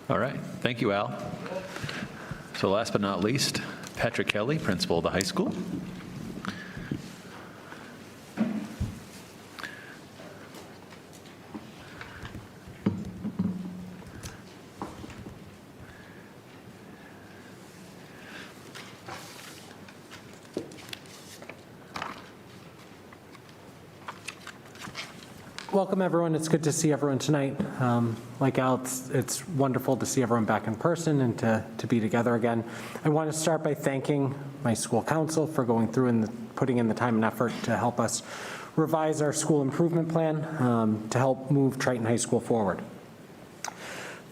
[SPEAKER 4] All right, thank you, Al. So last but not least, Patrick Kelly, principal of the high school.
[SPEAKER 7] Welcome, everyone. It's good to see everyone tonight. Like Al, it's wonderful to see everyone back in person and to be together again. I want to start by thanking my school council for going through and putting in the time and effort to help us revise our school improvement plan to help move Triton High School forward.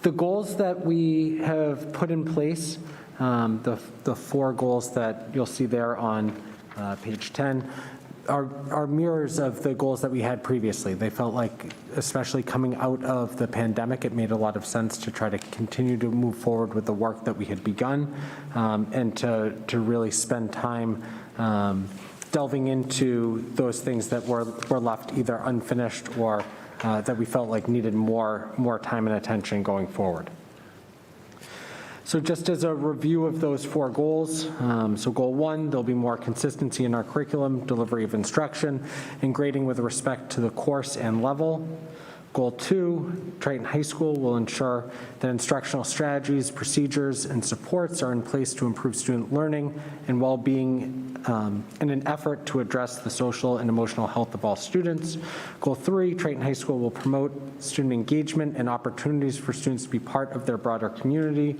[SPEAKER 7] The goals that we have put in place, the 4 goals that you'll see there on page 10, are mirrors of the goals that we had previously. They felt like, especially coming out of the pandemic, it made a lot of sense to try to continue to move forward with the work that we had begun, and to really spend time delving into those things that were left either unfinished or that we felt like needed more time and attention going forward. So just as a review of those 4 goals, so goal 1, there'll be more consistency in our curriculum, delivery of instruction, and grading with respect to the course and level. Goal 2, Triton High School will ensure that instructional strategies, procedures, and supports are in place to improve student learning and well-being in an effort to address the social and emotional health of all students. Goal 3, Triton High School will promote student engagement and opportunities for students to be part of their broader community.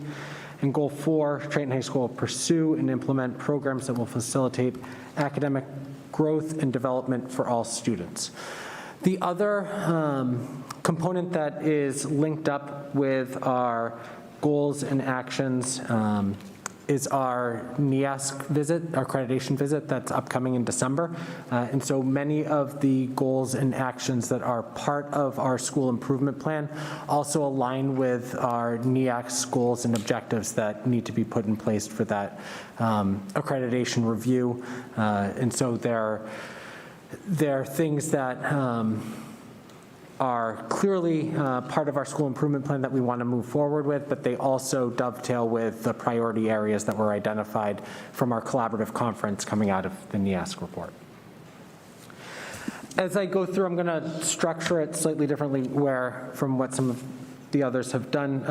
[SPEAKER 7] And Goal 4, Triton High School will pursue and implement programs that will facilitate academic growth and development for all students. The other component that is linked up with our goals and actions is our NEASC visit, our accreditation visit that's upcoming in December. And so many of the goals and actions that are part of our school improvement plan also align with our NEASC goals and objectives that need to be put in place for that accreditation review. And so there are things that are clearly part of our school improvement plan that we want to move forward with, but they also dovetail with the priority areas that were identified from our collaborative conference coming out of the NEASC report. As I go through, I'm going to structure it slightly differently from what some of the others have done.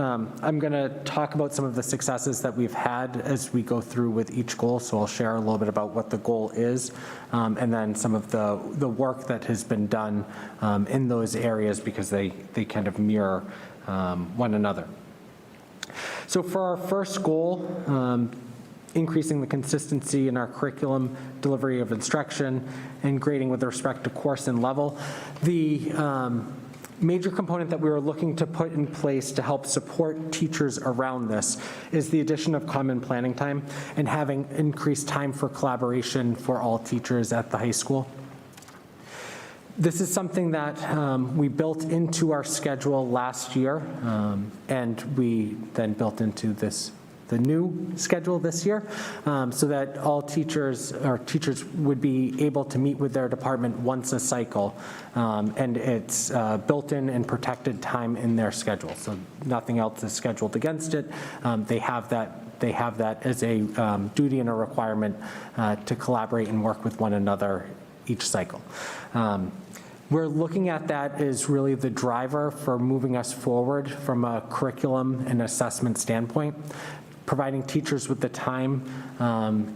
[SPEAKER 7] I'm going to talk about some of the successes that we've had as we go through with each goal. So I'll share a little bit about what the goal is, and then some of the work that has been done in those areas, because they kind of mirror one another. So for our first goal, increasing the consistency in our curriculum, delivery of instruction, and grading with respect to course and level, the major component that we were looking to put in place to help support teachers around this is the addition of common planning time and having increased time for collaboration for all teachers at the high school. This is something that we built into our schedule last year, and we then built into the new schedule this year, so that all teachers would be able to meet with their department once a cycle, and it's built-in and protected time in their schedule, so nothing else is scheduled against it. They have that as a duty and a requirement to collaborate and work with one another each cycle. We're looking at that as really the driver for moving us forward from a curriculum and assessment standpoint. Providing teachers with the time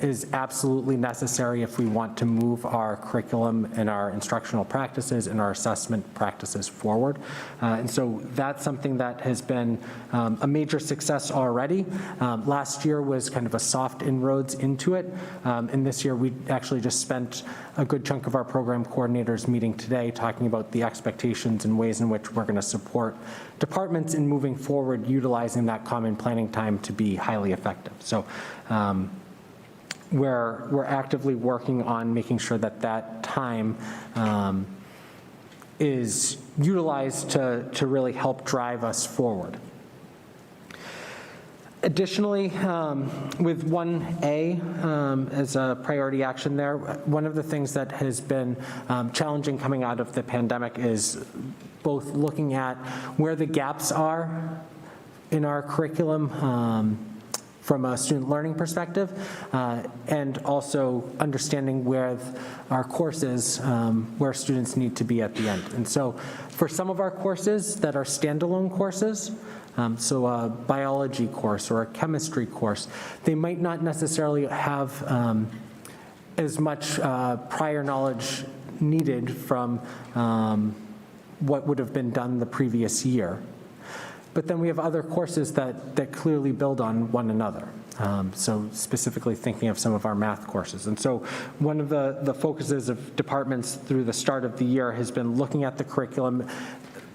[SPEAKER 7] is absolutely necessary if we want to move our curriculum and our instructional practices and our assessment practices forward. And so that's something that has been a major success already. Last year was kind of a soft inroads into it. And this year we actually just spent a good chunk of our program coordinators meeting today talking about the expectations and ways in which we're going to support departments in moving forward, utilizing that common planning time to be highly effective. So we're actively working on making sure that that time is utilized to really help drive us forward. Additionally, with 1A as a priority action there, one of the things that has been challenging coming out of the pandemic is both looking at where the gaps are in our curriculum from a student learning perspective, and also understanding where our courses, where students need to be at the end. And so for some of our courses that are standalone courses, so a biology course or a chemistry course, they might not necessarily have as much prior knowledge needed from what would have been done the previous year. But then we have other courses that clearly build on one another. So specifically thinking of some of our math courses. And so one of the focuses of departments through the start of the year has been looking at the curriculum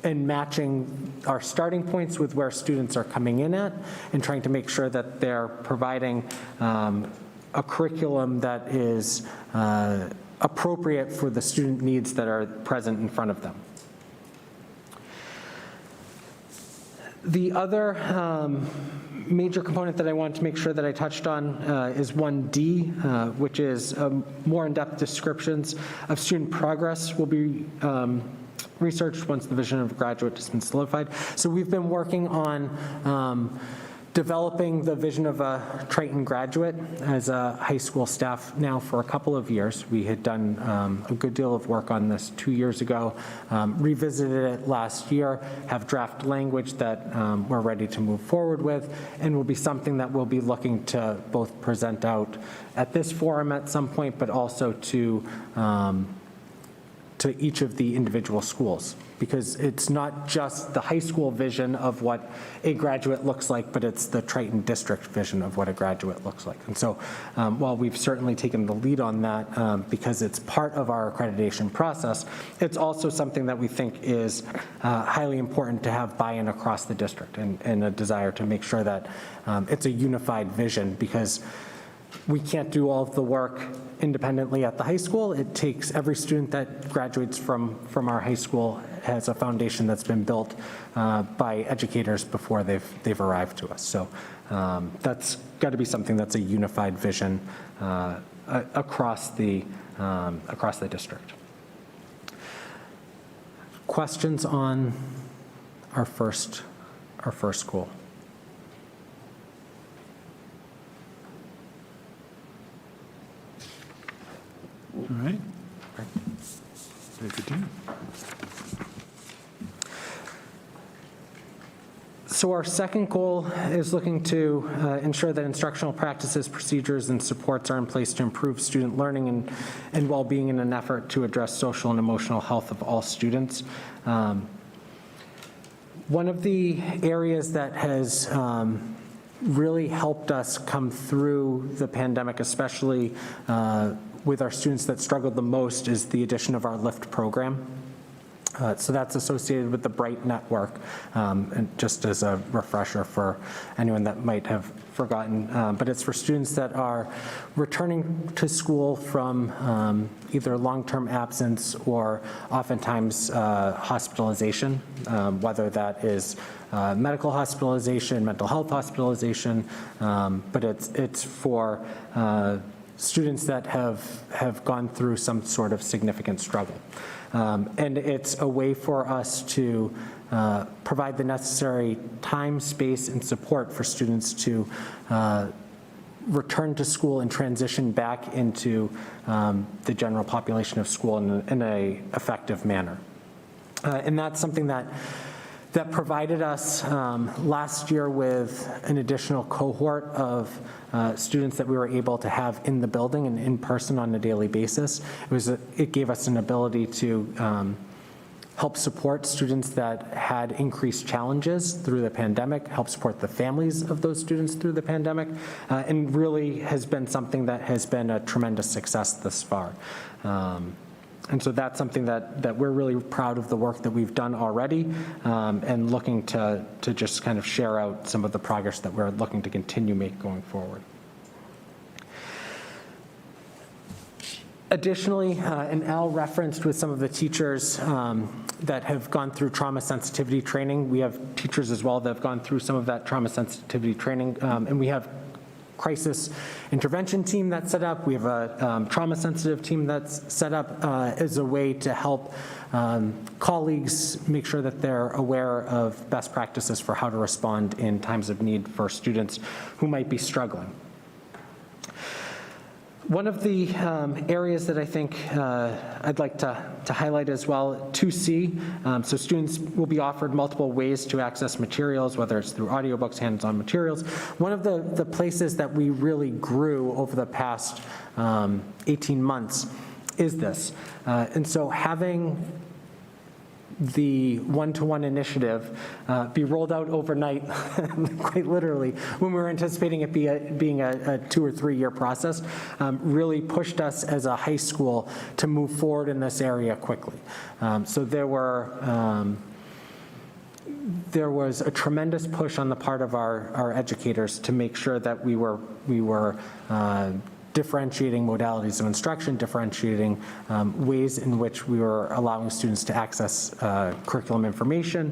[SPEAKER 7] and matching our starting points with where students are coming in at, and trying to make sure that they're providing a curriculum that is appropriate for the student needs that are present in front of them. The other major component that I wanted to make sure that I touched on is 1D, which is more in-depth descriptions of student progress will be researched once the vision of a graduate has been solidified. So we've been working on developing the vision of a Triton graduate as a high school staff now for a couple of years. We had done a good deal of work on this 2 years ago, revisited it last year, have draft language that we're ready to move forward with, and will be something that we'll be looking to both present out at this forum at some point, but also to each of the individual schools, because it's not just the high school vision of what a graduate looks like, but it's the Triton district vision of what a graduate looks like. And so while we've certainly taken the lead on that because it's part of our accreditation process, it's also something that we think is highly important to have buy-in across the district and a desire to make sure that it's a unified vision, because we can't do all of the work independently at the high school. It takes every student that graduates from our high school has a foundation that's been built by educators before they've arrived to us. So that's got to be something that's a unified vision across the district. Questions on our first school?
[SPEAKER 4] All right. Very good team.
[SPEAKER 7] So our second goal is looking to ensure that instructional practices, procedures, and supports are in place to improve student learning and well-being in an effort to address social and emotional health of all students. One of the areas that has really helped us come through the pandemic, especially with our students that struggled the most, is the addition of our LIFT program. So that's associated with the BRIGHT network, and just as a refresher for anyone that might have forgotten, but it's for students that are returning to school from either long-term absence or oftentimes hospitalization, whether that is medical hospitalization, mental health hospitalization, but it's for students that have gone through some sort of significant struggle. And it's a way for us to provide the necessary time, space, and support for students to return to school and transition back into the general population of school in an effective manner. And that's something that provided us last year with an additional cohort of students that we were able to have in the building and in person on a daily basis. It gave us an ability to help support students that had increased challenges through the pandemic, help support the families of those students through the pandemic, and really has been something that has been a tremendous success thus far. And so that's something that we're really proud of the work that we've done already, and looking to just kind of share out some of the progress that we're looking to continue make going forward. Additionally, and Al referenced with some of the teachers that have gone through trauma sensitivity training, we have teachers as well that have gone through some of that trauma sensitivity training, and we have crisis intervention team that's set up. We have a trauma-sensitive team that's set up as a way to help colleagues make sure that they're aware of best practices for how to respond in times of need for students who might be struggling. One of the areas that I think I'd like to highlight as well, 2C, so students will be offered multiple ways to access materials, whether it's through audiobooks, hands-on materials. One of the places that we really grew over the past 18 months is this. And so having the one-to-one initiative be rolled out overnight, quite literally, when we were anticipating it being a 2 or 3 year process, really pushed us as a high school to move forward in this area quickly. So there was a tremendous push on the part of our educators to make sure that we were differentiating modalities of instruction, differentiating ways in which we were allowing students to access curriculum information,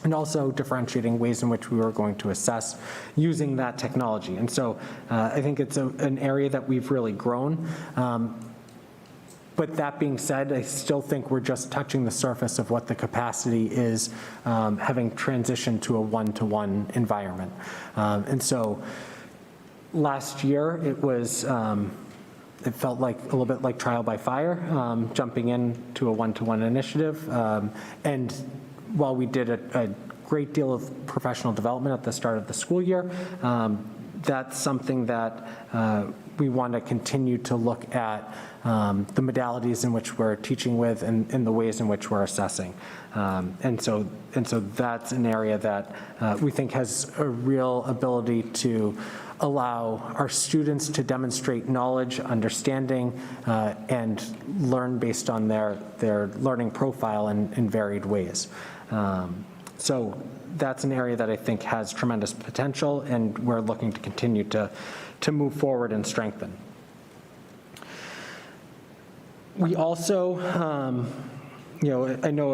[SPEAKER 7] and also differentiating ways in which we were going to assess using that technology. And so I think it's an area that we've really grown. But that being said, I still think we're just touching the surface of what the capacity is, having transitioned to a one-to-one environment. And so last year, it felt like a little bit like trial by fire, jumping into a one-to-one initiative. And while we did a great deal of professional development at the start of the school year, that's something that we want to continue to look at the modalities in which we're teaching with and the ways in which we're assessing. And so that's an area that we think has a real ability to allow our students to demonstrate knowledge, understanding, and learn based on their learning profile in varied ways. So that's an area that I think has tremendous potential, and we're looking to continue to move forward and strengthen. We also, I know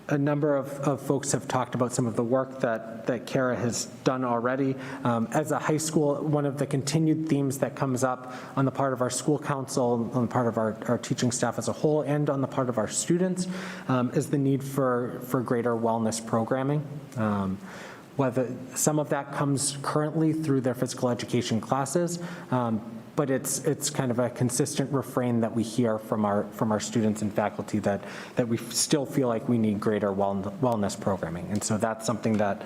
[SPEAKER 7] a number of folks have talked about some of the work that Kara has done already. As a high school, one of the continued themes that comes up on the part of our school council, on the part of our teaching staff as a whole, and on the part of our students, is the need for greater wellness programming. Whether some of that comes currently through their physical education classes, but it's kind of a consistent refrain that we hear from our students and faculty that we still feel like we need greater wellness programming. And so that's something that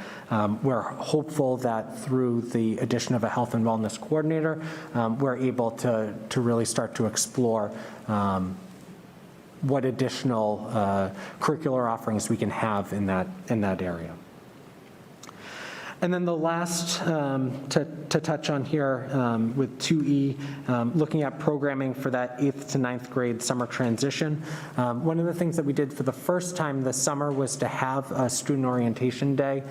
[SPEAKER 7] we're hopeful that through the addition of a health and wellness coordinator, we're able to really start to explore what additional curricular offerings we can have in that area. And then the last to touch on here with 2E, looking at programming for that 8th to 9th grade summer transition. One of the things that we did for the first time this summer was to have a student orientation day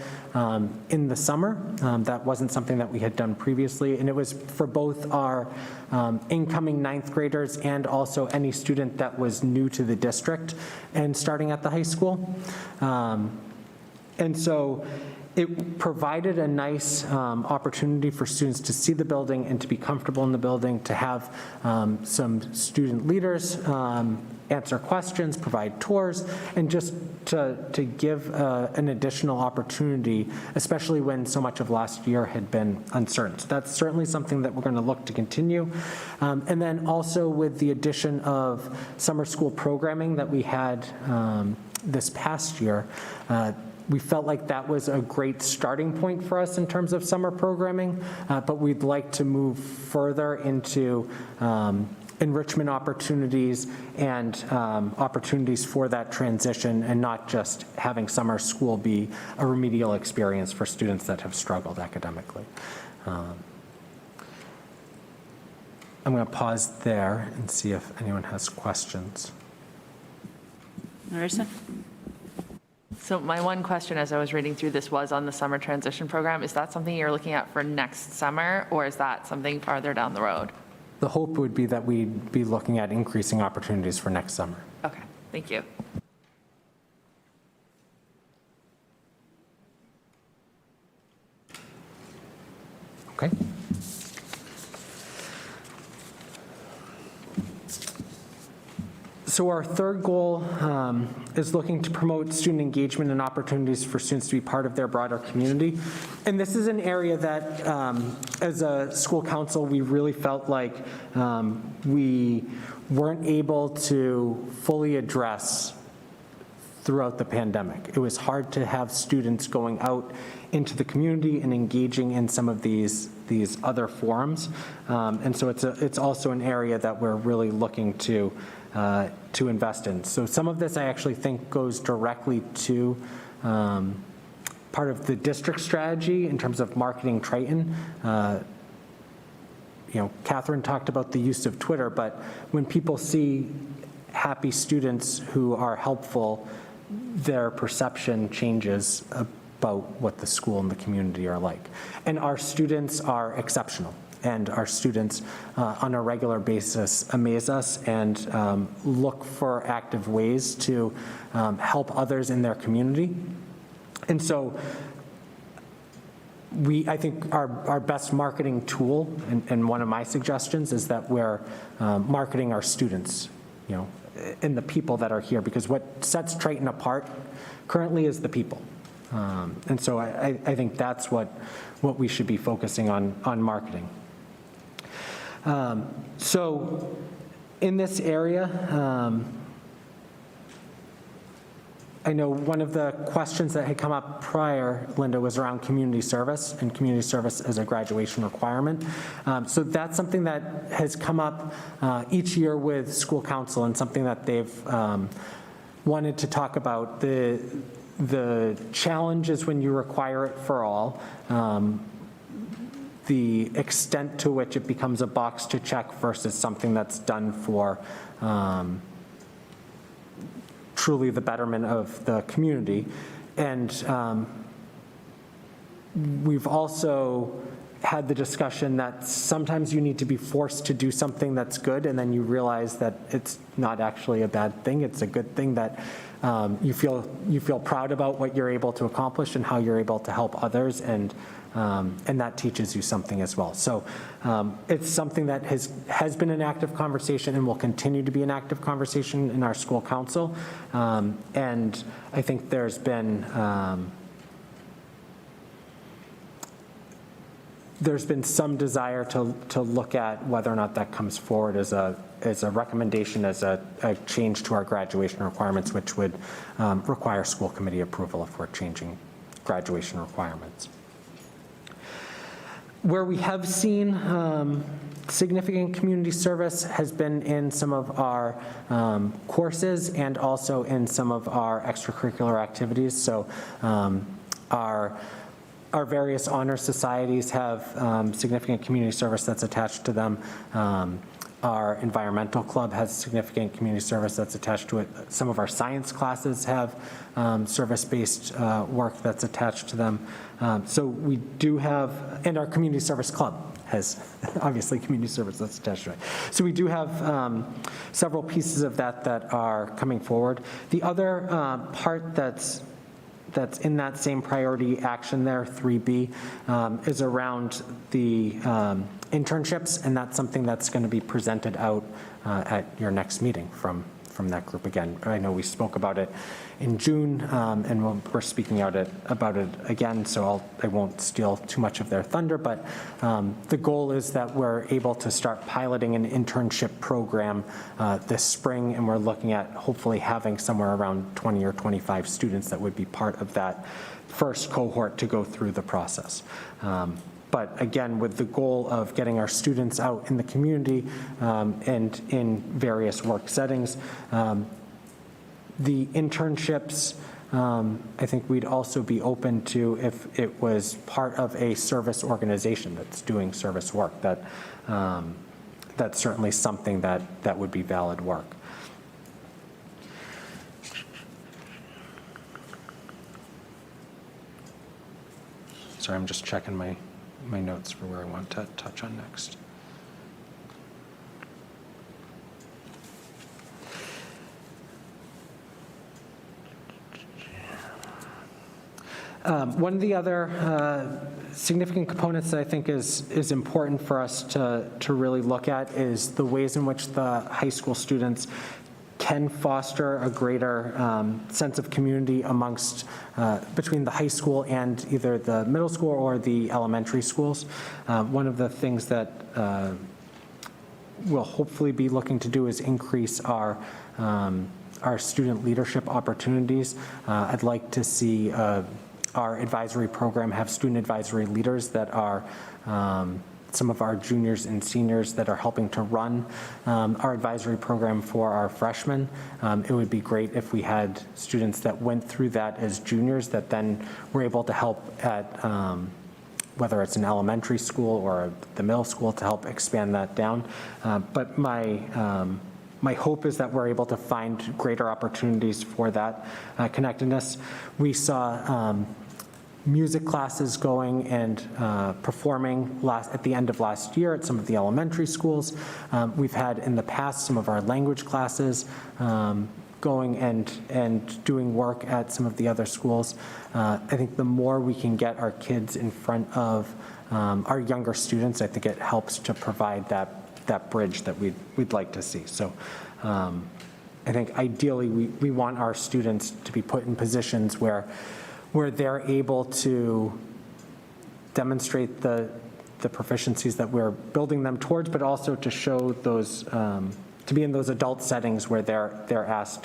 [SPEAKER 7] in the summer. That wasn't something that we had done previously, and it was for both our incoming 9th graders and also any student that was new to the district and starting at the high school. And so it provided a nice opportunity for students to see the building and to be comfortable in the building, to have some student leaders answer questions, provide tours, and just to give an additional opportunity, especially when so much of last year had been uncertain. So that's certainly something that we're going to look to continue. And then also with the addition of summer school programming that we had this past year, we felt like that was a great starting point for us in terms of summer programming, but we'd like to move further into enrichment opportunities and opportunities for that transition, and not just having summer school be a remedial experience for students that have struggled academically. I'm going to pause there and see if anyone has questions.
[SPEAKER 2] Marissa? So my one question as I was reading through this was on the summer transition program. Is that something you're looking at for next summer, or is that something farther down the road?
[SPEAKER 7] The hope would be that we'd be looking at increasing opportunities for next summer.
[SPEAKER 2] Okay, thank you.
[SPEAKER 7] Okay. So our third goal is looking to promote student engagement and opportunities for students to be part of their broader community. And this is an area that, as a school council, we really felt like we weren't able to fully address throughout the pandemic. It was hard to have students going out into the community and engaging in some of these other forums. And so it's also an area that we're really looking to invest in. So some of this I actually think goes directly to part of the district strategy in terms of marketing Triton. Catherine talked about the use of Twitter, but when people see happy students who are helpful, their perception changes about what the school and the community are like. And our students are exceptional. And our students on a regular basis amaze us and look for active ways to help others in their community. And so I think our best marketing tool, and one of my suggestions is that we're marketing our students, and the people that are here, because what sets Triton apart currently is the people. And so I think that's what we should be focusing on marketing. So in this area, I know one of the questions that had come up prior, Linda, was around community service and community service as a graduation requirement. So that's something that has come up each year with school council, and something that they've wanted to talk about. The challenge is when you require it for all, the extent to which it becomes a box to check versus something that's done for truly the betterment of the community. And we've also had the discussion that sometimes you need to be forced to do something that's good, and then you realize that it's not actually a bad thing. It's a good thing that you feel proud about what you're able to accomplish and how you're able to help others, and that teaches you something as well. So it's something that has been an active conversation and will continue to be an active conversation in our school council. And I think there's been some desire to look at whether or not that comes forward as a recommendation, as a change to our graduation requirements, which would require school committee approval if we're changing graduation requirements. Where we have seen significant community service has been in some of our courses and also in some of our extracurricular activities. So our various honor societies have significant community service that's attached to them. Our environmental club has significant community service that's attached to it. Some of our science classes have service-based work that's attached to them. So we do have, and our community service club has obviously community service that's attached to it. So we do have several pieces of that are coming forward. The other part that's in that same priority action there, 3B, is around the internships, and that's something that's going to be presented out at your next meeting from that group again. I know we spoke about it in June, and we're speaking about it again, so I won't steal too much of their thunder, but the goal is that we're able to start piloting an internship program this spring, and we're looking at hopefully having somewhere around 20 or 25 students that would be part of that first cohort to go through the process. But again, with the goal of getting our students out in the community and in various work settings. The internships, I think we'd also be open to if it was part of a service organization that's doing service work. That's certainly something that would be valid work. Sorry, I'm just checking my notes for where I want to touch on next. One of the other significant components that I think is important for us to really look at is the ways in which the high school students can foster a greater sense of community amongst, between the high school and either the middle school or the elementary schools. One of the things that we'll hopefully be looking to do is increase our student leadership opportunities. I'd like to see our advisory program have student advisory leaders that are some of our juniors and seniors that are helping to run our advisory program for our freshmen. It would be great if we had students that went through that as juniors that then were able to help at whether it's an elementary school or the middle school to help expand that down. But my hope is that we're able to find greater opportunities for that connectedness. We saw music classes going and performing at the end of last year at some of the elementary schools. We've had in the past some of our language classes going and doing work at some of the other schools. I think the more we can get our kids in front of our younger students, I think it helps to provide that bridge that we'd like to see. So I think ideally we want our students to be put in positions where they're able to demonstrate the proficiencies that we're building them towards, but also to show those, to be in those adult settings where they're asked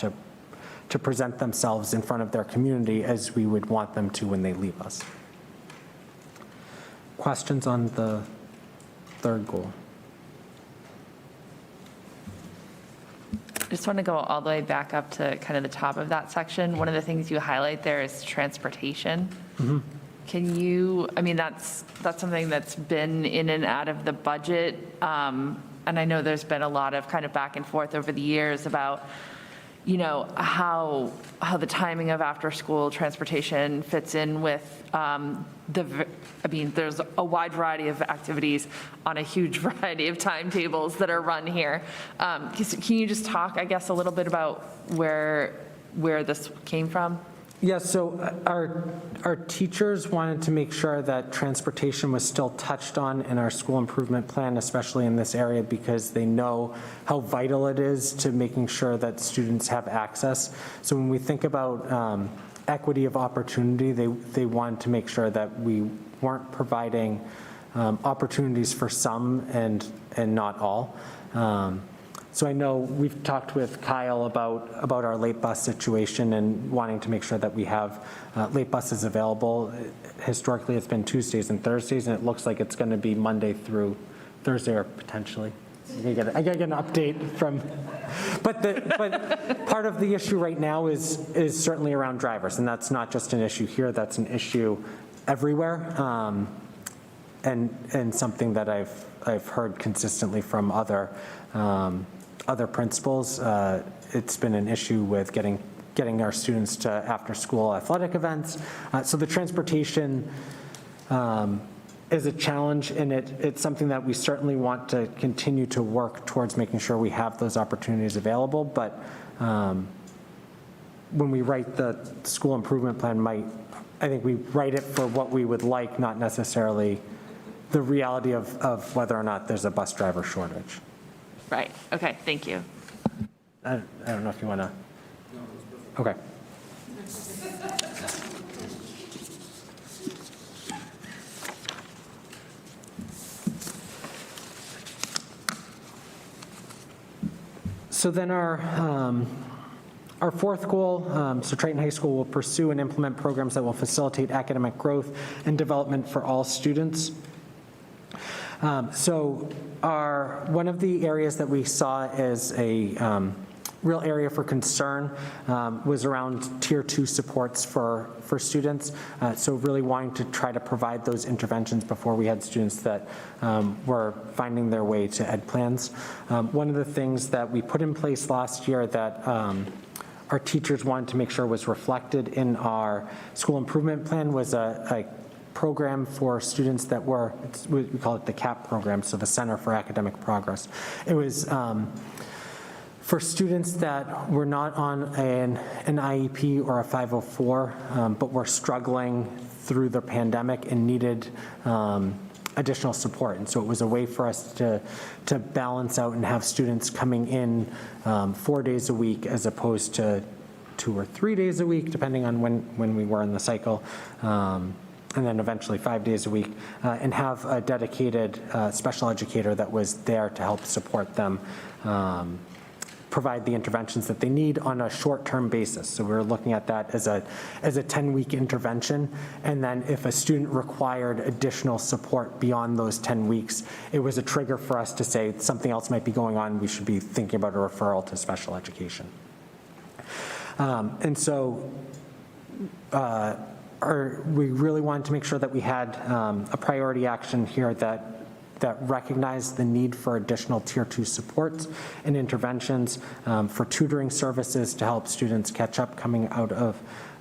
[SPEAKER 7] to present themselves in front of their community as we would want them to when they leave us. Questions on the third goal?
[SPEAKER 2] I just want to go all the way back up to kind of the top of that section. One of the things you highlight there is transportation.
[SPEAKER 7] Mm-hmm.
[SPEAKER 2] Can you, I mean, that's something that's been in and out of the budget. And I know there's been a lot of kind of back and forth over the years about, you know, how the timing of after-school transportation fits in with I mean, there's a wide variety of activities on a huge variety of timetables that are run here. Can you just talk, I guess, a little bit about where this came from?
[SPEAKER 7] Yeah, so our teachers wanted to make sure that transportation was still touched on in our school improvement plan, especially in this area, because they know how vital it is to making sure that students have access. So when we think about equity of opportunity, they wanted to make sure that we weren't providing opportunities for some and not all. So I know we've talked with Kyle about our late bus situation and wanting to make sure that we have late buses available. Historically, it's been Tuesdays and Thursdays, and it looks like it's going to be Monday through Thursday, or potentially. I gotta get an update from, but part of the issue right now is certainly around drivers, and that's not just an issue here. That's an issue everywhere, and something that I've heard consistently from other principals. It's been an issue with getting our students to after-school athletic events. So the transportation is a challenge, and it's something that we certainly want to continue to work towards making sure we have those opportunities available. But when we write the school improvement plan, I think we write it for what we would like, not necessarily the reality of whether or not there's a bus driver shortage.
[SPEAKER 2] Right, okay, thank you.
[SPEAKER 7] I don't know if you want to. Okay. So then our fourth goal, so Triton High School will pursue and implement programs that will facilitate academic growth and development for all students. So one of the areas that we saw as a real area for concern was around Tier 2 supports for students. So really wanting to try to provide those interventions before we had students that were finding their way to ed plans. One of the things that we put in place last year that our teachers wanted to make sure was reflected in our school improvement plan was a program for students that were, we call it the CAP program, so the Center for Academic Progress. It was for students that were not on an IEP or a 504, but were struggling through the pandemic and needed additional support. And so it was a way for us to balance out and have students coming in 4 days a week as opposed to 2 or 3 days a week, depending on when we were in the cycle. And then eventually 5 days a week, and have a dedicated special educator that was there to help support them provide the interventions that they need on a short-term basis. So we're looking at that as a 10-week intervention, and then if a student required additional support beyond those 10 weeks, it was a trigger for us to say something else might be going on, we should be thinking about a referral to special education. And so we really wanted to make sure that we had a priority action here that recognized the need for additional Tier 2 supports and interventions for tutoring services to help students catch up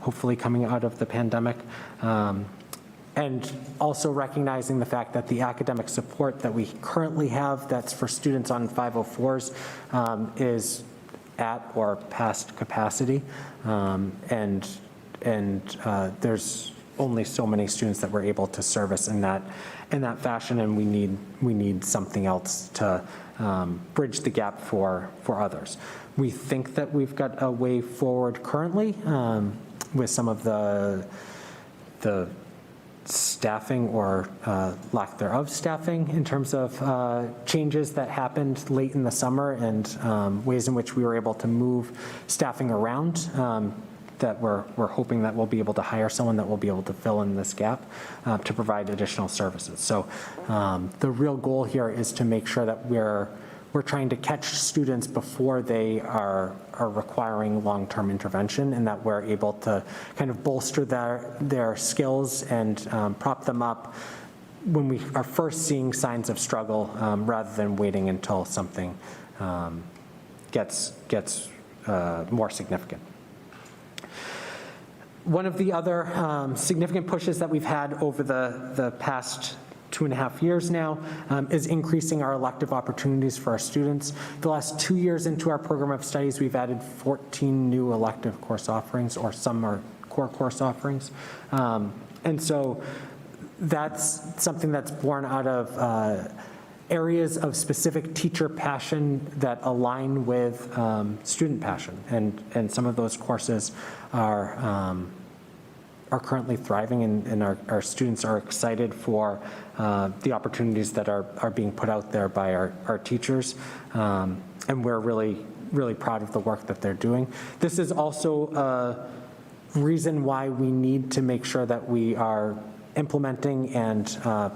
[SPEAKER 7] hopefully coming out of the pandemic. And also recognizing the fact that the academic support that we currently have that's for students on 504s is at or past capacity, and there's only so many students that we're able to service in that fashion, and we need something else to bridge the gap for others. We think that we've got a way forward currently with some of the staffing or lack thereof staffing in terms of changes that happened late in the summer and ways in which we were able to move staffing around that we're hoping that we'll be able to hire someone that will be able to fill in this gap to provide additional services. So the real goal here is to make sure that we're trying to catch students before they are requiring long-term intervention, and that we're able to kind of bolster their skills and prop them up when we are first seeing signs of struggle, rather than waiting until something gets more significant. One of the other significant pushes that we've had over the past 2.5 years now is increasing our elective opportunities for our students. The last 2 years into our program of studies, we've added 14 new elective course offerings, or some are core course offerings. And so that's something that's born out of areas of specific teacher passion that align with student passion. And some of those courses are currently thriving, and our students are excited for the opportunities that are being put out there by our teachers. And we're really, really proud of the work that they're doing. This is also a reason why we need to make sure that we are implementing and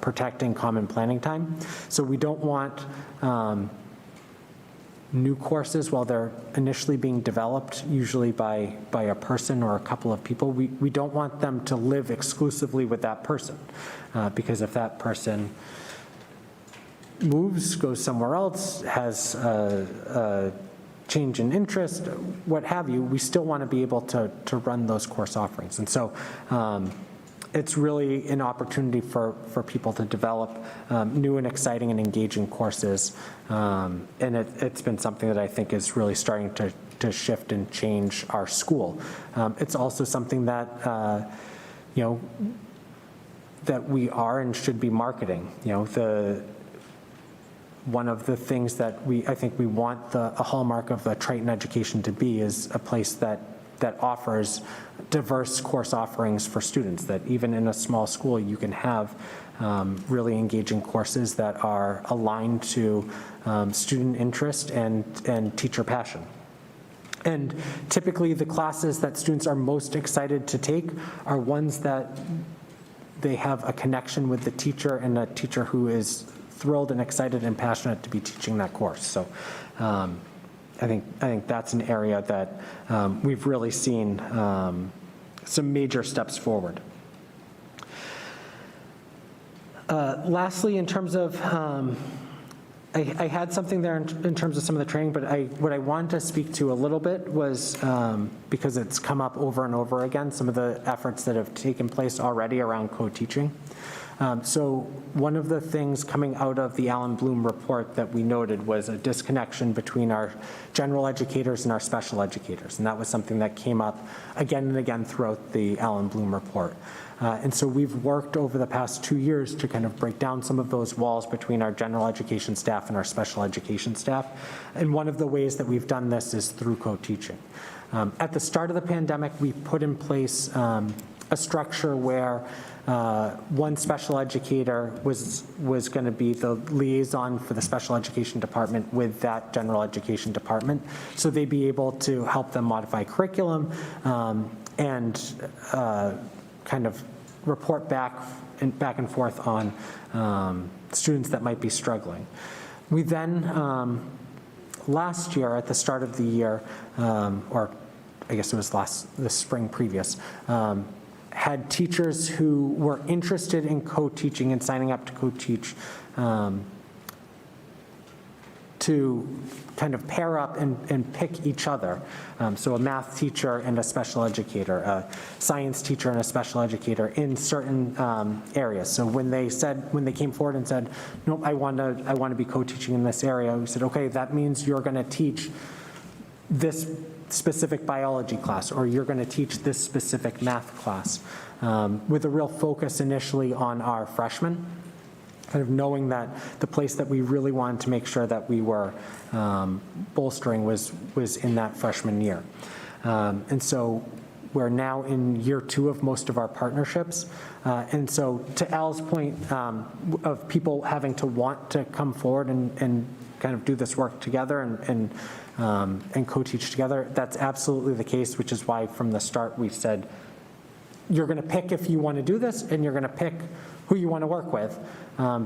[SPEAKER 7] protecting common planning time. So we don't want new courses, while they're initially being developed, usually by a person or a couple of people, we don't want them to live exclusively with that person. Because if that person moves, goes somewhere else, has a change in interest, what have you, we still want to be able to run those course offerings. And so it's really an opportunity for people to develop new and exciting and engaging courses. And it's been something that I think is really starting to shift and change our school. It's also something that, that we are and should be marketing. One of the things that I think we want a hallmark of a Triton education to be is a place that offers diverse course offerings for students, that even in a small school you can have really engaging courses that are aligned to student interest and teacher passion. And typically the classes that students are most excited to take are ones that they have a connection with the teacher, and a teacher who is thrilled and excited and passionate to be teaching that course. So I think that's an area that we've really seen some major steps forward. Lastly, in terms of, I had something there in terms of some of the training, but what I wanted to speak to a little bit was, because it's come up over and over again, some of the efforts that have taken place already around co-teaching. So one of the things coming out of the Allen Bloom report that we noted was a disconnection between our general educators and our special educators. And that was something that came up again and again throughout the Allen Bloom report. And so we've worked over the past 2 years to kind of break down some of those walls between our general education staff and our special education staff. And one of the ways that we've done this is through co-teaching. At the start of the pandemic, we put in place a structure where one special educator was going to be the liaison for the special education department with that general education department. So they'd be able to help them modify curriculum and kind of report back and forth on students that might be struggling. We then, last year at the start of the year, or I guess it was the spring previous, had teachers who were interested in co-teaching and signing up to co-teach to kind of pair up and pick each other. So a math teacher and a special educator, a science teacher and a special educator in certain areas. So when they came forward and said, nope, I want to be co-teaching in this area, we said, okay, that means you're going to teach this specific biology class, or you're going to teach this specific math class, with a real focus initially on our freshmen, kind of knowing that the place that we really wanted to make sure that we were bolstering was in that freshman year. And so we're now in year 2 of most of our partnerships. And so to Al's point of people having to want to come forward and kind of do this work together and co-teach together, that's absolutely the case, which is why from the start we said, you're going to pick if you want to do this, and you're going to pick who you want to work with,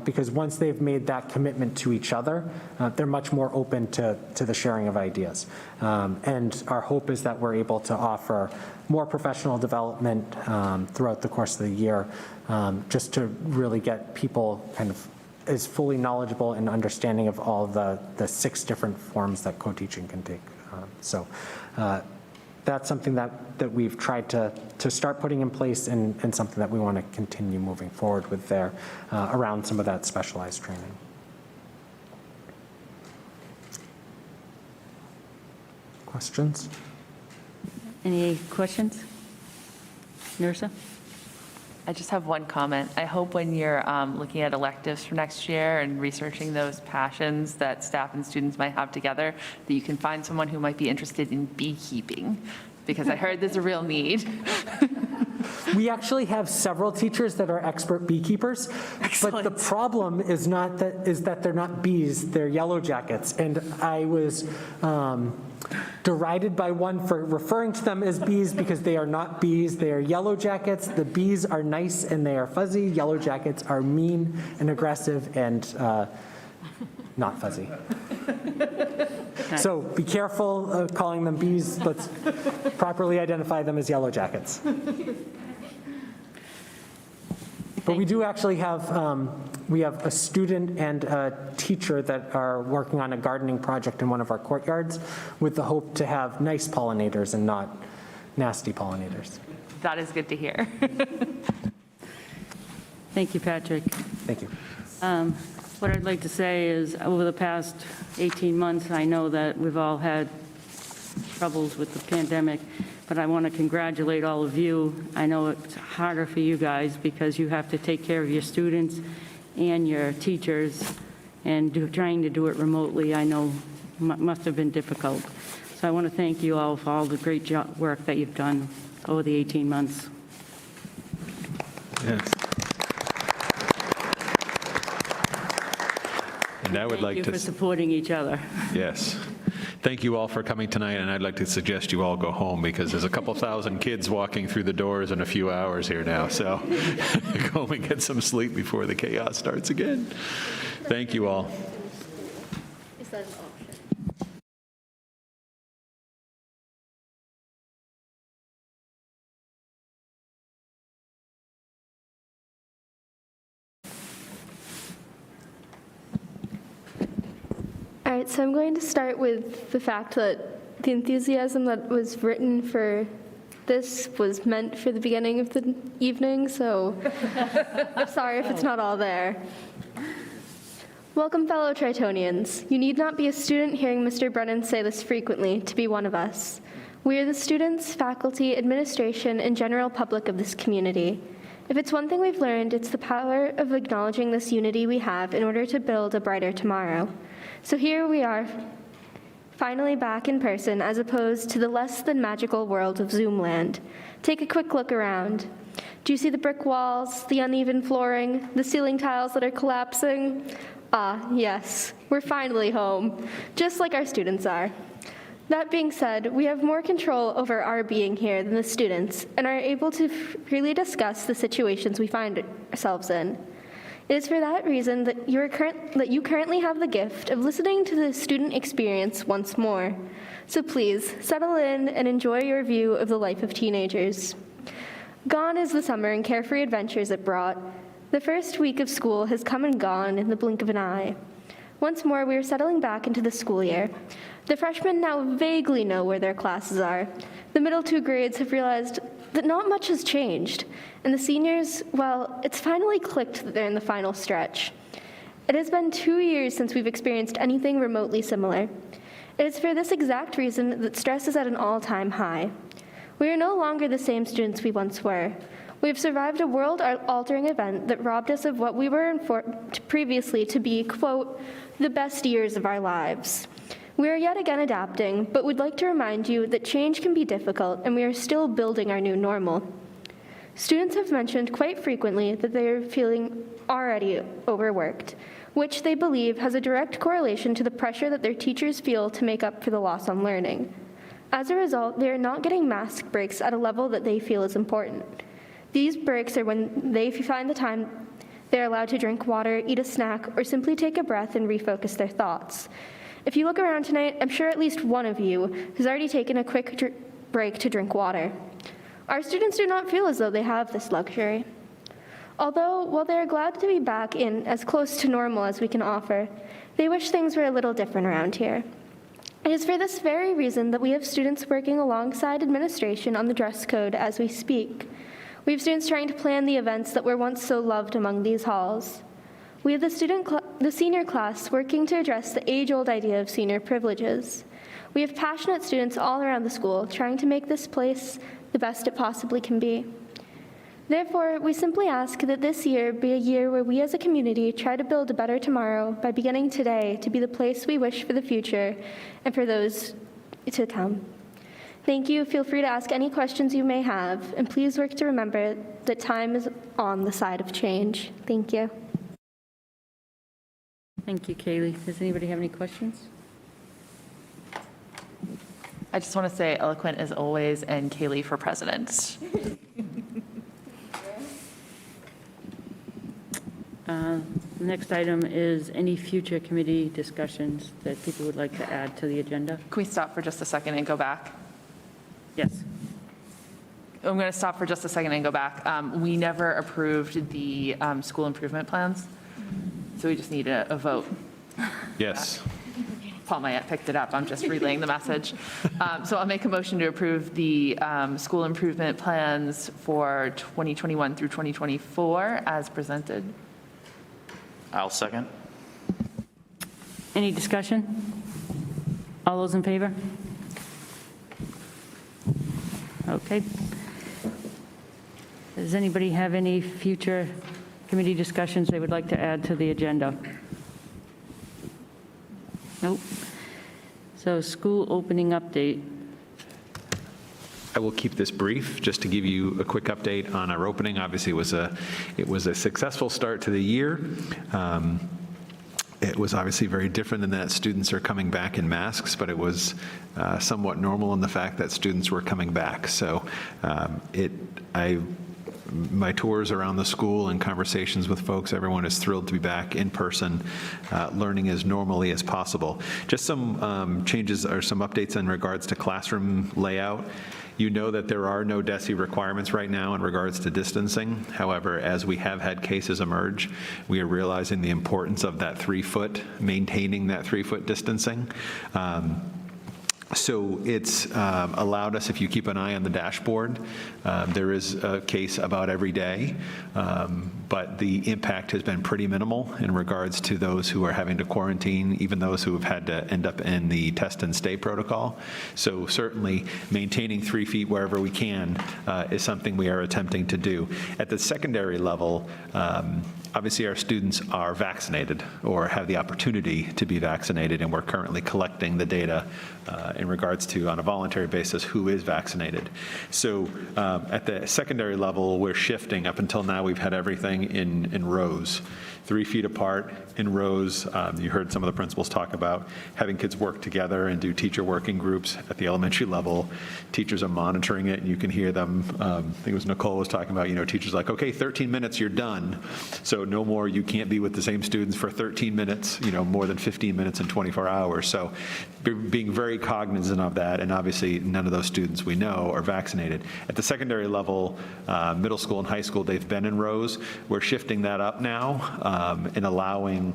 [SPEAKER 7] because once they've made that commitment to each other, they're much more open to the sharing of ideas. And our hope is that we're able to offer more professional development throughout the course of the year, just to really get people kind of as fully knowledgeable and understanding of all the 6 different forms that co-teaching can take. So that's something that we've tried to start putting in place, and something that we want to continue moving forward with there around some of that specialized training. Questions?
[SPEAKER 1] Any questions? Nursa?
[SPEAKER 2] I just have one comment. I hope when you're looking at electives for next year and researching those passions that staff and students might have together, that you can find someone who might be interested in beekeeping, because I heard there's a real need.
[SPEAKER 7] We actually have several teachers that are expert beekeepers. Excellent. But the problem is that they're not bees, they're yellow jackets. And I was derided by one for referring to them as bees, because they are not bees, they are yellow jackets. The bees are nice and they are fuzzy. Yellow jackets are mean and aggressive and not fuzzy. So be careful of calling them bees. Let's properly identify them as yellow jackets. But we do actually have, we have a student and a teacher that are working on a gardening project in one of our courtyards, with the hope to have nice pollinators and not nasty pollinators.
[SPEAKER 2] That is good to hear.
[SPEAKER 1] Thank you, Patrick.
[SPEAKER 7] Thank you.
[SPEAKER 1] What I'd like to say is, over the past 18 months, I know that we've all had troubles with the pandemic, but I want to congratulate all of you. I know it's harder for you guys because you have to take care of your students and your teachers, and trying to do it remotely, I know must have been difficult. So I want to thank you all for all the great work that you've done over the 18 months.
[SPEAKER 4] Yes. And I would like
[SPEAKER 1] Thank you
[SPEAKER 4] to
[SPEAKER 1] for supporting each other.
[SPEAKER 4] Yes. Thank you all for coming tonight, and I'd like to suggest you all go home, because there's a couple thousand kids walking through the doors in a few hours here now, so go home and get some sleep before the chaos starts again. Thank you all.
[SPEAKER 18] Is that an option? All right, so I'm going to start with the fact that the enthusiasm that was written for this was meant for the beginning of the evening, so I'm sorry if it's not all there. Welcome, fellow Tritonians. You need not be a student hearing Mr. Brennan say this frequently to be one of us. We are the students, faculty, administration, and general public of this community. If it's one thing we've learned, it's the power of acknowledging this unity we have in order to build a brighter tomorrow. So here we are, finally back in person, as opposed to the less than magical world of Zoom land. Take a quick look around. Do you see the brick walls, the uneven flooring, the ceiling tiles that are collapsing? Ah, yes, we're finally home, just like our students are. That being said, we have more control over our being here than the students, and are able to freely discuss the situations we find ourselves in. It is for that reason that you currently have the gift of listening to the student experience once more. So please, settle in and enjoy your view of the life of teenagers. Gone is the summer and carefree adventures it brought. The first week of school has come and gone in the blink of an eye. Once more, we are settling back into the school year. The freshmen now vaguely know where their classes are. The middle 2 grades have realized that not much has changed. And the seniors, well, it's finally clicked that they're in the final stretch. It has been 2 years since we've experienced anything remotely similar. It is for this exact reason that stress is at an all-time high. We are no longer the same students we once were. We have survived a world-altering event that robbed us of what we were informed previously to be, quote, the best years of our lives. We are yet again adapting, but would like to remind you that change can be difficult and we are still building our new normal. Students have mentioned quite frequently that they are feeling already overworked, which they believe has a direct correlation to the pressure that their teachers feel to make up for the loss on learning. As a result, they are not getting mask breaks at a level that they feel is important. These breaks are when they find the time they are allowed to drink water, eat a snack, or simply take a breath and refocus their thoughts. If you look around tonight, I'm sure at least one of you has already taken a quick break to drink water. Our students do not feel as though they have this luxury. Although, while they are glad to be back in as close to normal as we can offer, they wish things were a little different around here. It is for this very reason that we have students working alongside administration on the dress code as we speak. We have students trying to plan the events that were once so loved among these halls. We have the senior class working to address the age-old idea of senior privileges. We have passionate students all around the school trying to make this place the best it possibly can be. Therefore, we simply ask that this year be a year where we as a community try to build a better tomorrow by beginning today to be the place we wish for the future and for those to come. Thank you. Feel free to ask any questions you may have, and please work to remember that time is on the side of change. Thank you.
[SPEAKER 1] Thank you, Kaylee. Does anybody have any questions?
[SPEAKER 2] I just want to say eloquent as always, and Kaylee for president.
[SPEAKER 1] The next item is any future committee discussions that people would like to add to the agenda.
[SPEAKER 2] Can we stop for just a second and go back?
[SPEAKER 1] Yes.
[SPEAKER 2] I'm going to stop for just a second and go back. We never approved the school improvement plans, so we just need a vote.
[SPEAKER 4] Yes.
[SPEAKER 2] Paul Mayette picked it up. I'm just relaying the message. So I'll make a motion to approve the school improvement plans for 2021 through 2024 as presented.
[SPEAKER 12] I'll second.
[SPEAKER 1] Any discussion? All those in favor? Okay. Does anybody have any future committee discussions they would like to add to the agenda? Nope. So school opening update.
[SPEAKER 4] I will keep this brief, just to give you a quick update on our opening. Obviously, it was a successful start to the year. It was obviously very different in that students are coming back in masks, but it was somewhat normal in the fact that students were coming back. So my tours around the school and conversations with folks, everyone is thrilled to be back in person, learning as normally as possible. Just some changes or some updates in regards to classroom layout. You know that there are no DESE requirements right now in regards to distancing. However, as we have had cases emerge, we are realizing the importance of that 3-foot, maintaining that 3-foot distancing. So it's allowed us, if you keep an eye on the dashboard, there is a case about every day, but the impact has been pretty minimal in regards to those who are having to quarantine, even those who have had to end up in the test and stay protocol. So certainly maintaining 3 feet wherever we can is something we are attempting to do. At the secondary level, obviously our students are vaccinated or have the opportunity to be vaccinated, and we're currently collecting the data in regards to, on a voluntary basis, who is vaccinated. So at the secondary level, we're shifting. Up until now, we've had everything in rows, 3 feet apart in rows. You heard some of the principals talk about having kids work together and do teacher working groups at the elementary level. Teachers are monitoring it, and you can hear them. I think it was Nicole was talking about, teachers like, okay, 13 minutes, you're done. So no more, you can't be with the same students for 13 minutes, more than 15 minutes in 24 hours. So being very cognizant of that, and obviously none of those students we know are vaccinated. At the secondary level, middle school and high school, they've been in rows. We're shifting that up now and allowing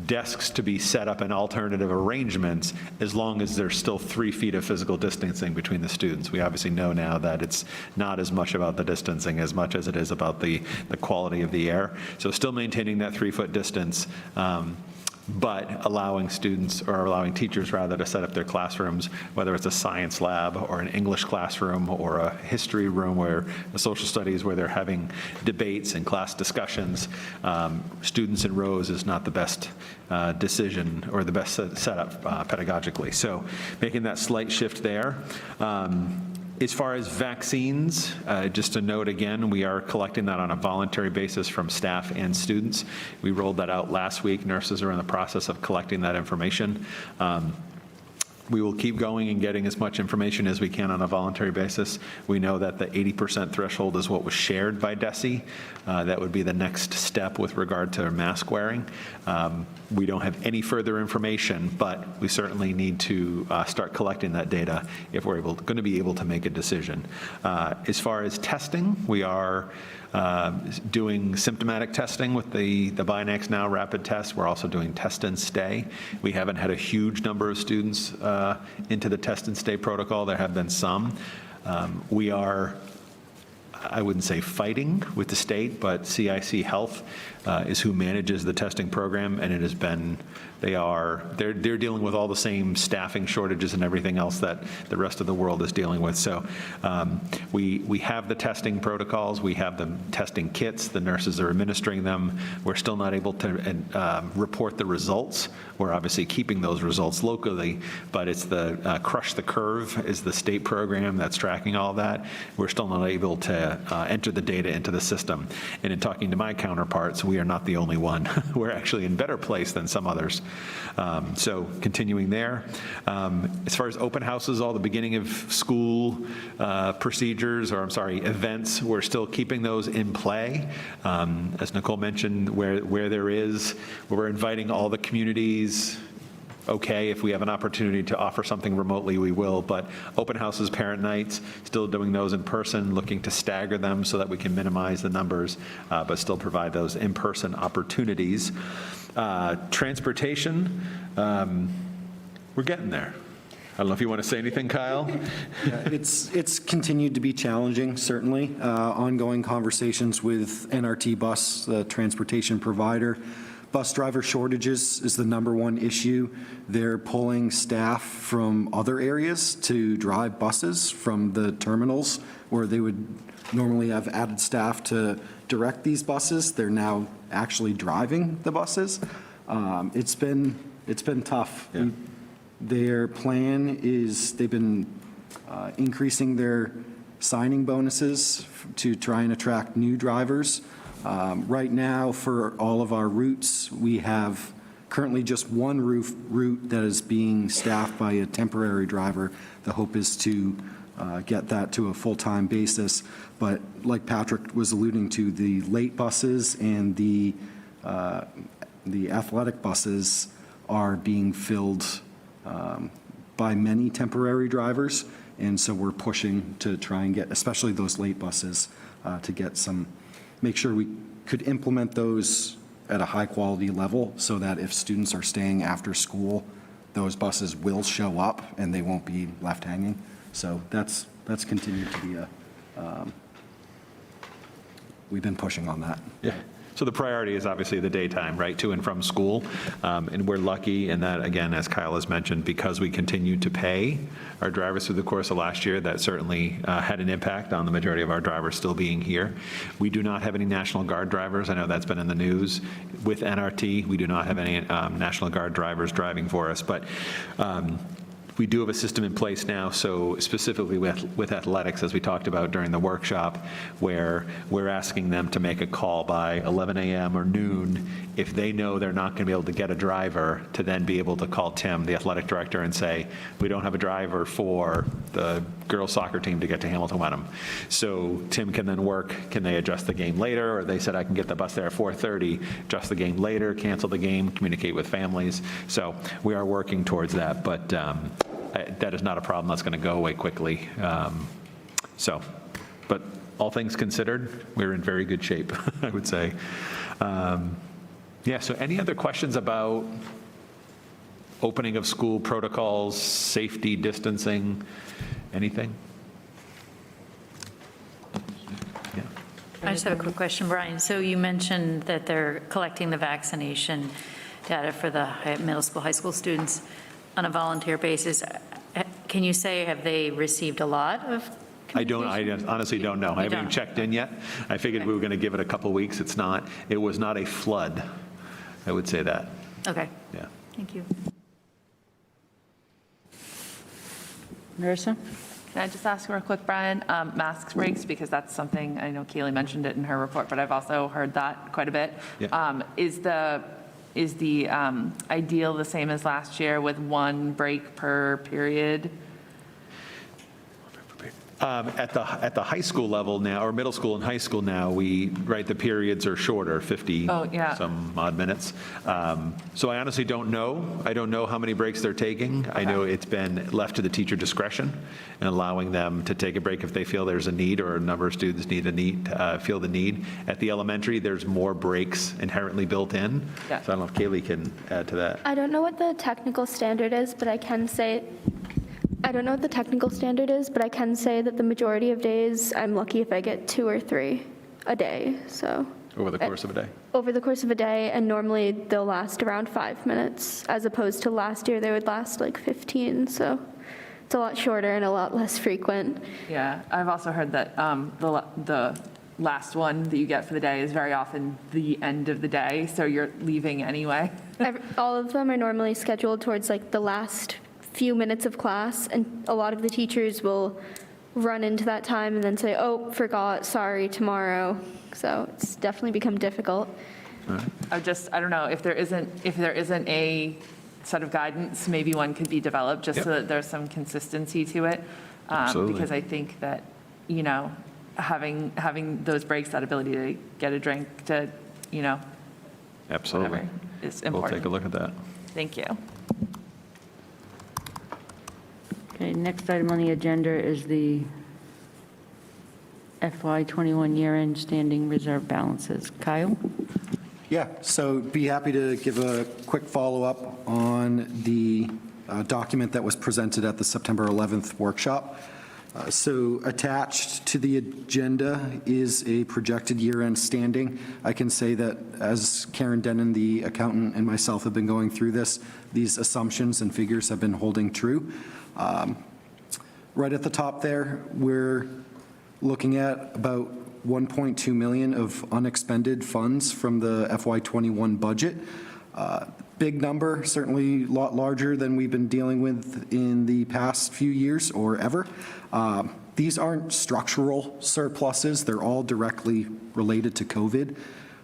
[SPEAKER 4] desks to be set up in alternative arrangements as long as there's still 3 feet of physical distancing between the students. We obviously know now that it's not as much about the distancing as much as it is about the quality of the air. So still maintaining that 3-foot distance. but allowing students, or allowing teachers rather, to set up their classrooms, whether it's a science lab or an English classroom or a history room where a social studies where they're having debates and class discussions. Students in rows is not the best decision or the best setup pedagogically. So making that slight shift there. As far as vaccines, just a note again, we are collecting that on a voluntary basis from staff and students. We rolled that out last week. Nurses are in the process of collecting that information. We will keep going and getting as much information as we can on a voluntary basis. We know that the 80% threshold is what was shared by DESE. That would be the next step with regard to mask wearing. We don't have any further information, but we certainly need to start collecting that data if we're going to be able to make a decision. As far as testing, we are doing symptomatic testing with the Binax Now rapid test. We're also doing test and stay. We haven't had a huge number of students into the test and stay protocol. There have been some. We are, I wouldn't say fighting with the state, but CIC Health is who manages the testing program, and it has been, they're dealing with all the same staffing shortages and everything else that the rest of the world is dealing with. So we have the testing protocols, we have the testing kits, the nurses are administering them. We're still not able to report the results. We're obviously keeping those results locally, but it's the Crush the Curve is the state program that's tracking all that. We're still not able to enter the data into the system. And in talking to my counterparts, we are not the only one. We're actually in better place than some others. So continuing there. As far as open houses, all the beginning of school procedures, or I'm sorry, events, we're still keeping those in play. As Nicole mentioned, where we're inviting all the communities. Okay, if we have an opportunity to offer something remotely, we will, but open houses, parent nights, still doing those in person, looking to stagger them so that we can minimize the numbers, but still provide those in-person opportunities. Transportation, we're getting there. I don't know if you want to say anything, Kyle?
[SPEAKER 8] Yeah, it's continued to be challenging, certainly. Ongoing conversations with NRT Bus, the transportation provider. Bus driver shortages is the #1 issue. They're pulling staff from other areas to drive buses from the terminals where they would normally have added staff to direct these buses. They're now actually driving the buses. It's been tough. Yeah. Their plan is they've been increasing their signing bonuses to try and attract new drivers. Right now, for all of our routes, we have currently just one route that is being staffed by a temporary driver. The hope is to get that to a full-time basis. But like Patrick was alluding to, the late buses and the athletic buses are being filled by many temporary drivers. And so we're pushing to try and get, especially those late buses, to get some, make sure we could implement those at a high quality level so that if students are staying after school, those buses will show up and they won't be left hanging. So that's continued to be we've been pushing on that.
[SPEAKER 4] Yeah. So the priority is obviously the daytime, right, to and from school. And we're lucky in that, again, as Kyle has mentioned, because we continue to pay our drivers through the course of last year, that certainly had an impact on the majority of our drivers still being here. We do not have any National Guard drivers. I know that's been in the news. With NRT, we do not have any National Guard drivers driving for us. But we do have a system in place now, so specifically with athletics, as we talked about during the workshop, where we're asking them to make a call by 11 a.m. or noon if they know they're not going to be able to get a driver, to then be able to call Tim, the athletic director, and say, we don't have a driver for the girls soccer team to get to Hamilton Wenham. So Tim can then work, can they adjust the game later? Or they said, I can get the bus there at 4:30, adjust the game later, cancel the game, communicate with families. So we are working towards that, but that is not a problem that's going to go away quickly. But all things considered, we're in very good shape, I would say. Yeah, so any other questions about opening of school protocols, safety, distancing, anything? Yeah.
[SPEAKER 5] I just have a quick question, Brian. So you mentioned that they're collecting the vaccination data for the middle school, high school students on a volunteer basis. Can you say, have they received a lot of?
[SPEAKER 4] I honestly don't know. I haven't even checked in yet. I figured we were going to give it a couple weeks. It's not. It was not a flood. I would say that.
[SPEAKER 5] Okay.
[SPEAKER 4] Yeah.
[SPEAKER 5] Thank you.
[SPEAKER 1] Marissa?
[SPEAKER 2] Can I just ask real quick, Brian, mask breaks, because that's something, I know Kaylee mentioned it in her report, but I've also heard that quite a bit.
[SPEAKER 4] Yeah.
[SPEAKER 2] Is the ideal the same as last year with one break per period?
[SPEAKER 4] At the high school level now, or middle school and high school now, the periods are shorter, 50 some odd minutes. So I honestly don't know. I don't know how many breaks they're taking. I know it's been left to the teacher discretion and allowing them to take a break if they feel there's a need or a number of students feel the need. At the elementary, there's more breaks inherently built in.
[SPEAKER 2] Yeah.
[SPEAKER 4] So I don't know if Kaylee can add to that.
[SPEAKER 18] I don't know what the technical standard is, but I can say that the majority of days, I'm lucky if I get 2 or 3 a day, so.
[SPEAKER 4] Over the course of a day?
[SPEAKER 18] Over the course of a day, and normally they'll last around 5 minutes, as opposed to last year, they would last like 15, so it's a lot shorter and a lot less frequent.
[SPEAKER 2] Yeah, I've also heard that the last one that you get for the day is very often the end of the day, so you're leaving anyway.
[SPEAKER 18] All of them are normally scheduled towards like the last few minutes of class, and a lot of the teachers will run into that time and then say, oh, forgot, sorry, tomorrow. So it's definitely become difficult.
[SPEAKER 2] I don't know, if there isn't a set of guidance, maybe one could be developed just so that there's some consistency to it.
[SPEAKER 4] Absolutely.
[SPEAKER 2] Because I think that, having those breaks, that ability to get a drink, to,
[SPEAKER 4] Absolutely.
[SPEAKER 2] whatever, is important.
[SPEAKER 4] We'll take a look at that.
[SPEAKER 2] Thank you.
[SPEAKER 1] Okay, next item on the agenda is the FY21 year-end standing reserve balances. Kyle?
[SPEAKER 8] Yeah, so be happy to give a quick follow-up on the document that was presented at the September 11th workshop. So attached to the agenda is a projected year-end standing. I can say that as Karen Denon, the accountant, and myself have been going through this, these assumptions and figures have been holding true. Right at the top there, we're looking at about 1.2 million of unexpended funds from the FY21 budget. Big number, certainly a lot larger than we've been dealing with in the past few years or ever. These aren't structural surpluses. They're all directly related to COVID.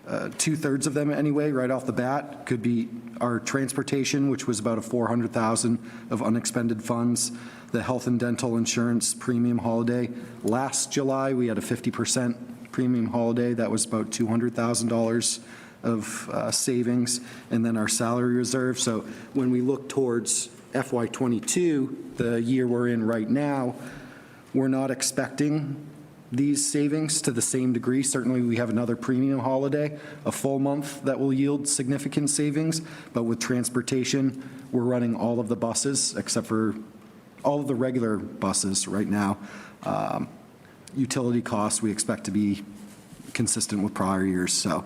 [SPEAKER 8] 2/3 of them anyway, right off the bat, could be our transportation, which was about a $400,000 of unexpended funds, the health and dental insurance premium holiday. Last July, we had a 50% premium holiday. That was about $200,000 of savings, and then our salary reserve. So when we look towards FY22, the year we're in right now, we're not expecting these savings to the same degree. Certainly, we have another premium holiday, a full month that will yield significant savings, but with transportation, we're running all of the buses except for all of the regular buses right now. Utility costs we expect to be consistent with prior years. So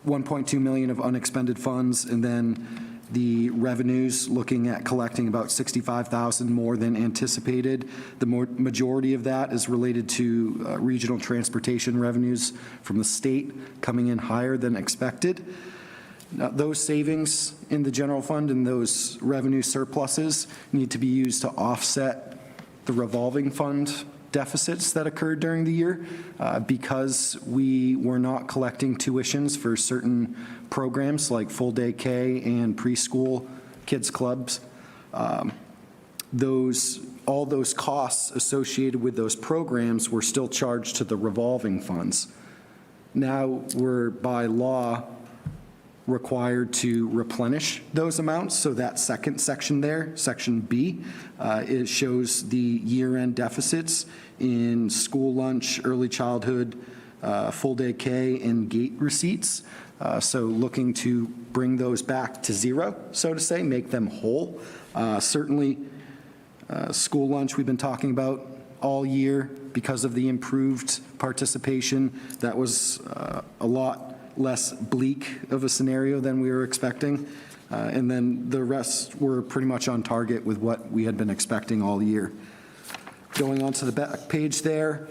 [SPEAKER 8] 1.2 million of unexpended funds, and then the revenues looking at collecting about 65,000 more than anticipated. The majority of that is related to regional transportation revenues from the state coming in higher than expected. Now, those savings in the general fund and those revenue surpluses need to be used to offset the revolving fund deficits that occurred during the year because we were not collecting tuitions for certain programs like full day K and preschool kids clubs. All those costs associated with those programs were still charged to the revolving funds. Now we're by law required to replenish those amounts. So that second section there, section B, it shows the year-end deficits in school lunch, early childhood, full day K, and gate receipts. So looking to bring those back to zero, so to say, make them whole. Certainly, school lunch we've been talking about all year because of the improved participation. That was a lot less bleak of a scenario than we were expecting. And then the rest were pretty much on target with what we had been expecting all year. Going on to the back page there,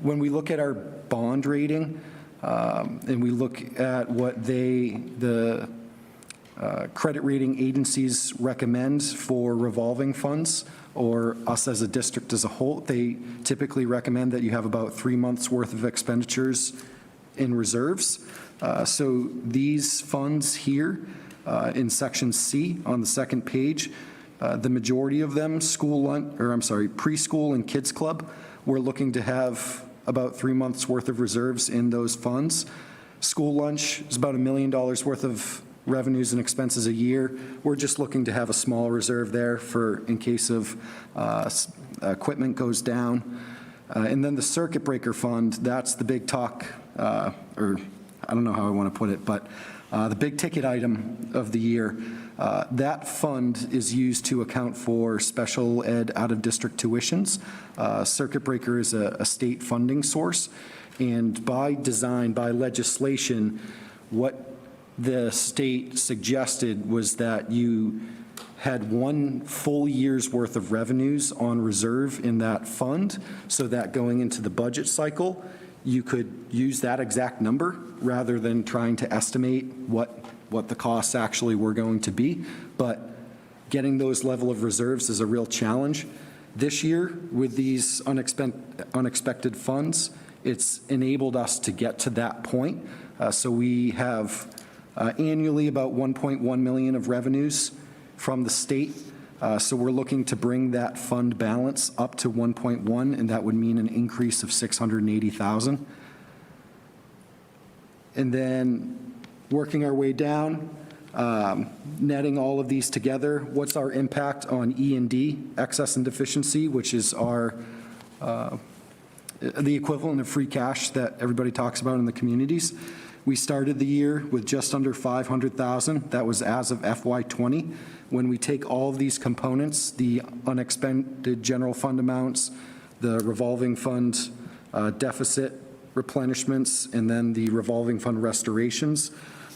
[SPEAKER 8] when we look at our bond rating, and we look at what the credit rating agencies recommend for revolving funds, or us as a district as a whole, they typically recommend that you have about 3 months' worth of expenditures in reserves. So these funds here in section C on the second page, the majority of them preschool and kids club, we're looking to have about 3 months' worth of reserves in those funds. School lunch is about $1 million worth of revenues and expenses a year. We're just looking to have a small reserve there for in case of equipment goes down. And then the circuit breaker fund, that's the big talk, or I don't know how I want to put it, but the big ticket item of the year. That fund is used to account for special ed out-of-district tuitions. Circuit breaker is a state funding source, and by design, by legislation, what the state suggested was that you had 1 full year's worth of revenues on reserve in that fund, so that going into the budget cycle, you could use that exact number rather than trying to estimate what the costs actually were going to be. But getting those level of reserves is a real challenge. This year, with these unexpected funds, it's enabled us to get to that point. So we have annually about 1.1 million of revenues from the state. So we're looking to bring that fund balance up to 1.1, and that would mean an increase of 680,000. And then working our way down, netting all of these together, what's our impact on E&D, excess and deficiency, which is our the equivalent of free cash that everybody talks about in the communities. We started the year with just under 500,000. That was as of FY20. When we take all of these components, the unexpended general fund amounts, the revolving fund deficit replenishments, and then the revolving fund restorations,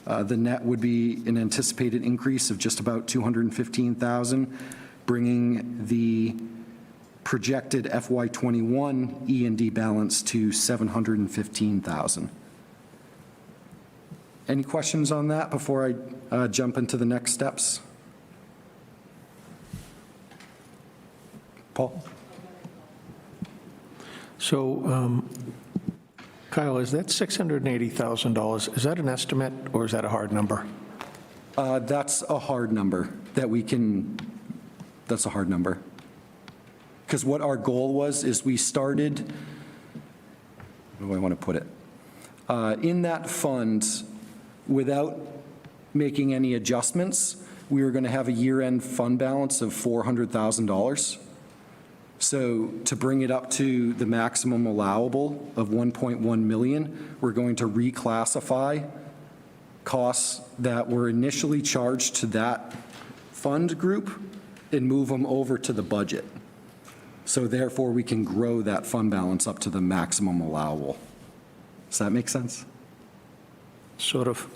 [SPEAKER 8] the net would be an anticipated increase of just about 215,000, bringing the projected FY21 E&D balance to 715,000. Any questions on that before I jump into the next steps? Paul?
[SPEAKER 6] So, Kyle, is that $680,000, is that an estimate or is that a hard number?
[SPEAKER 8] That's a hard number that we can, that's a hard number. Because what our goal was is we started, where do I want to put it? In that fund, without making any adjustments, we were going to have a year-end fund balance of $400,000. So to bring it up to the maximum allowable of 1.1 million, we're going to reclassify costs that were initially charged to that fund group and move them over to the budget. So therefore, we can grow that fund balance up to the maximum allowable. Does that make sense?
[SPEAKER 6] Sort of.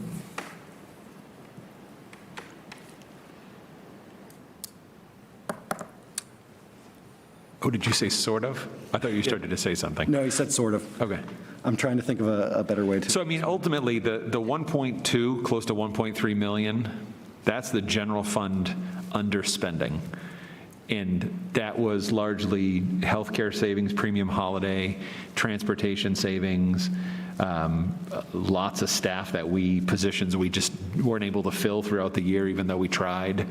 [SPEAKER 4] Oh, did you say sort of? I thought you started to say something.
[SPEAKER 8] No, he said sort of.
[SPEAKER 4] Okay.
[SPEAKER 8] I'm trying to think of a better way to.
[SPEAKER 4] So, I mean, ultimately, the 1.2, close to 1.3 million, that's the general fund underspending. And that was largely healthcare savings, premium holiday, transportation savings, lots of staff positions we just weren't able to fill throughout the year, even though we tried.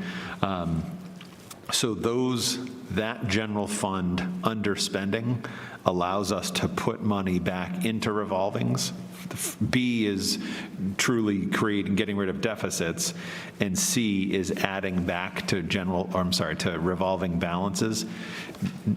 [SPEAKER 4] So that general fund underspending allows us to put money back into revolvings. B is truly getting rid of deficits, and C is adding back to to revolving balances.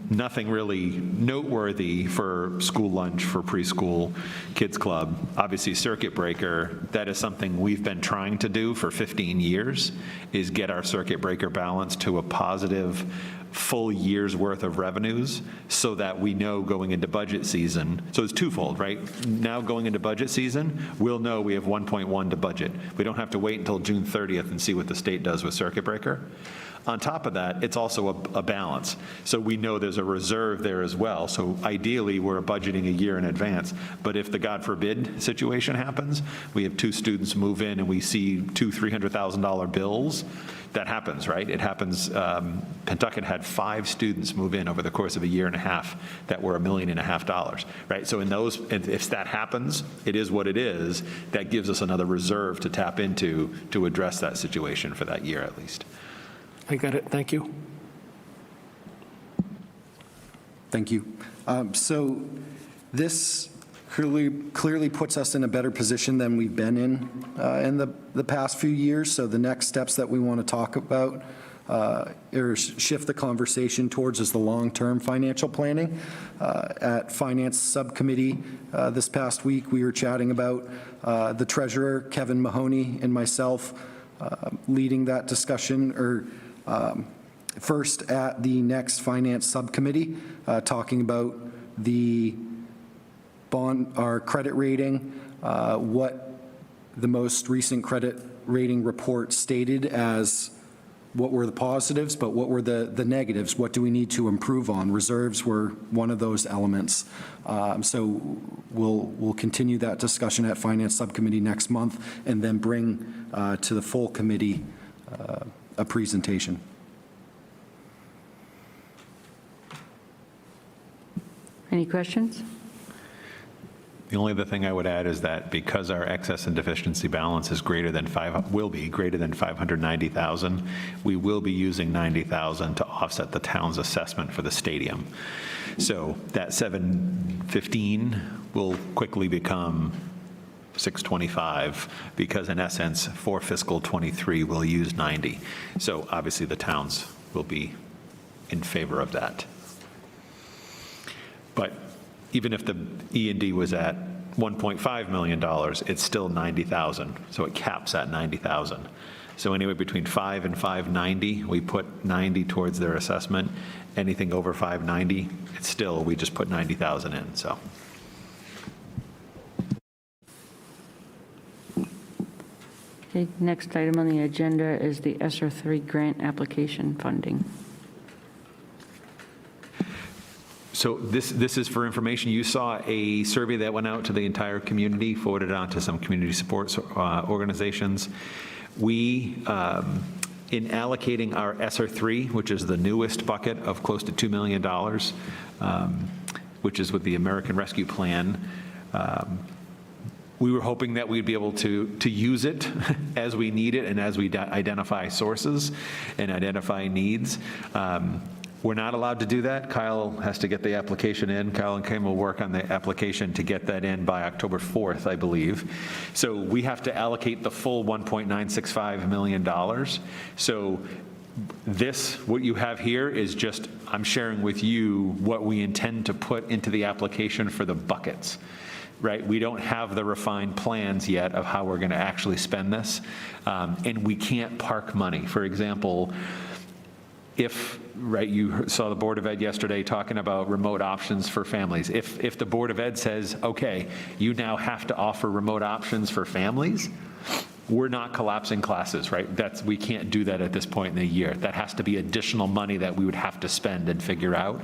[SPEAKER 4] Nothing really noteworthy for school lunch, for preschool, kids club. Obviously, circuit breaker, that is something we've been trying to do for 15 years, is get our circuit breaker balance to a positive full year's worth of revenues so that we know going into budget season. So it's twofold, right? Now going into budget season, we'll know we have 1.1 to budget. We don't have to wait until June 30th and see what the state does with circuit breaker. On top of that, it's also a balance. So we know there's a reserve there as well. So ideally, we're budgeting a year in advance. But if the God forbid situation happens, we have 2 students move in and we see $300,000 bills, that happens, right? It happens. Pentucket had 5 students move in over the course of a year and a half that were $1.5 million, right? So in those, if that happens, it is what it is. That gives us another reserve to tap into to address that situation for that year at least.
[SPEAKER 6] I got it. Thank you.
[SPEAKER 8] Thank you. So this clearly puts us in a better position than we've been in the past few years. So the next steps that we want to talk about or shift the conversation towards is the long-term financial planning. At Finance Subcommittee this past week, we were chatting about the treasurer, Kevin Mahoney, and myself leading that discussion, first at the next Finance Subcommittee, talking about the our credit rating, what the most recent credit rating report stated as what were the positives, but what were the negatives? What do we need to improve on? Reserves were one of those elements. So we'll continue that discussion at Finance Subcommittee next month and then bring to the full committee a presentation.
[SPEAKER 1] Any questions?
[SPEAKER 4] The only other thing I would add is that because our excess and deficiency balance is will be greater than 590,000, we will be using 90,000 to offset the town's assessment for the stadium. So that 715 will quickly become 625 because in essence for fiscal 23 we'll use 90. So obviously the towns will be in favor of that. But even if the E&D was at $1.5 million, it's still 90,000. So it caps at 90,000. So anyway, between 5 and 590, we put 90 towards their assessment. Anything over 590, it's still, we just put 90,000 in, so.
[SPEAKER 1] Okay, next item on the agenda is the ESSER 3 grant application funding.
[SPEAKER 4] So this is for information. You saw a survey that went out to the entire community, forwarded on to some community support organizations. We, in allocating our ESSER 3, which is the newest bucket of close to $2 million, which is with the American Rescue Plan, we were hoping that we'd be able to use it as we need it and as we identify sources and identify needs. We're not allowed to do that. Kyle has to get the application in. Kyle and Kim will work on the application to get that in by October 4th, I believe. So we have to allocate the full $1.965 million. So what you have here is just, I'm sharing with you what we intend to put into the application for the buckets. Right, we don't have the refined plans yet of how we're going to actually spend this, and we can't park money. For example, you saw the Board of Ed yesterday talking about remote options for families. If the Board of Ed says, okay, you now have to offer remote options for families, we're not collapsing classes, right? We can't do that at this point in the year. That has to be additional money that we would have to spend and figure out.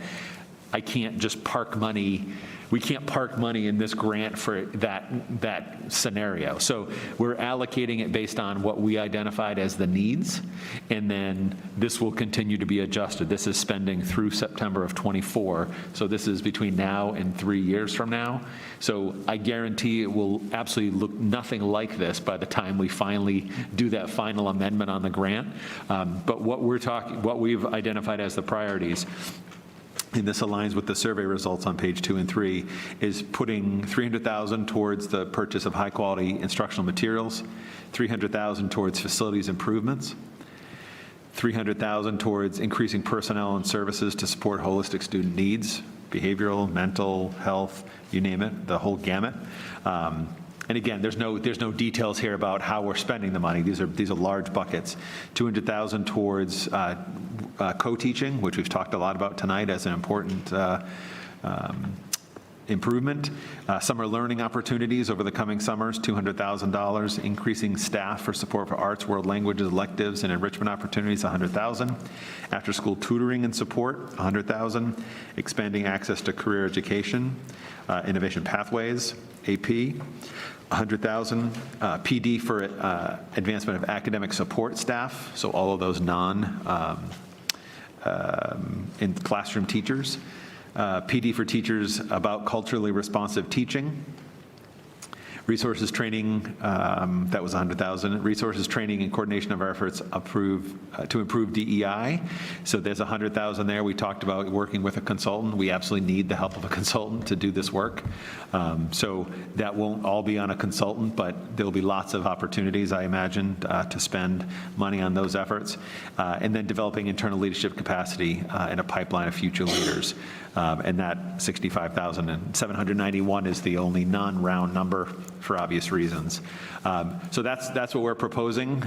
[SPEAKER 4] I can't just park money. We can't park money in this grant for that scenario. So we're allocating it based on what we identified as the needs, and then this will continue to be adjusted. This is spending through September of '24, so this is between now and 3 years from now. So I guarantee it will absolutely look nothing like this by the time we finally do that final amendment on the grant. But what we've identified as the priorities, and this aligns with the survey results on page 2 and 3, is putting $300,000 towards the purchase of high-quality instructional materials, $300,000 towards facilities improvements, $300,000 towards increasing personnel and services to support holistic student needs, behavioral, mental, health, you name it, the whole gamut. And again, there's no details here about how we're spending the money. These are large buckets. $200,000 towards co-teaching, which we've talked a lot about tonight as an important improvement. Summer learning opportunities over the coming summers, $200,000. Increasing staff for support for arts, world languages, electives, and enrichment opportunities, $100,000. After-school tutoring and support, $100,000. Expanding access to career education, innovation pathways, AP, $100,000. PD for advancement of academic support staff, so all of those in classroom teachers. PD for teachers about culturally responsive teaching. Resources training, that was $100,000. Resources training and coordination of our efforts to improve DEI. So there's $100,000 there. We talked about working with a consultant. We absolutely need the help of a consultant to do this work. So that won't all be on a consultant, but there'll be lots of opportunities, I imagine, to spend money on those efforts. And then developing internal leadership capacity and a pipeline of future leaders. And that 65,791 is the only non-round number for obvious reasons. So that's what we're proposing,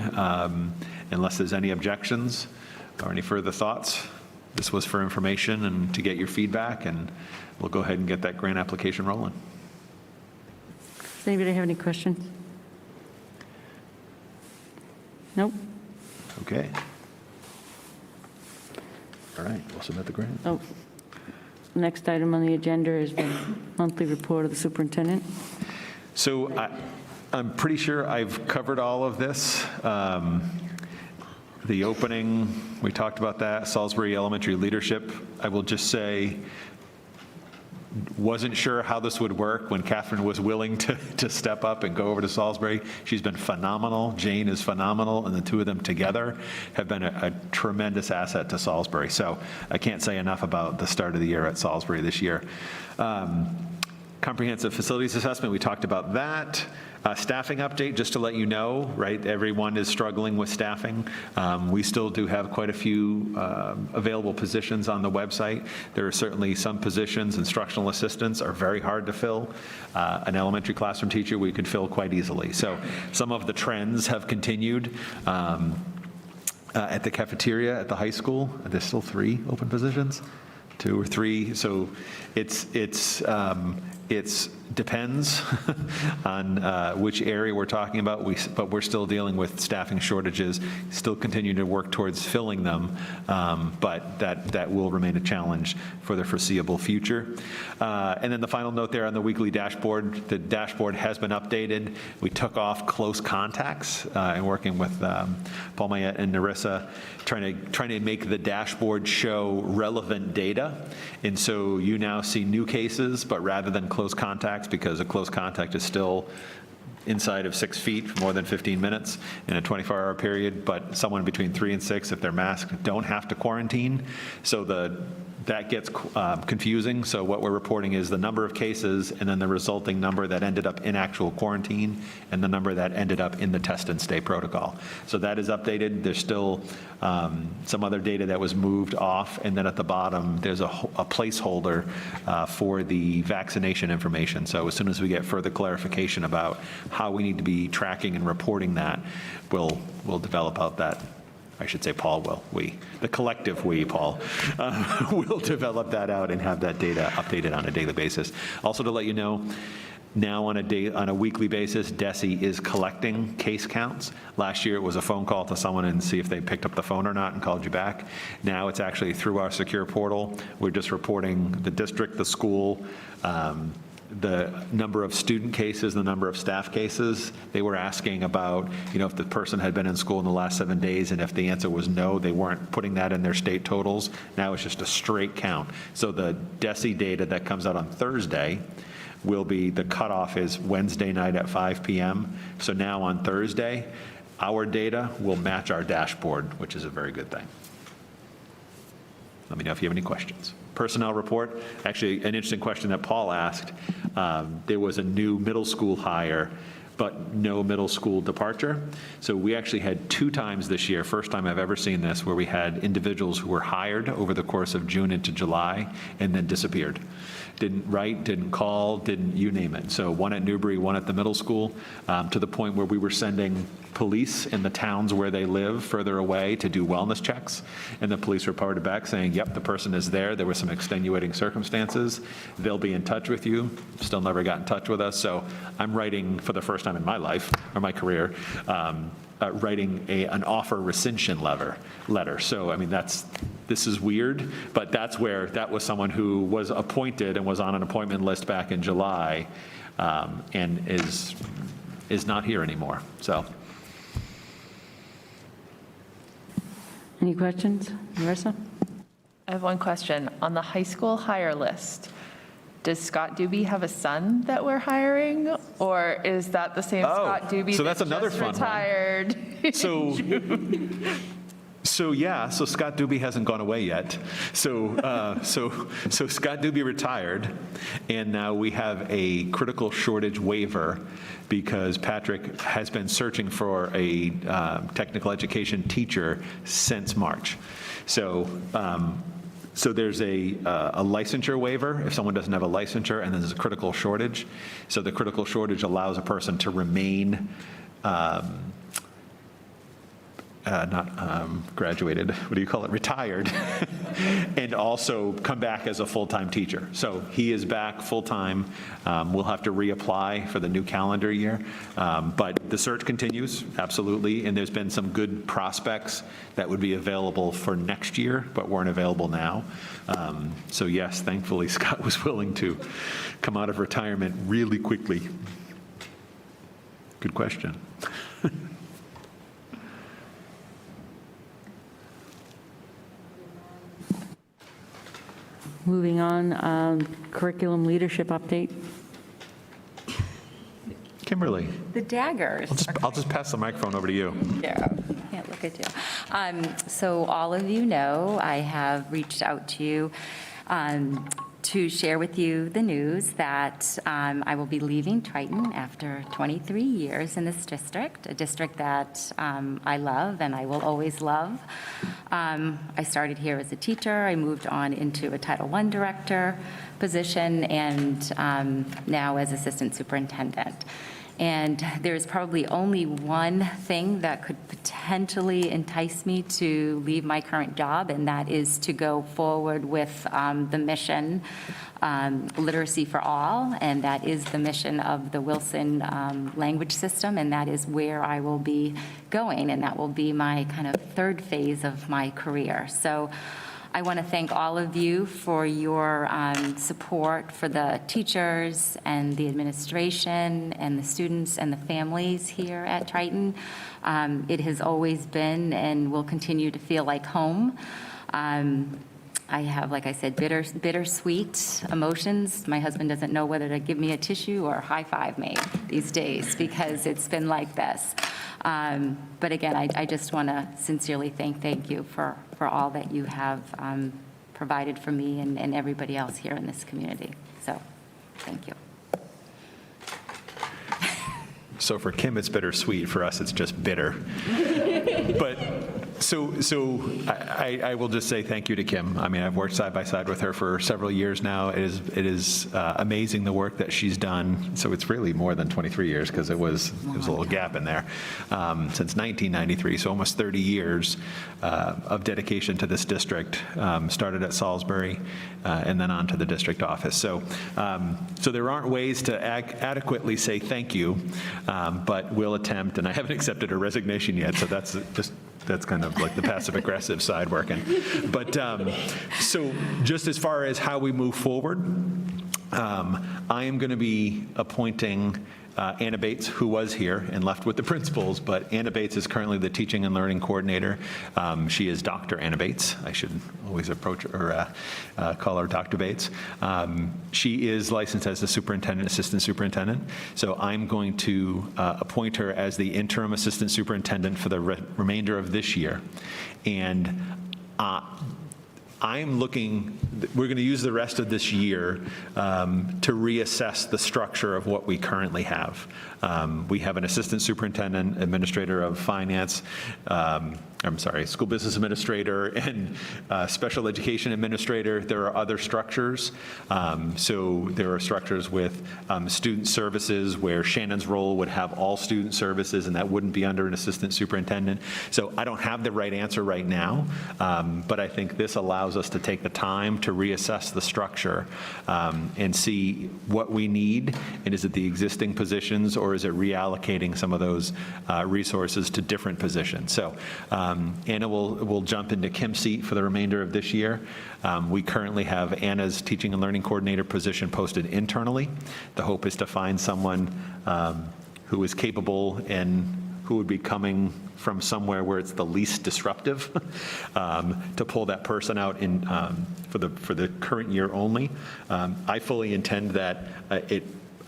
[SPEAKER 4] unless there's any objections or any further thoughts. This was for information and to get your feedback, and we'll go ahead and get that grant application rolling.
[SPEAKER 1] Does anybody have any questions? Nope.
[SPEAKER 4] Okay. All right, we'll submit the grant.
[SPEAKER 1] Oh. Next item on the agenda is the monthly report of the superintendent.
[SPEAKER 4] So I'm pretty sure I've covered all of this. The opening, we talked about that, Salisbury Elementary leadership. I will just say, wasn't sure how this would work when Catherine was willing to step up and go over to Salisbury. She's been phenomenal. Jane is phenomenal, and the two of them together have been a tremendous asset to Salisbury. So I can't say enough about the start of the year at Salisbury this year. Comprehensive facilities assessment, we talked about that. Staffing update, just to let you know, right, everyone is struggling with staffing. We still do have quite a few available positions on the website. There are certainly some positions, instructional assistants are very hard to fill. An elementary classroom teacher we could fill quite easily. So some of the trends have continued. At the cafeteria at the high school, there's still 3 open positions, 2 or 3. So it's depends on which area we're talking about, but we're still dealing with staffing shortages, still continuing to work towards filling them, but that will remain a challenge for the foreseeable future. And then the final note there on the weekly dashboard, the dashboard has been updated. We took off close contacts and working with Paul Mayette and Narissa, trying to make the dashboard show relevant data. And so you now see new cases, but rather than close contacts, because a close contact is still inside of 6 feet for more than 15 minutes in a 24-hour period, but someone between 3 and 6, if they're masked, don't have to quarantine. So that gets confusing. So what we're reporting is the number of cases and then the resulting number that ended up in actual quarantine and the number that ended up in the test and stay protocol. So that is updated. There's still some other data that was moved off. And then at the bottom, there's a placeholder for the vaccination information. So as soon as we get further clarification about how we need to be tracking and reporting that, we'll develop out that. I should say Paul will, the collective Paul, will develop that out and have that data updated on a daily basis. Also to let you know, now on a weekly basis, DESE is collecting case counts. Last year it was a phone call to someone and see if they picked up the phone or not and called you back. Now it's actually through our secure portal. We're just reporting the district, the school, the number of student cases, the number of staff cases. They were asking about, if the person had been in school in the last 7 days, and if the answer was no, they weren't putting that in their state totals. Now it's just a straight count. So the DESE data that comes out on Thursday will be, the cutoff is Wednesday night at 5 p.m. So now on Thursday, our data will match our dashboard, which is a very good thing. Let me know if you have any questions. Personnel report, actually an interesting question that Paul asked. There was a new middle school hire, but no middle school departure. So we actually had 2 times this year, first time I've ever seen this, where we had individuals who were hired over the course of June into July and then disappeared. didn't write, didn't call, didn't, you name it. So one at Newbury, one at the middle school, to the point where we were sending police in the towns where they live further away to do wellness checks. And the police reported back saying, yep, the person is there. There were some extenuating circumstances. They'll be in touch with you. Still never got in touch with us. So I'm writing, for the first time in my life or my career, writing an offer rescission letter. So, I mean, this is weird, but that was someone who was appointed and was on an appointment list back in July, and is not here anymore, so.
[SPEAKER 1] Any questions? Marissa?
[SPEAKER 2] I have one question. On the high school hire list, does Scott Doobie have a son that we're hiring, or is that the same Scott Doobie
[SPEAKER 4] so that's another
[SPEAKER 2] just
[SPEAKER 4] fun one.
[SPEAKER 2] retired?
[SPEAKER 4] So Scott Doobie hasn't gone away yet. So Scott Doobie retired, and now we have a critical shortage waiver because Patrick has been searching for a technical education teacher since March. So there's a licensure waiver if someone doesn't have a licensure, and then there's a critical shortage. So the critical shortage allows a person to remain not graduated, what do you call it, retired, and also come back as a full-time teacher. So he is back full-time. We'll have to reapply for the new calendar year. But the search continues, absolutely, and there's been some good prospects that would be available for next year, but weren't available now. So yes, thankfully, Scott was willing to come out of retirement really quickly. Good question.
[SPEAKER 1] Moving on, curriculum leadership update.
[SPEAKER 4] Kimberly,
[SPEAKER 16] The daggers.
[SPEAKER 4] I'll just pass the microphone over to you.
[SPEAKER 16] Yeah, can't look at you. So all of you know, I have reached out to you to share with you the news that I will be leaving Triton after 23 years in this district, a district that I love and I will always love. I started here as a teacher. I moved on into a Title I director position, and now as assistant superintendent. And there's probably only one thing that could potentially entice me to leave my current job, and that is to go forward with the mission, Literacy for All, and that is the mission of the Wilson language system, and that is where I will be going, and that will be my kind of third phase of my career. So I want to thank all of you for your support for the teachers and the administration and the students and the families here at Triton. It has always been and will continue to feel like home. I have, like I said, bittersweet emotions. My husband doesn't know whether to give me a tissue or high five me these days because it's been like this. But again, I just want to sincerely thank you for all that you have provided for me and everybody else here in this community. So, thank you.
[SPEAKER 4] So for Kim, it's bittersweet. For us, it's just bitter. But so I will just say thank you to Kim. I mean, I've worked side by side with her for several years now. It is amazing the work that she's done. So it's really more than 23 years because it was a little gap in there. Since 1993, so almost 30 years of dedication to this district. Started at Salisbury and then on to the district office. So there aren't ways to adequately say thank you. But we'll attempt, and I haven't accepted her resignation yet, so that's kind of like the passive-aggressive side working. But so just as far as how we move forward, I am going to be appointing Anna Bates, who was here and left with the principals, but Anna Bates is currently the teaching and learning coordinator. She is Dr. Anna Bates. I should always approach or call her Dr. Bates. She is licensed as the superintendent, assistant superintendent. So I'm going to appoint her as the interim assistant superintendent for the remainder of this year. And I'm looking, we're going to use the rest of this year to reassess the structure of what we currently have. We have an assistant superintendent, administrator of finance, school business administrator, and special education administrator. There are other structures. So there are structures with student services where Shannon's role would have all student services, and that wouldn't be under an assistant superintendent. So I don't have the right answer right now, but I think this allows us to take the time to reassess the structure and see what we need, and is it the existing positions, or is it reallocating some of those resources to different positions? So Anna will jump into Kim's seat for the remainder of this year. We currently have Anna's teaching and learning coordinator position posted internally. The hope is to find someone who is capable and who would be coming from somewhere where it's the least disruptive to pull that person out in for the current year only. I fully intend that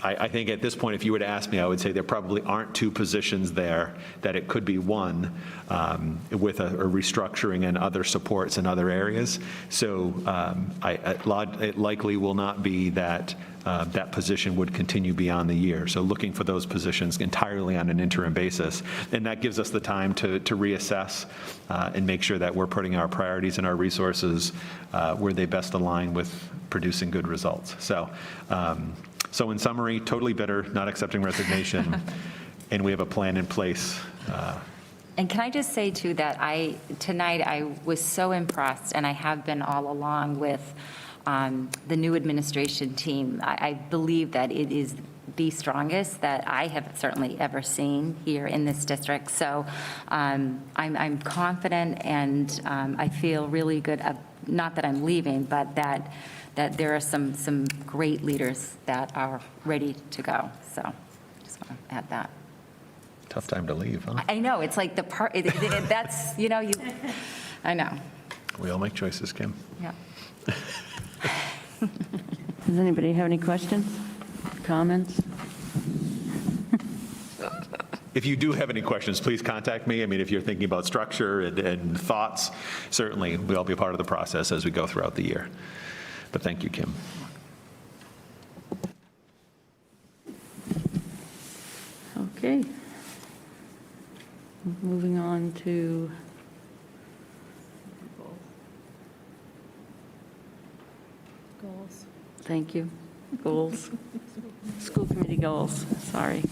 [SPEAKER 4] I think at this point, if you were to ask me, I would say there probably aren't two positions there, that it could be one with a restructuring and other supports in other areas. So it likely will not be that that position would continue beyond the year. So looking for those positions entirely on an interim basis. And that gives us the time to reassess and make sure that we're putting our priorities and our resources where they best align with producing good results. So in summary, totally bitter, not accepting resignation, and we have a plan in place.
[SPEAKER 16] And can I just say, too, that tonight I was so impressed, and I have been all along, with the new administration team. I believe that it is the strongest that I have certainly ever seen here in this district. So I'm confident, and I feel really good, not that I'm leaving, but that there are some great leaders that are ready to go. So just want to add that.
[SPEAKER 4] Tough time to leave, huh?
[SPEAKER 16] I know, it's like the part, that's, I know.
[SPEAKER 4] We all make choices, Kim.
[SPEAKER 16] Yeah.
[SPEAKER 1] Does anybody have any questions, comments?
[SPEAKER 4] If you do have any questions, please contact me. I mean, if you're thinking about structure and thoughts, certainly we'll be a part of the process as we go throughout the year. But thank you, Kim.
[SPEAKER 1] Okay. Moving on to
[SPEAKER 3] Goals.
[SPEAKER 1] thank you. Goals. School committee goals, sorry.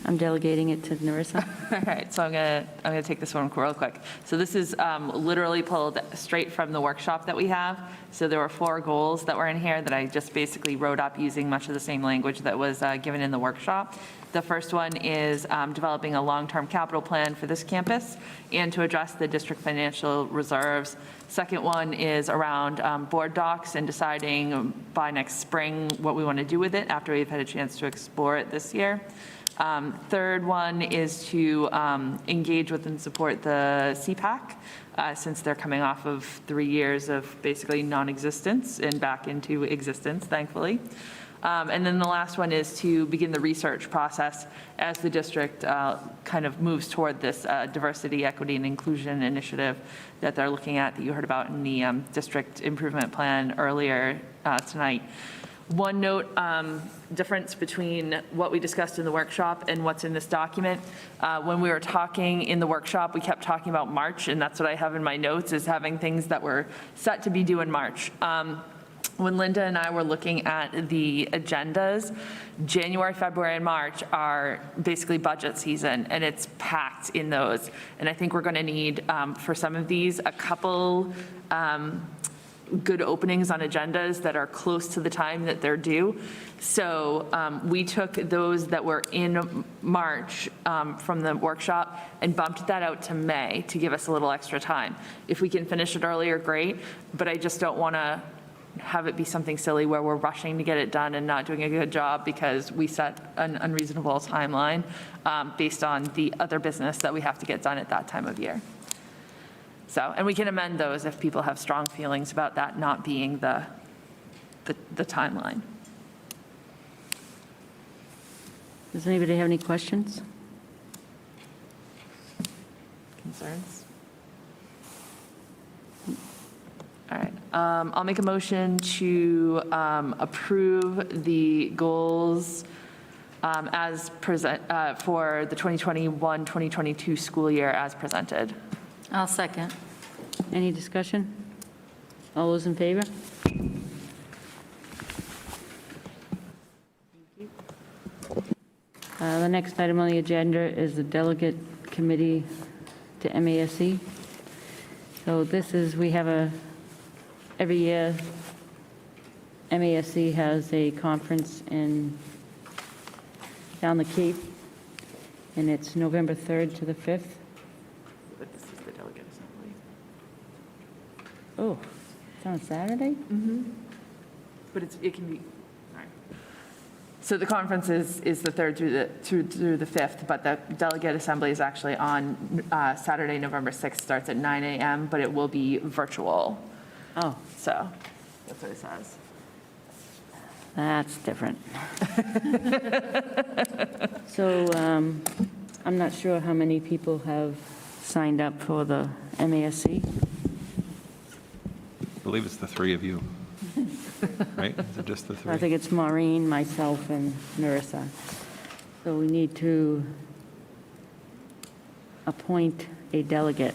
[SPEAKER 1] I'm delegating it to Narissa.
[SPEAKER 2] All right, so I'm gonna take this one real quick. So this is literally pulled straight from the workshop that we have. So there were 4 goals that were in here that I just basically wrote up using much of the same language that was given in the workshop. The first one is developing a long-term capital plan for this campus and to address the district financial reserves. Second one is around board docs and deciding by next spring what we want to do with it after we've had a chance to explore it this year. Third one is to engage with and support the CPAC since they're coming off of 3 years of basically non-existence and back into existence, thankfully. And then the last one is to begin the research process as the district kind of moves toward this diversity, equity, and inclusion initiative that they're looking at, that you heard about in the district improvement plan earlier tonight. One note, difference between what we discussed in the workshop and what's in this document. When we were talking in the workshop, we kept talking about March, and that's what I have in my notes, is having things that were set to be due in March. When Linda and I were looking at the agendas, January, February, and March are basically budget season, and it's packed in those. And I think we're going to need, for some of these, a couple good openings on agendas that are close to the time that they're due. So we took those that were in March from the workshop and bumped that out to May to give us a little extra time. If we can finish it earlier, great, but I just don't want to have it be something silly where we're rushing to get it done and not doing a good job because we set an unreasonable timeline based on the other business that we have to get done at that time of year. So, and we can amend those if people have strong feelings about that not being the timeline.
[SPEAKER 1] Does anybody have any questions?
[SPEAKER 2] Concerns? I'll make a motion to approve the goals as present for the 2021-2022 school year as presented.
[SPEAKER 5] I'll second.
[SPEAKER 1] Any discussion? All those in favor? The next item on the agenda is the delegate committee to MASC. So this is, we have every year, MASC has a conference down the Cape, and it's November 3rd to the 5th.
[SPEAKER 2] But this is the delegate assembly.
[SPEAKER 1] Oh, it's on Saturday?
[SPEAKER 2] But it can be, all right. So the conference is the 3rd through the 5th, but the delegate assembly is actually on Saturday, November 6th, starts at 9 a.m., but it will be virtual.
[SPEAKER 1] Oh,
[SPEAKER 2] So that's what it says.
[SPEAKER 1] that's different. So I'm not sure how many people have signed up for the MASC.
[SPEAKER 4] I believe it's the three of you. Right? Is it just the three?
[SPEAKER 1] I think it's Maureen, myself, and Marissa. So we need to appoint a delegate.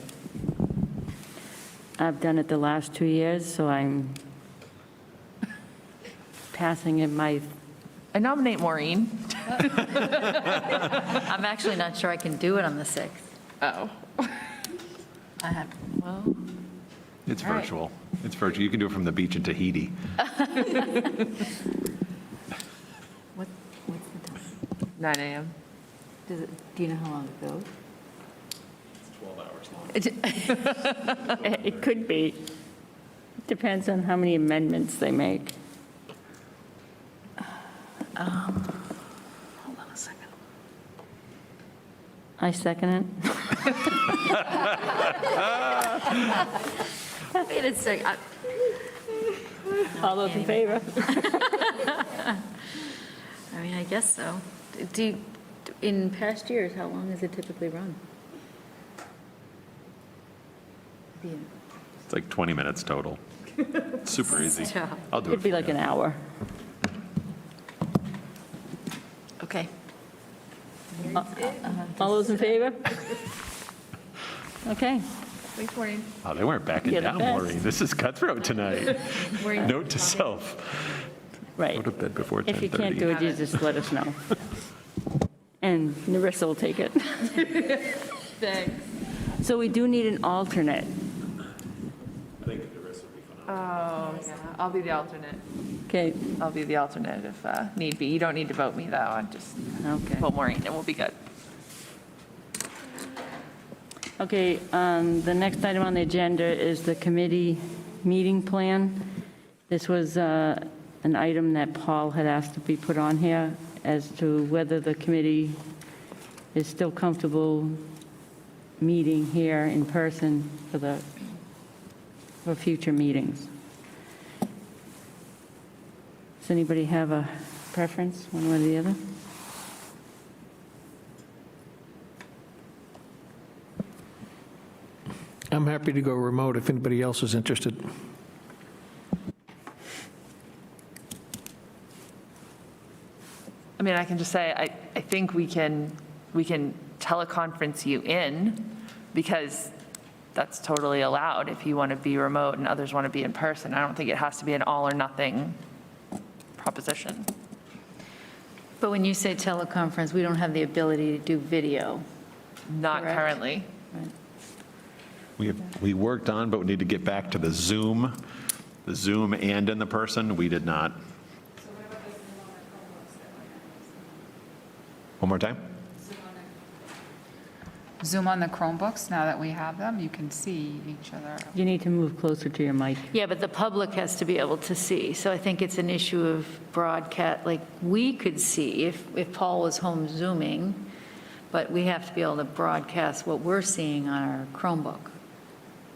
[SPEAKER 1] I've done it the last 2 years, so I'm passing in my,
[SPEAKER 2] I nominate Maureen.
[SPEAKER 5] I'm actually not sure I can do it on the 6th.
[SPEAKER 2] Oh.
[SPEAKER 5] I have, well,
[SPEAKER 4] It's
[SPEAKER 2] All right.
[SPEAKER 4] virtual. It's virtual. You can do it from the beach in Tahiti.
[SPEAKER 5] what's the time?
[SPEAKER 2] 9 a.m.
[SPEAKER 5] Do you know how long it goes?
[SPEAKER 1] it could be. Depends on how many amendments they make.
[SPEAKER 5] Hold on a second.
[SPEAKER 1] I second it.
[SPEAKER 5] Wait a second.
[SPEAKER 1] All those in favor?
[SPEAKER 5] I mean, I guess so. In past years, how long has it typically run?
[SPEAKER 4] It's like 20 minutes total. Super easy.
[SPEAKER 5] Stop.
[SPEAKER 4] I'll do it.
[SPEAKER 1] It'd be like an hour.
[SPEAKER 5] Okay.
[SPEAKER 1] All those in favor? Okay.
[SPEAKER 2] Thanks, Maureen.
[SPEAKER 4] Oh, they weren't backing
[SPEAKER 1] You're the
[SPEAKER 4] down,
[SPEAKER 1] best.
[SPEAKER 4] Maureen. This is cutthroat tonight. Note to self.
[SPEAKER 1] Right.
[SPEAKER 4] Go to bed before 10:30.
[SPEAKER 1] If you can't do it, you just let us know. And Narissa will take it.
[SPEAKER 2] Thanks.
[SPEAKER 1] So we do need an alternate.
[SPEAKER 2] Oh, yeah. I'll be the alternate.
[SPEAKER 1] Okay,
[SPEAKER 2] I'll be the alternate if need be. You don't need to vote me, though. I'm just
[SPEAKER 1] okay.
[SPEAKER 2] vote Maureen, and we'll be good.
[SPEAKER 1] Okay, the next item on the agenda is the committee meeting plan. This was an item that Paul had asked to be put on here as to whether the committee is still comfortable meeting here in person for future meetings. Does anybody have a preference, one way or the other?
[SPEAKER 6] I'm happy to go remote if anybody else is interested.
[SPEAKER 2] I mean, I can just say, I think we can teleconference you in, because that's totally allowed if you want to be remote and others want to be in person. I don't think it has to be an all or nothing proposition.
[SPEAKER 5] But when you say teleconference, we don't have the ability to do video.
[SPEAKER 2] Not
[SPEAKER 5] Correct.
[SPEAKER 2] currently.
[SPEAKER 4] We worked on, but we need to get back to the Zoom and in the person. We did not. One more time?
[SPEAKER 19] Zoom on the Chromebooks, now that we have them, you can see each other.
[SPEAKER 1] You need to move closer to your mic.
[SPEAKER 5] Yeah, but the public has to be able to see. So I think it's an issue of broadcast, like, we could see if Paul was home Zooming, but we have to be able to broadcast what we're seeing on our Chromebook.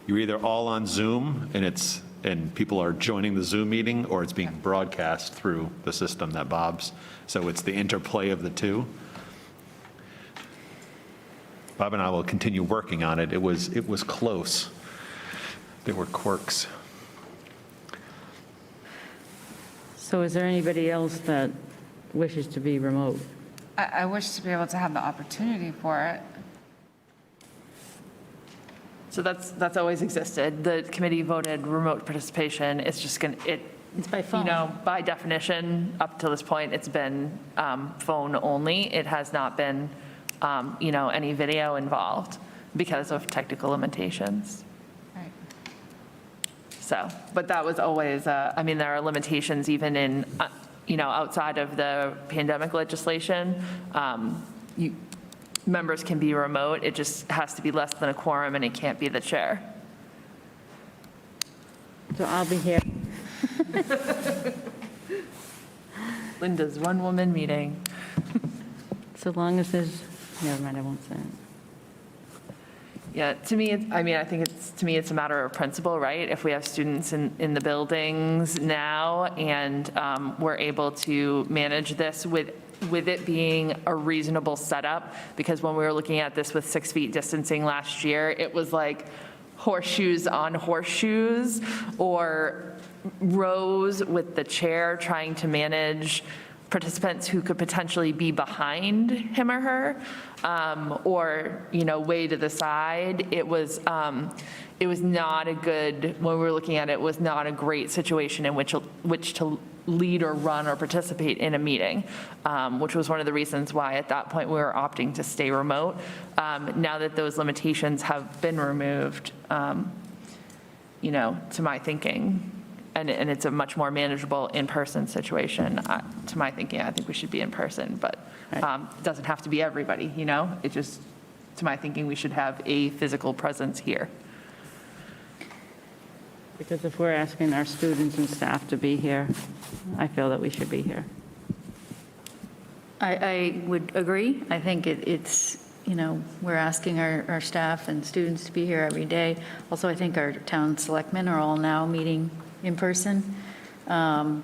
[SPEAKER 4] You're either all on Zoom and people are joining the Zoom meeting, or it's being broadcast through the system that Bob's. So it's the interplay of the two. Bob and I will continue working on it. It was close. There were quirks.
[SPEAKER 1] So is there anybody else that wishes to be remote?
[SPEAKER 19] I wish to be able to have the opportunity for it.
[SPEAKER 2] So that's always existed. The committee voted remote participation. It's just going to,
[SPEAKER 1] It's by phone.
[SPEAKER 2] you know, by definition, up to this point, it's been phone only. It has not been, you know, any video involved because of technical limitations.
[SPEAKER 19] Right.
[SPEAKER 2] So, but that was always, I mean, there are limitations even in, you know, outside of the pandemic legislation. Members can be remote. It just has to be less than a quorum, and it can't be the chair.
[SPEAKER 1] So I'll be here.
[SPEAKER 2] Linda's one-woman meeting.
[SPEAKER 1] So long as there's, never mind, I won't say it.
[SPEAKER 2] Yeah, to me, I mean, I think it's a matter of principle, right? If we have students in the buildings now and we're able to manage this with it being a reasonable setup, because when we were looking at this with 6 feet distancing last year, it was like horseshoes on horseshoes or rows with the chair trying to manage participants who could potentially be behind him or her, or, you know, way to the side. It was not a good, when we were looking at it, was not a great situation in which to lead or run or participate in a meeting, which was one of the reasons why at that point we were opting to stay remote. Now that those limitations have been removed, you know, to my thinking, and it's a much more manageable in-person situation, to my thinking, I think we should be in person, but it doesn't have to be everybody, you know? It just, to my thinking, we should have a physical presence here.
[SPEAKER 1] Because if we're asking our students and staff to be here, I feel that we should be here.
[SPEAKER 5] I would agree. I think it's, you know, we're asking our staff and students to be here every day. Also, I think our town selectmen are all now meeting in person. And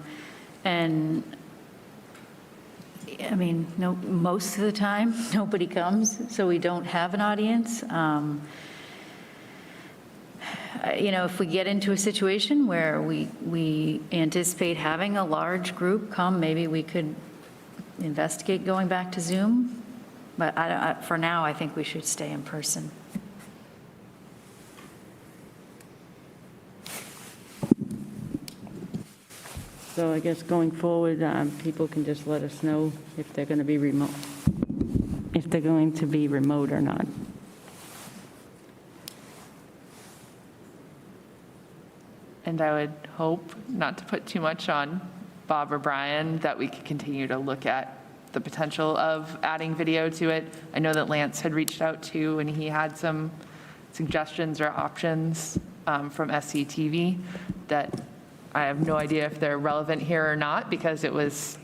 [SPEAKER 5] I mean, most of the time, nobody comes, so we don't have an audience. You know, if we get into a situation where we anticipate having a large group come, maybe we could investigate going back to Zoom. But for now, I think we should stay in person.
[SPEAKER 1] So I guess going forward, people can just let us know if they're going to be remote, or not.
[SPEAKER 2] And I would hope, not to put too much on Bob or Brian, that we could continue to look at the potential of adding video to it. I know that Lance had reached out to, and he had some suggestions or options from SCTV that I have no idea if they're relevant here or not, because it was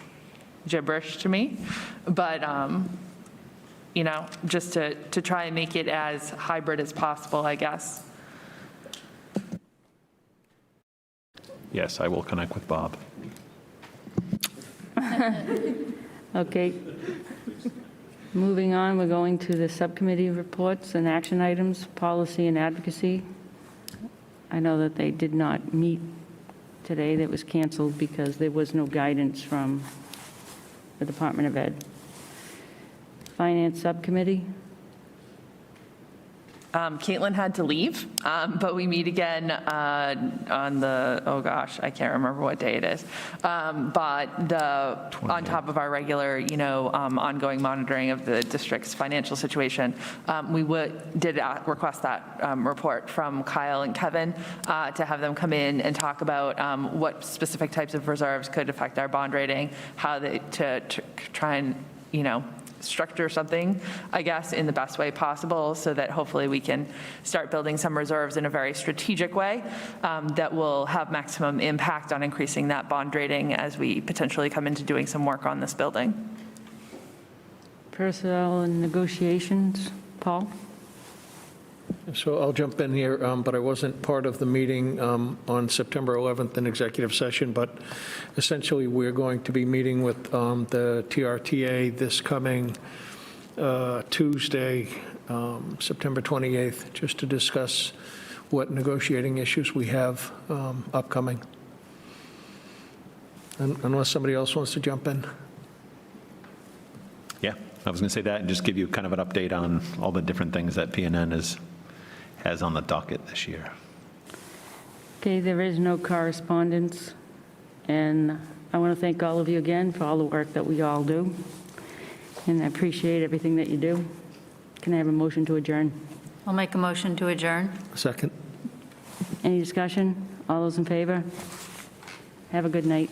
[SPEAKER 2] gibberish to me. But, you know, just to try and make it as hybrid as possible, I guess.
[SPEAKER 4] Yes, I will connect with Bob.
[SPEAKER 1] Okay. Moving on, we're going to the subcommittee reports and action items, policy and advocacy. I know that they did not meet today. That was canceled because there was no guidance from the Department of Ed. Finance subcommittee.
[SPEAKER 2] Caitlin had to leave, but we meet again on the, oh gosh, I can't remember what day it is. But on top of our regular, you know, ongoing monitoring of the district's financial situation, we did request that report from Kyle and Kevin to have them come in and talk about what specific types of reserves could affect our bond rating, how to try and, you know, structure something, I guess, in the best way possible, so that hopefully we can start building some reserves in a very strategic way that will have maximum impact on increasing that bond rating as we potentially come into doing some work on this building.
[SPEAKER 1] Personnel and negotiations, Paul?
[SPEAKER 6] So I'll jump in here, but I wasn't part of the meeting on September 11th in executive session, but essentially we're going to be meeting with the TRTA this coming Tuesday, September 28th, just to discuss what negotiating issues we have upcoming. Unless somebody else wants to jump in.
[SPEAKER 4] Yeah, I was going to say that and just give you kind of an update on all the different things that PNN has on the docket this year.
[SPEAKER 1] Okay, there is no correspondence, and I want to thank all of you again for all the work that we all do, and I appreciate everything that you do. Can I have a motion to adjourn?
[SPEAKER 5] I'll make a motion to adjourn.
[SPEAKER 6] Second.
[SPEAKER 1] Any discussion? All those in favor? Have a good night.